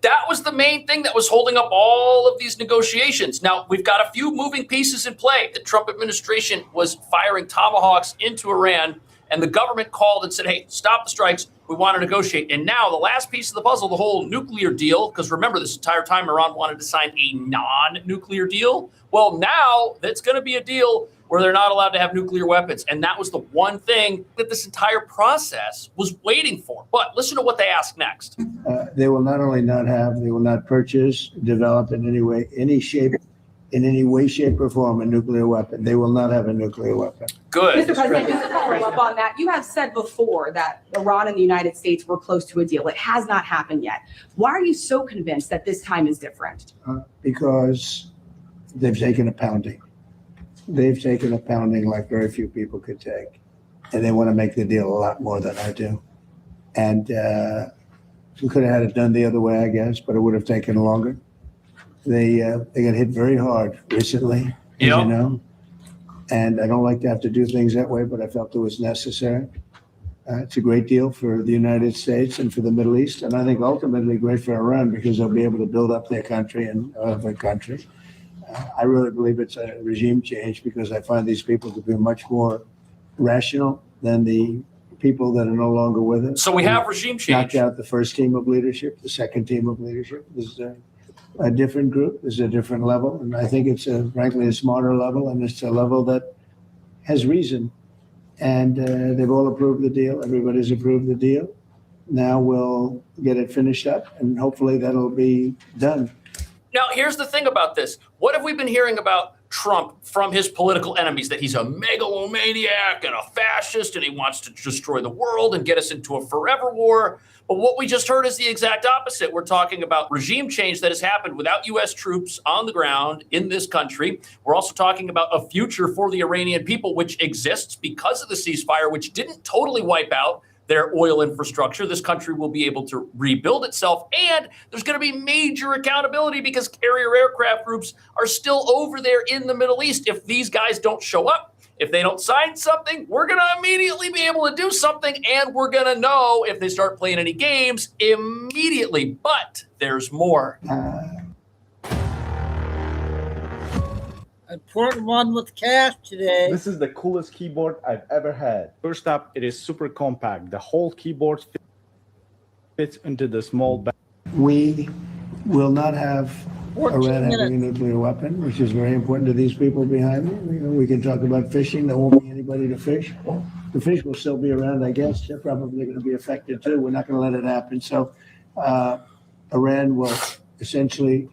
That was the main thing that was holding up all of these negotiations. Now, we've got a few moving pieces in play. The Trump administration was firing tomahawks into Iran, and the government called and said, hey, stop the strikes. We want to negotiate. And now the last piece of the puzzle, the whole nuclear deal, because remember, this entire time Iran wanted to sign a non-nuclear deal. Well, now that's going to be a deal where they're not allowed to have nuclear weapons. And that was the one thing that this entire process was waiting for. But listen to what they ask next. They will not only not have, they will not purchase, develop in any way, any shape, in any way, shape, or form a nuclear weapon. They will not have a nuclear weapon. Good. Mr. President, just to follow up on that, you have said before that Iran and the United States were close to a deal. It has not happened yet. Why are you so convinced that this time is different? Because they've taken a pounding. They've taken a pounding like very few people could take. And they want to make the deal a lot more than I do. And we could have had it done the other way, I guess, but it would have taken longer. They got hit very hard recently, as you know. And I don't like to have to do things that way, but I felt it was necessary. It's a great deal for the United States and for the Middle East, and I think ultimately great for Iran because they'll be able to build up their country and other countries. I really believe it's a regime change because I find these people to be much more rational than the people that are no longer with us. So we have regime change. Knocked out the first team of leadership, the second team of leadership. This is a different group. This is a different level, and I think it's frankly a smarter level, and it's a level that has reason. And they've all approved the deal. Everybody's approved the deal. Now we'll get it finished up, and hopefully that'll be done. Now, here's the thing about this. What have we been hearing about Trump from his political enemies? That he's a megalomaniac and a fascist, and he wants to destroy the world and get us into a forever war. But what we just heard is the exact opposite. We're talking about regime change that has happened without U.S. troops on the ground in this country. We're also talking about a future for the Iranian people, which exists because of the ceasefire, which didn't totally wipe out their oil infrastructure. This country will be able to rebuild itself, and there's going to be major accountability because carrier aircraft groups are still over there in the Middle East. If these guys don't show up, if they don't sign something, we're going to immediately be able to do something, and we're going to know if they start playing any games immediately. But there's more. Important one with cash today. This is the coolest keyboard I've ever had. First up, it is super compact. The whole keyboard fits into the small bag. We will not have Iran having a nuclear weapon, which is very important to these people behind me. We can talk about fishing. There won't be anybody to fish. The fish will still be around, I guess. They're probably going to be affected too. We're not going to let it happen. So Iran will essentially,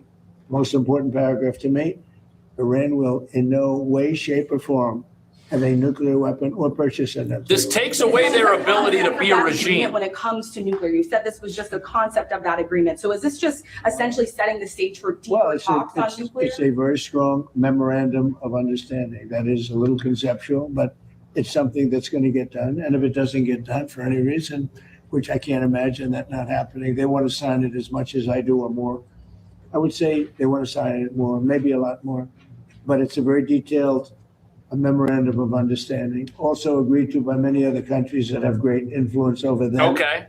most important paragraph to me, Iran will in no way, shape, or form have a nuclear weapon or purchase a nuclear weapon. This takes away their ability to be a regime. When it comes to nuclear, you said this was just a concept of that agreement. So is this just essentially setting the stage for deeper talks on nuclear? It's a very strong memorandum of understanding. That is a little conceptual, but it's something that's going to get done. And if it doesn't get done for any reason, which I can't imagine that not happening, they want to sign it as much as I do or more. I would say they want to sign it more, maybe a lot more. But it's a very detailed memorandum of understanding, also agreed to by many other countries that have great influence over them. Okay.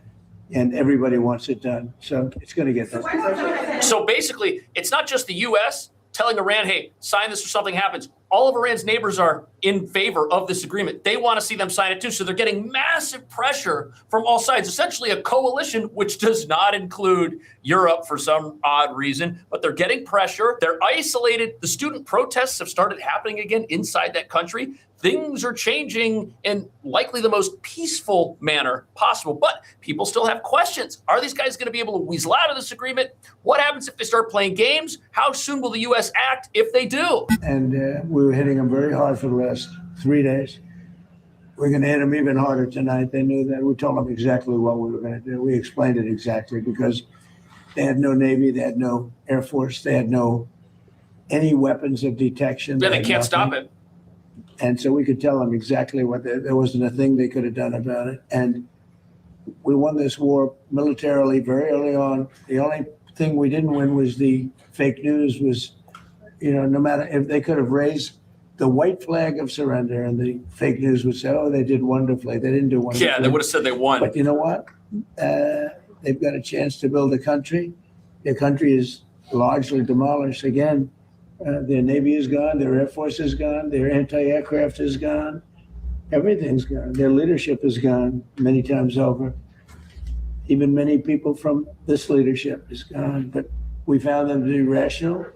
And everybody wants it done. So it's going to get done. So basically, it's not just the U.S. telling Iran, hey, sign this or something happens. All of Iran's neighbors are in favor of this agreement. They want to see them sign it too. So they're getting massive pressure from all sides, essentially a coalition, which does not include Europe for some odd reason, but they're getting pressure. They're isolated. The student protests have started happening again inside that country. Things are changing in likely the most peaceful manner possible, but people still have questions. Are these guys going to be able to weasel out of this agreement? What happens if they start playing games? How soon will the U.S. act if they do? And we were hitting them very hard for the last 3 days. We're going to hit them even harder tonight. They knew that. We told them exactly what we were going to do. We explained it exactly because they had no Navy, they had no Air Force, they had no any weapons of detection. Then they can't stop it. And so we could tell them exactly what there wasn't a thing they could have done about it. And we won this war militarily very early on. The only thing we didn't win was the fake news was, no matter if they could have raised the white flag of surrender and the fake news would say, oh, they did wonderfully. They didn't do wonderfully. Yeah, they would have said they won. But you know what? They've got a chance to build a country. Their country is largely demolished. Again, their Navy is gone. Their Air Force is gone. Their anti-aircraft is gone. Everything's gone. Their leadership is gone many times over. Even many people from this leadership is gone. But we found them to be rational,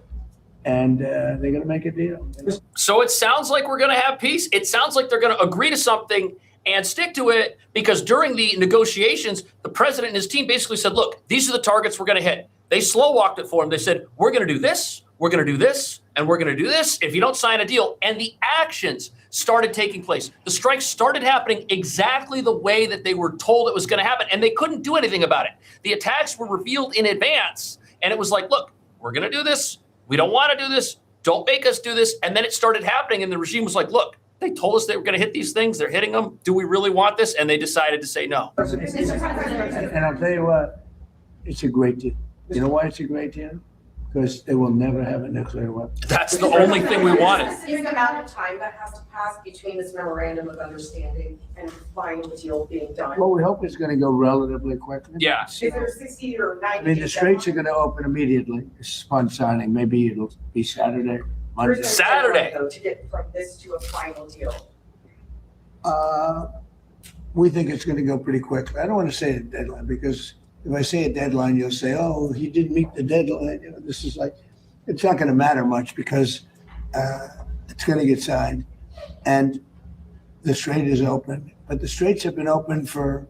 and they're going to make a deal. So it sounds like we're going to have peace. It sounds like they're going to agree to something and stick to it, because during the negotiations, the president and his team basically said, look, these are the targets we're going to hit. They slow walked it for him. They said, we're going to do this, we're going to do this, and we're going to do this if you don't sign a deal. And the actions started taking place. The strikes started happening exactly the way that they were told it was going to happen, and they couldn't do anything about it. The attacks were revealed in advance, and it was like, look, we're going to do this. We don't want to do this. Don't make us do this. And then it started happening, and the regime was like, look, they told us they were going to hit these things. They're hitting them. Do we really want this? And they decided to say no. And I'll tell you what, it's a great deal. You know why it's a great deal? Because they will never have a nuclear weapon. That's the only thing we wanted. Is the amount of time that has to pass between this memorandum of understanding and final deal being done? Well, we hope it's going to go relatively quickly. Yeah. Is there 60 or 90? I mean, the straits are going to open immediately. It's upon signing. Maybe it'll be Saturday, Monday. Saturday. Though, to get from this to a final deal. We think it's going to go pretty quickly. I don't want to say a deadline, because if I say a deadline, you'll say, oh, he didn't meet the deadline. You know, this is like, it's not going to matter much, because it's going to get signed. And the strait is open. But the straits have been open for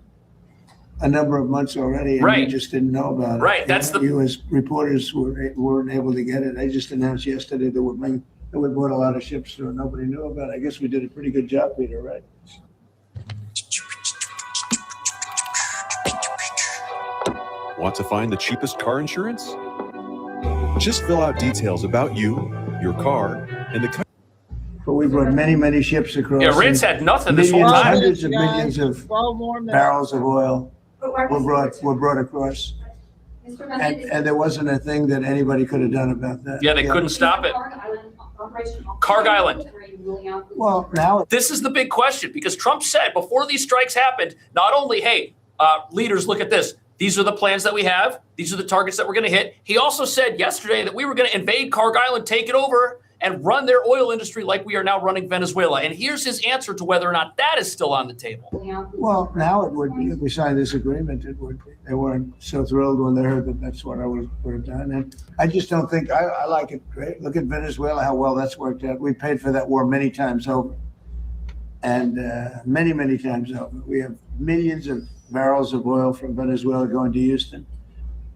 a number of months already, and we just didn't know about it. Right, that's you as reporters weren't able to get it. They just announced yesterday that we bought a lot of ships through, and nobody knew about it. I guess we did a pretty good job, Peter, right? Want to find the cheapest car insurance? Just fill out details about you, your car, and the country. But we brought many, many ships across. Yeah, Iran's had nothing this whole time. Hundreds of millions of barrels of oil were brought across. And there wasn't a thing that anybody could have done about that. Yeah, they couldn't stop it. Karg Island. Well, now this is the big question, because Trump said before these strikes happened, not only, hey, leaders, look at this. These are the plans that we have. These are the targets that we're going to hit. He also said yesterday that we were going to invade Karg Island, take it over, and run their oil industry like we are now running Venezuela. And here's his answer to whether or not that is still on the table. Well, now it would be. If we signed this agreement, it would be. They weren't so thrilled when they heard that that's what I would have done. And I just don't think, I like it great. Look at Venezuela, how well that's worked out. We paid for that war many times over. And many, many times over. We have millions of barrels of oil from Venezuela going to Houston.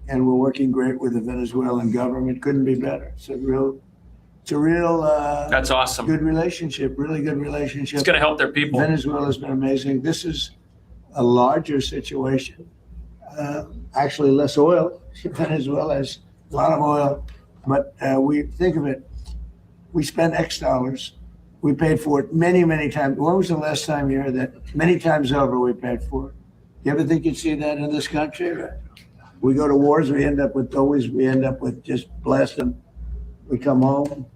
And we're working great with the Venezuelan government. Couldn't be better. It's a real that's awesome. Good relationship, really good relationship. It's going to help their people. Venezuela's been amazing. This is a larger situation. Actually, less oil. Venezuela has a lot of oil, but we think of it. We spent X dollars. We paid for it many, many times. When was the last time you heard that? Many times over, we paid for it. You ever think you'd see that in this country? Right? We go to wars. We end up with just blasting. We come home.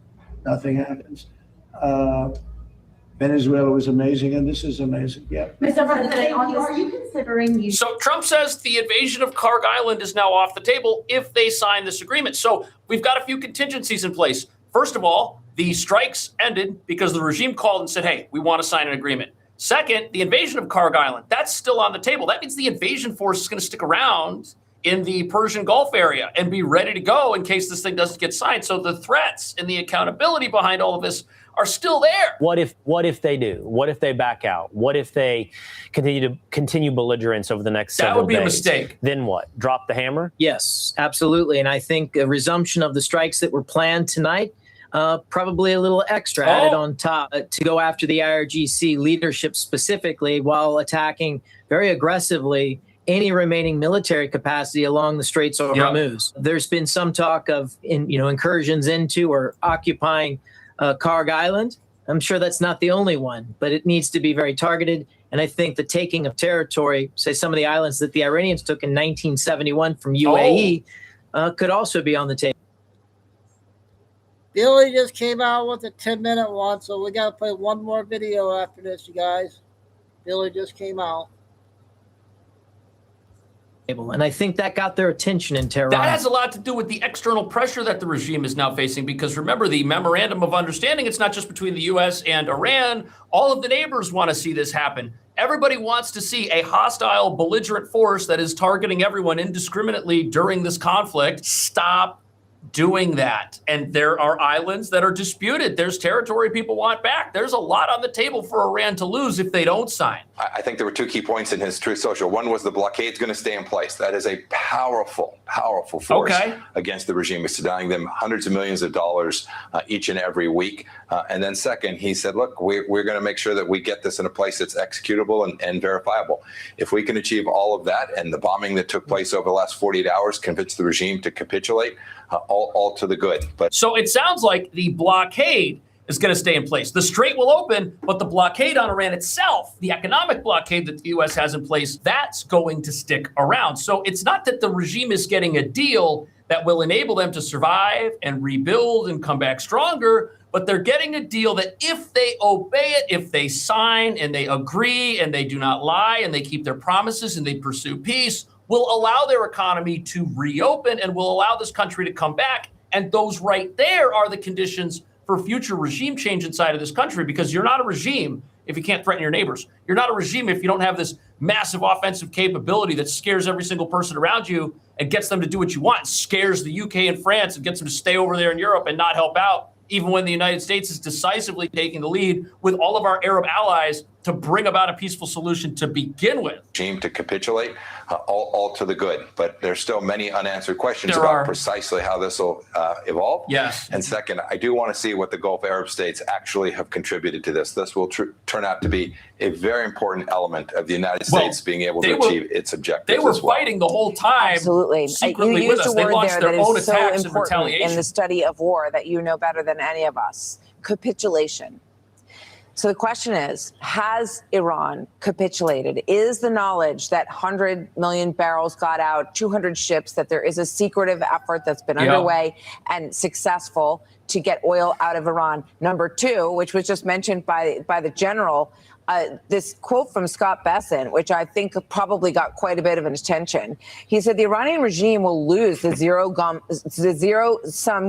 Nothing happens. Venezuela was amazing, and this is amazing. Yeah. Mr. President, are you considering So Trump says the invasion of Karg Island is now off the table if they sign this agreement. So we've got a few contingencies in place. First of all, the strikes ended because the regime called and said, hey, we want to sign an agreement. Second, the invasion of Karg Island, that's still on the table. That means the invasion force is going to stick around in the Persian Gulf area and be ready to go in case this thing doesn't get signed. So the threats and the accountability behind all of this are still there. What if they do? What if they back out? What if they continue belligerence over the next several days? That would be a mistake. Then what? Drop the hammer? Yes, absolutely. And I think a resumption of the strikes that were planned tonight, probably a little extra added on top to go after the IRGC leadership specifically, while attacking very aggressively any remaining military capacity along the Straits of Hormuz. There's been some talk of incursions into or occupying Karg Island. I'm sure that's not the only one, but it needs to be very targeted. And I think the taking of territory, say some of the islands that the Iranians took in 1971 from UAE, could also be on the table. Billy just came out with a 10-minute one, so we got to play one more video after this, you guys. Billy just came out. And I think that got their attention in Tehran. That has a lot to do with the external pressure that the regime is now facing, because remember the memorandum of understanding, it's not just between the U.S. and Iran. All of the neighbors want to see this happen. Everybody wants to see a hostile, belligerent force that is targeting everyone indiscriminately during this conflict stop doing that. And there are islands that are disputed. There's territory people want back. There's a lot on the table for Iran to lose if they don't sign. I think there were two key points in his Truth Social. One was the blockade's going to stay in place. That is a powerful force against the regime. It's denying them hundreds of millions of dollars each and every week. And then second, he said, look, we're going to make sure that we get this in a place that's executable and verifiable. If we can achieve all of that, and the bombing that took place over the last 48 hours convinced the regime to capitulate, all to the good. But so it sounds like the blockade is going to stay in place. The strait will open, but the blockade on Iran itself, the economic blockade that the U.S. has in place, that's going to stick around. So it's not that the regime is getting a deal that will enable them to survive and rebuild and come back stronger, but they're getting a deal that if they obey it, if they sign and they agree and they do not lie and they keep their promises and they pursue peace, will allow their economy to reopen and will allow this country to come back. And those right there are the conditions for future regime change inside of this country, because you're not a regime if you can't threaten your neighbors. You're not a regime if you don't have this massive offensive capability that scares every single person around you and gets them to do what you want, scares the UK and France and gets them to stay over there in Europe and not help out, even when the United States is decisively taking the lead with all of our Arab allies to bring about a peaceful solution to begin with. Regime to capitulate, all to the good. But there's still many unanswered questions about precisely how this will evolve. Yes. And second, I do want to see what the Gulf Arab states actually have contributed to this. This will turn out to be a very important element of the United States being able to achieve its objectives. They were fighting the whole time. Absolutely. Secretly You with used us. a They word launched there their that own is so attacks and important retaliation. in the study of war that you know better than any of us. Capitulation. So the question is, has Iran capitulated? Is the knowledge that 100 million barrels got out, 200 ships, that there is a secretive effort that's been underway and successful to get oil out of Iran? Number two, which was just mentioned by the general, this quote from Scott Besson, which I think probably got quite a bit of attention. He said the Iranian regime will lose the zero-sum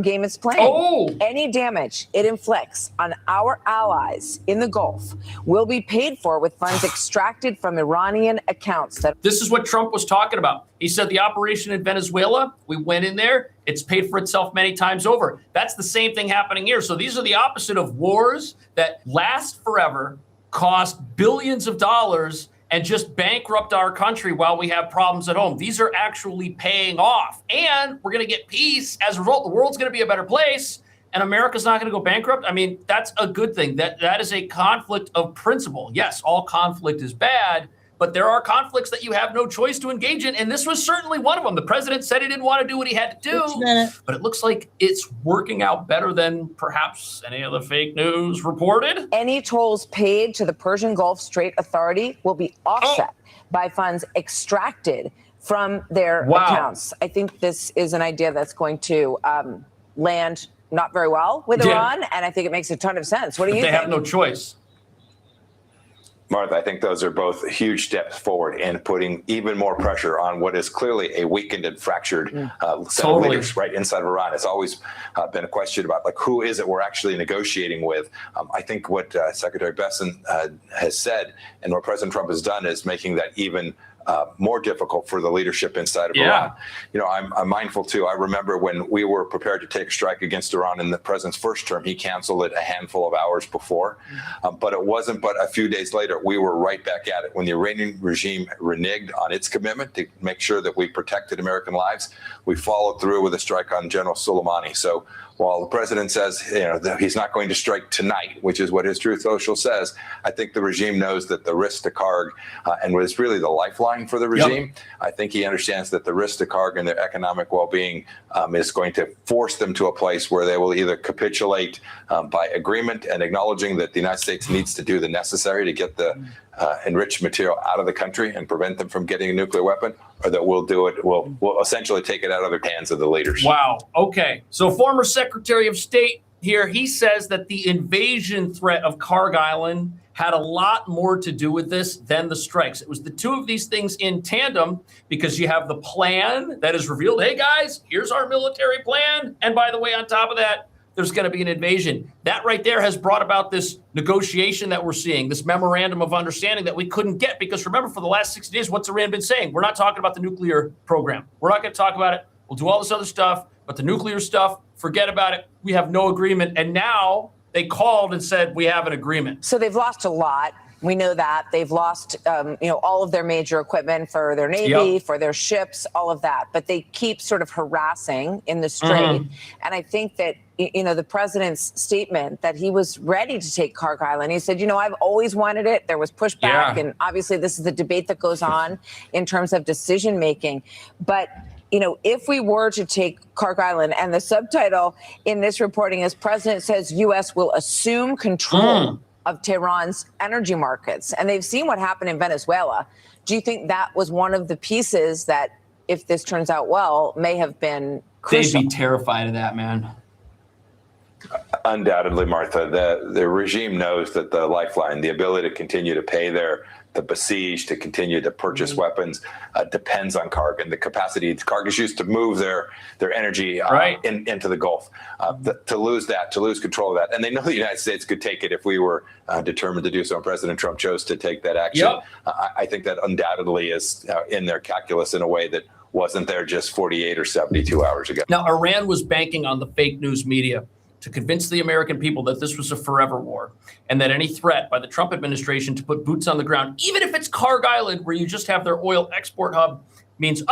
game it's playing. Any damage it inflicts on our allies in the Gulf will be paid for with funds extracted from Iranian accounts. This is what Trump was talking about. He said the operation in Venezuela, we went in there, it's paid for itself many times over. That's the same thing happening here. So these are the opposite of wars that last forever, cost billions of dollars, and just bankrupt our country while we have problems at home. These are actually paying off. And we're going to get peace. As a result, the world's going to be a better place, and America's not going to go bankrupt. I mean, that's a good thing. That is a conflict of principle. Yes, all conflict is bad, but there are conflicts that you have no choice to engage in, and this was certainly one of them. The president said he didn't want to do what he had to do, but it looks like it's working out better than perhaps any of the fake news reported. Any tolls paid to the Persian Gulf Strait Authority will be offset by funds extracted from their accounts. I think this is an idea that's going to land not very well with Iran, and I think it makes a ton of sense. What do you think? They have no choice. Martha, I think those are both huge steps forward in putting even more pressure on what is clearly a weakened and fractured set of leaders right inside of Iran. It's always been a question about, like, who is it we're actually negotiating with? I think what Secretary Besson has said and what President Trump has done is making that even more difficult for the leadership inside of Iran. You know, I'm mindful too. I remember when we were prepared to take a strike against Iran in the president's first term, he canceled it a handful of hours before. But it wasn't but a few days later, we were right back at it. When the Iranian regime reneged on its commitment to make sure that we protected American lives, we followed through with a strike on General Soleimani. So while the president says, you know, that he's not going to strike tonight, which is what his Truth Social says, I think the regime knows that the risk to Karg and was really the lifeline for the regime. I think he understands that the risk to Karg and their economic well-being is going to force them to a place where they will either capitulate by agreement and acknowledging that the United States needs to do the necessary to get the enriched material out of the country and prevent them from getting a nuclear weapon, or that we'll do it, we'll essentially take it out of the hands of the leaders. Wow. Okay. So former Secretary of State here, he says that the invasion threat of Karg Island had a lot more to do with this than the strikes. It was the two of these things in tandem, because you have the plan that is revealed. Hey, guys, here's our military plan. And by the way, on top of that, there's going to be an invasion. That right there has brought about this negotiation that we're seeing, this memorandum of understanding that we couldn't get, because remember, for the last 60 days, what's Iran been saying? We're not talking about the nuclear program. We're not going to talk about it. We'll do all this other stuff, but the nuclear stuff, forget about it. We have no agreement. And now they called and said, we have an agreement. So they've lost a lot. We know that. They've lost, all of their major equipment for their Navy, for their ships, all of that. But they keep sort of harassing in the strait. And I think that, the president's statement that he was ready to take Carg Island. He said, I've always wanted it. There was pushback. And obviously this is the debate that goes on in terms of decision making. But if we were to take Carg Island, and the subtitle in this reporting is President says U.S. will assume control of Tehran's energy markets. And they've seen what happened in Venezuela. Do you think that was one of the pieces that, if this turns out well, may have been crucial? They'd be terrified of that, man. Undoubtedly, Martha, the regime knows that the lifeline, the ability to continue to pay the besieged, to continue to purchase weapons, depends on Carg and the capacity Carg is used to move their energy into the Gulf. To lose control of that, and they know the United States could take it if we were determined to do so, and President Trump chose to take that action. I think that undoubtedly is in their calculus in a way that wasn't there just 48 or 72 hours ago. Now, Iran was banking on the fake news media to convince the American people that this was a forever war, and that any threat by the Trump administration to put boots on the ground, even if it's Carg Island, where you just have their oil export hub, means,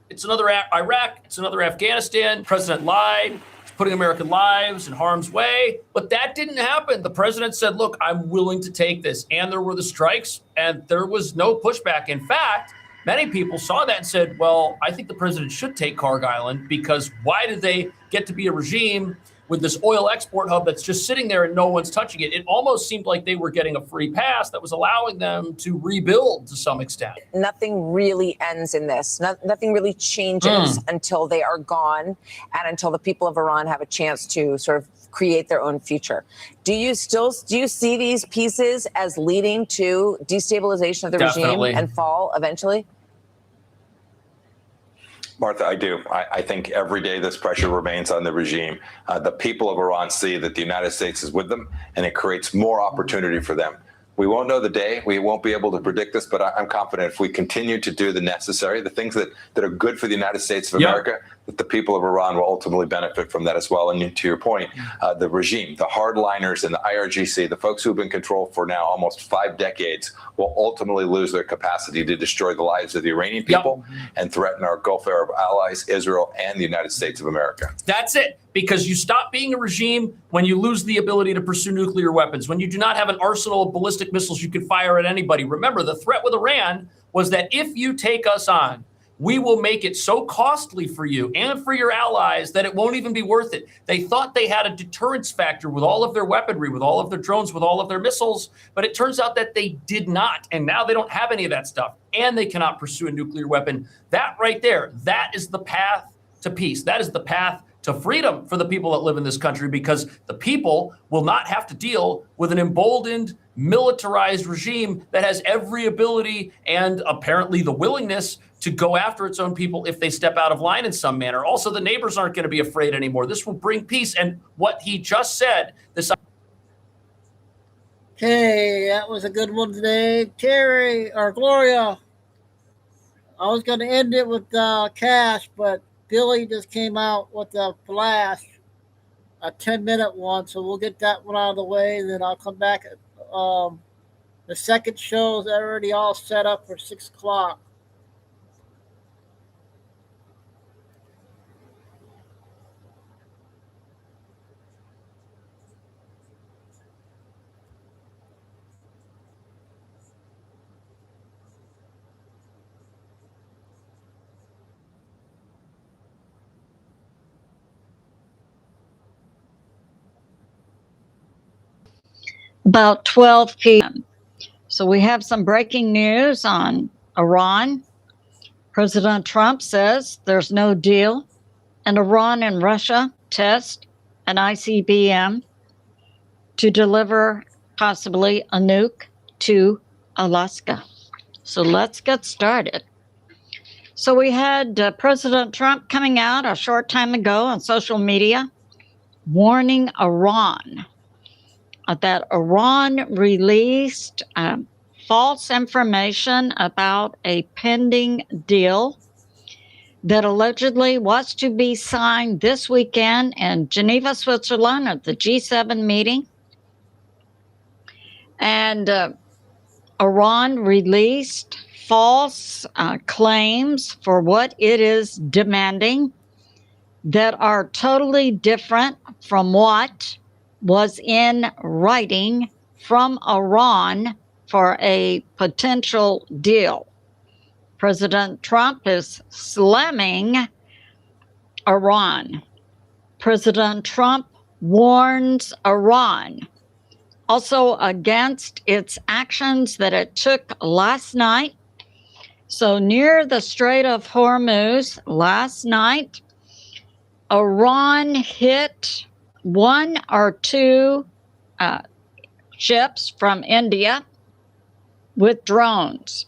it's another Iraq, it's another Afghanistan. The president lied, he's putting American lives in harm's way. But that didn't happen. The president said, look, I'm willing to take this. And there were the strikes, and there was no pushback. In fact, many people saw that and said, well, I think the president should take Carg Island, because why did they get to be a regime with this oil export hub that's just sitting there and no one's touching it? It almost seemed like they were getting a free pass that was allowing them to rebuild to some extent. Nothing really ends in this. Nothing really changes until they are gone, and until the people of Iran have a chance to sort of create their own future. Do you see these pieces as leading to destabilization of the regime and fall eventually? Martha, I do. I think every day this pressure remains on the regime. The people of Iran see that the United States is with them, and it creates more opportunity for them. We won't know the day. We won't be able to predict this, but I'm confident if we continue to do the necessary, the things that are good for the United States of America, that the people of Iran will ultimately benefit from that as well. And to your point, the regime, the hardliners in the IRGC, the folks who've been in control for now almost 5 decades, will ultimately lose their capacity to destroy the lives of the Iranian people and threaten our Gulf Arab allies, Israel, and the United States of America. That's it. Because you stop being a regime when you lose the ability to pursue nuclear weapons, when you do not have an arsenal of ballistic missiles you can fire at anybody. Remember, the threat with Iran was that if you take us on, we will make it so costly for you and for your allies that it won't even be worth it. They thought they had a deterrence factor with all of their weaponry, with all of their drones, with all of their missiles, but it turns out that they did not. And now they don't have any of that stuff, and they cannot pursue a nuclear weapon. That right there, that is the path to peace. That is the path to freedom for the people that live in this country, because the people will not have to deal with an emboldened, militarized regime that has every ability and apparently the willingness to go after its own people if they step out of line in some manner. Also, the neighbors aren't going to be afraid anymore. This will bring peace. And what he just said, this. Okay, that was a good one today. Terry, or Gloria, I was going to end it with Cash, but Billy just came out with a flash, a 10-minute one, so we'll get that one out of the way. Then I'll come back. The second show is already all set up for 6 o'clock. About 12 p.m. So we have some breaking news on Iran. President Trump says there's no deal, and Iran and Russia test an ICBM to deliver possibly a nuke to Alaska. So let's get started. So we had President Trump coming out a short time ago on social media warning Iran that Iran released false information about a pending deal that allegedly was to be signed this weekend in Geneva, Switzerland at the G7 meeting. And Iran released false claims for what it is demanding that are totally different from what was in writing from Iran for a potential deal. President Trump is slamming Iran. President Trump warns Iran also against its actions that it took last night. So near the Strait of Hormuz last night, Iran hit one or two ships from India with drones,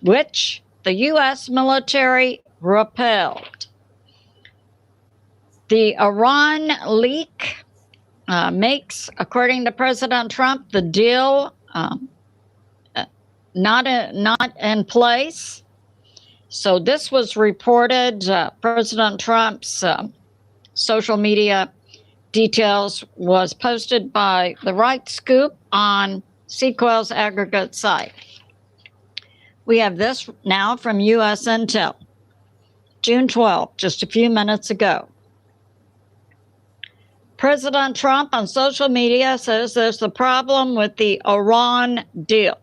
which the U.S. military repelled. The Iran leak makes, according to President Trump, the deal not in place. So this was reported. President Trump's social media details was posted by the Right Scoop on Sequel's aggregate site. We have this now from U.S. Intel, June 12th, just a few minutes ago. President Trump on social media says there's a problem with the Iran deal.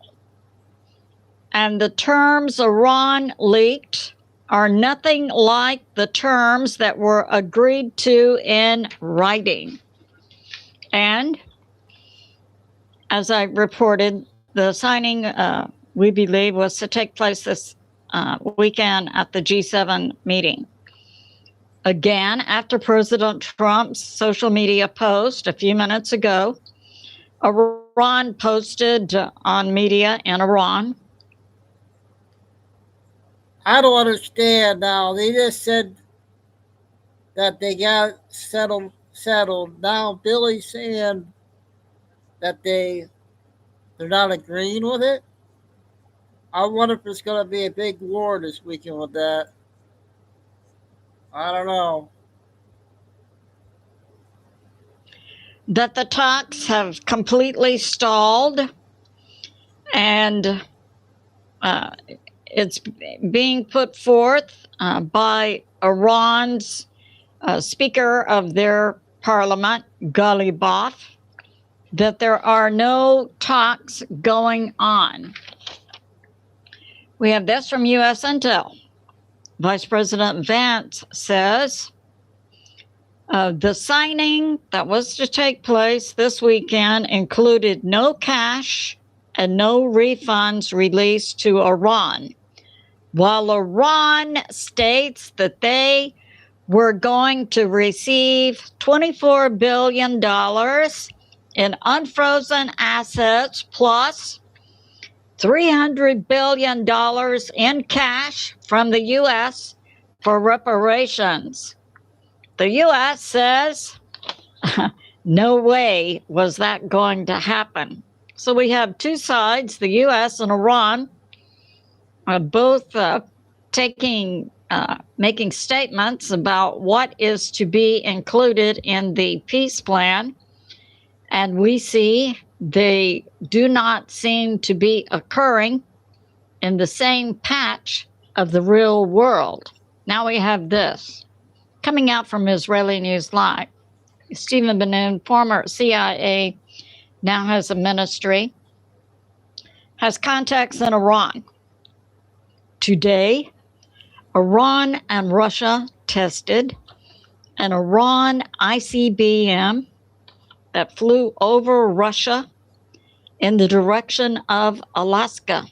And the terms Iran leaked are nothing like the terms that were agreed to in writing. And as I reported, the signing, we believe, was to take place this weekend at the G7 meeting. Again, after President Trump's social media post a few minutes ago, Iran posted on media in Iran. I don't understand now. They just said that they got settled. Now Billy's saying that they're not agreeing with it. I wonder if there's going to be a big war this weekend with that. I don't know. That the talks have completely stalled, and it's being put forth by Iran's Speaker of their parliament, Ghalibaf, that there are no talks going on. We have this from U.S. Intel. Vice President Vance says the signing that was to take place this weekend included no cash and no refunds released to Iran, while Iran states that they were going to receive $24 billion in unfrozen assets plus $300 billion in cash from the U.S. for reparations. The U.S. says no way was that going to happen. So we have two sides, the U.S. and Iran, both making statements about what is to be included in the peace plan. And we see they do not seem to be occurring in the same patch of the real world. Now we have this coming out from Israeli News Live. Stephen Ben-Nun, former CIA, now has a ministry, has contacts in Iran. Today, Iran and Russia tested an Iran ICBM that flew over Russia in the direction of Alaska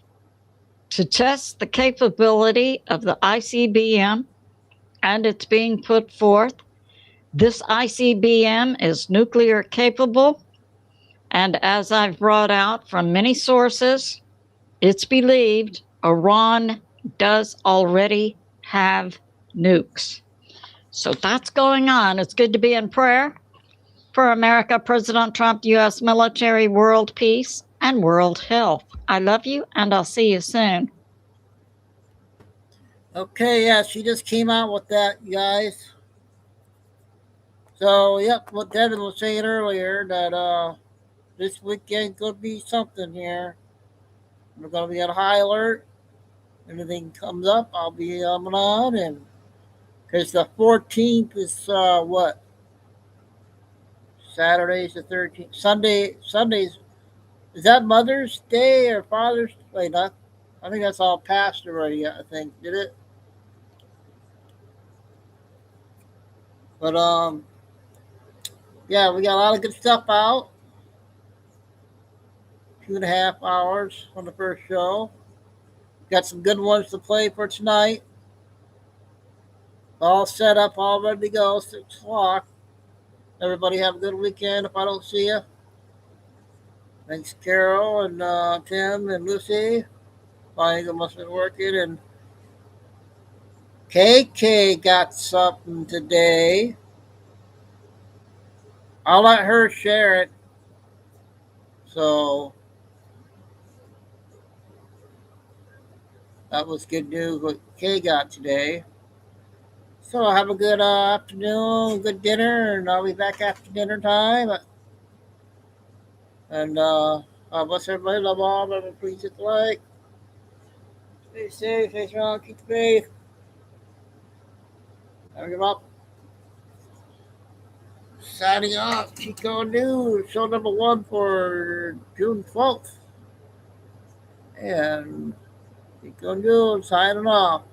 to test the capability of the ICBM, and it's being put forth. This ICBM is nuclear capable, and as I've brought out from many sources, it's believed Iran does already have nukes. So that's going on. It's good to be in prayer for America, President Trump, U.S. military, world peace, and world health. I love you, and I'll see you soon. Okay, yeah, she just came out with that, you guys. So, yep, what Devin was saying earlier, that this weekend could be something here. We're going to be on high alert. Anything comes up, I'll be on. And because the 14th is what? Saturday's the 13th. Sunday's, is that Mother's Day or Father's Day? Wait, not. I think that's all passed already, I think. Did it? But, yeah, we got a lot of good stuff out. 2.5 hours on the first show. Got some good ones to play for tonight. All set up, all ready to go. 6 o'clock. Everybody have a good weekend if I don't see you. Thanks, Carol and Tim and Lucy. Flying must have been working. And KK got something today. I'll let her share it. So that was good news what Kay got today. So have a good afternoon, good dinner, and I'll be back after dinner time. And bless everybody, love all, remember, please hit the like. Stay safe, stay strong, keep the faith. Never give up. Signing off, Chico News, show number 1 for June 12th. And Chico News signing off.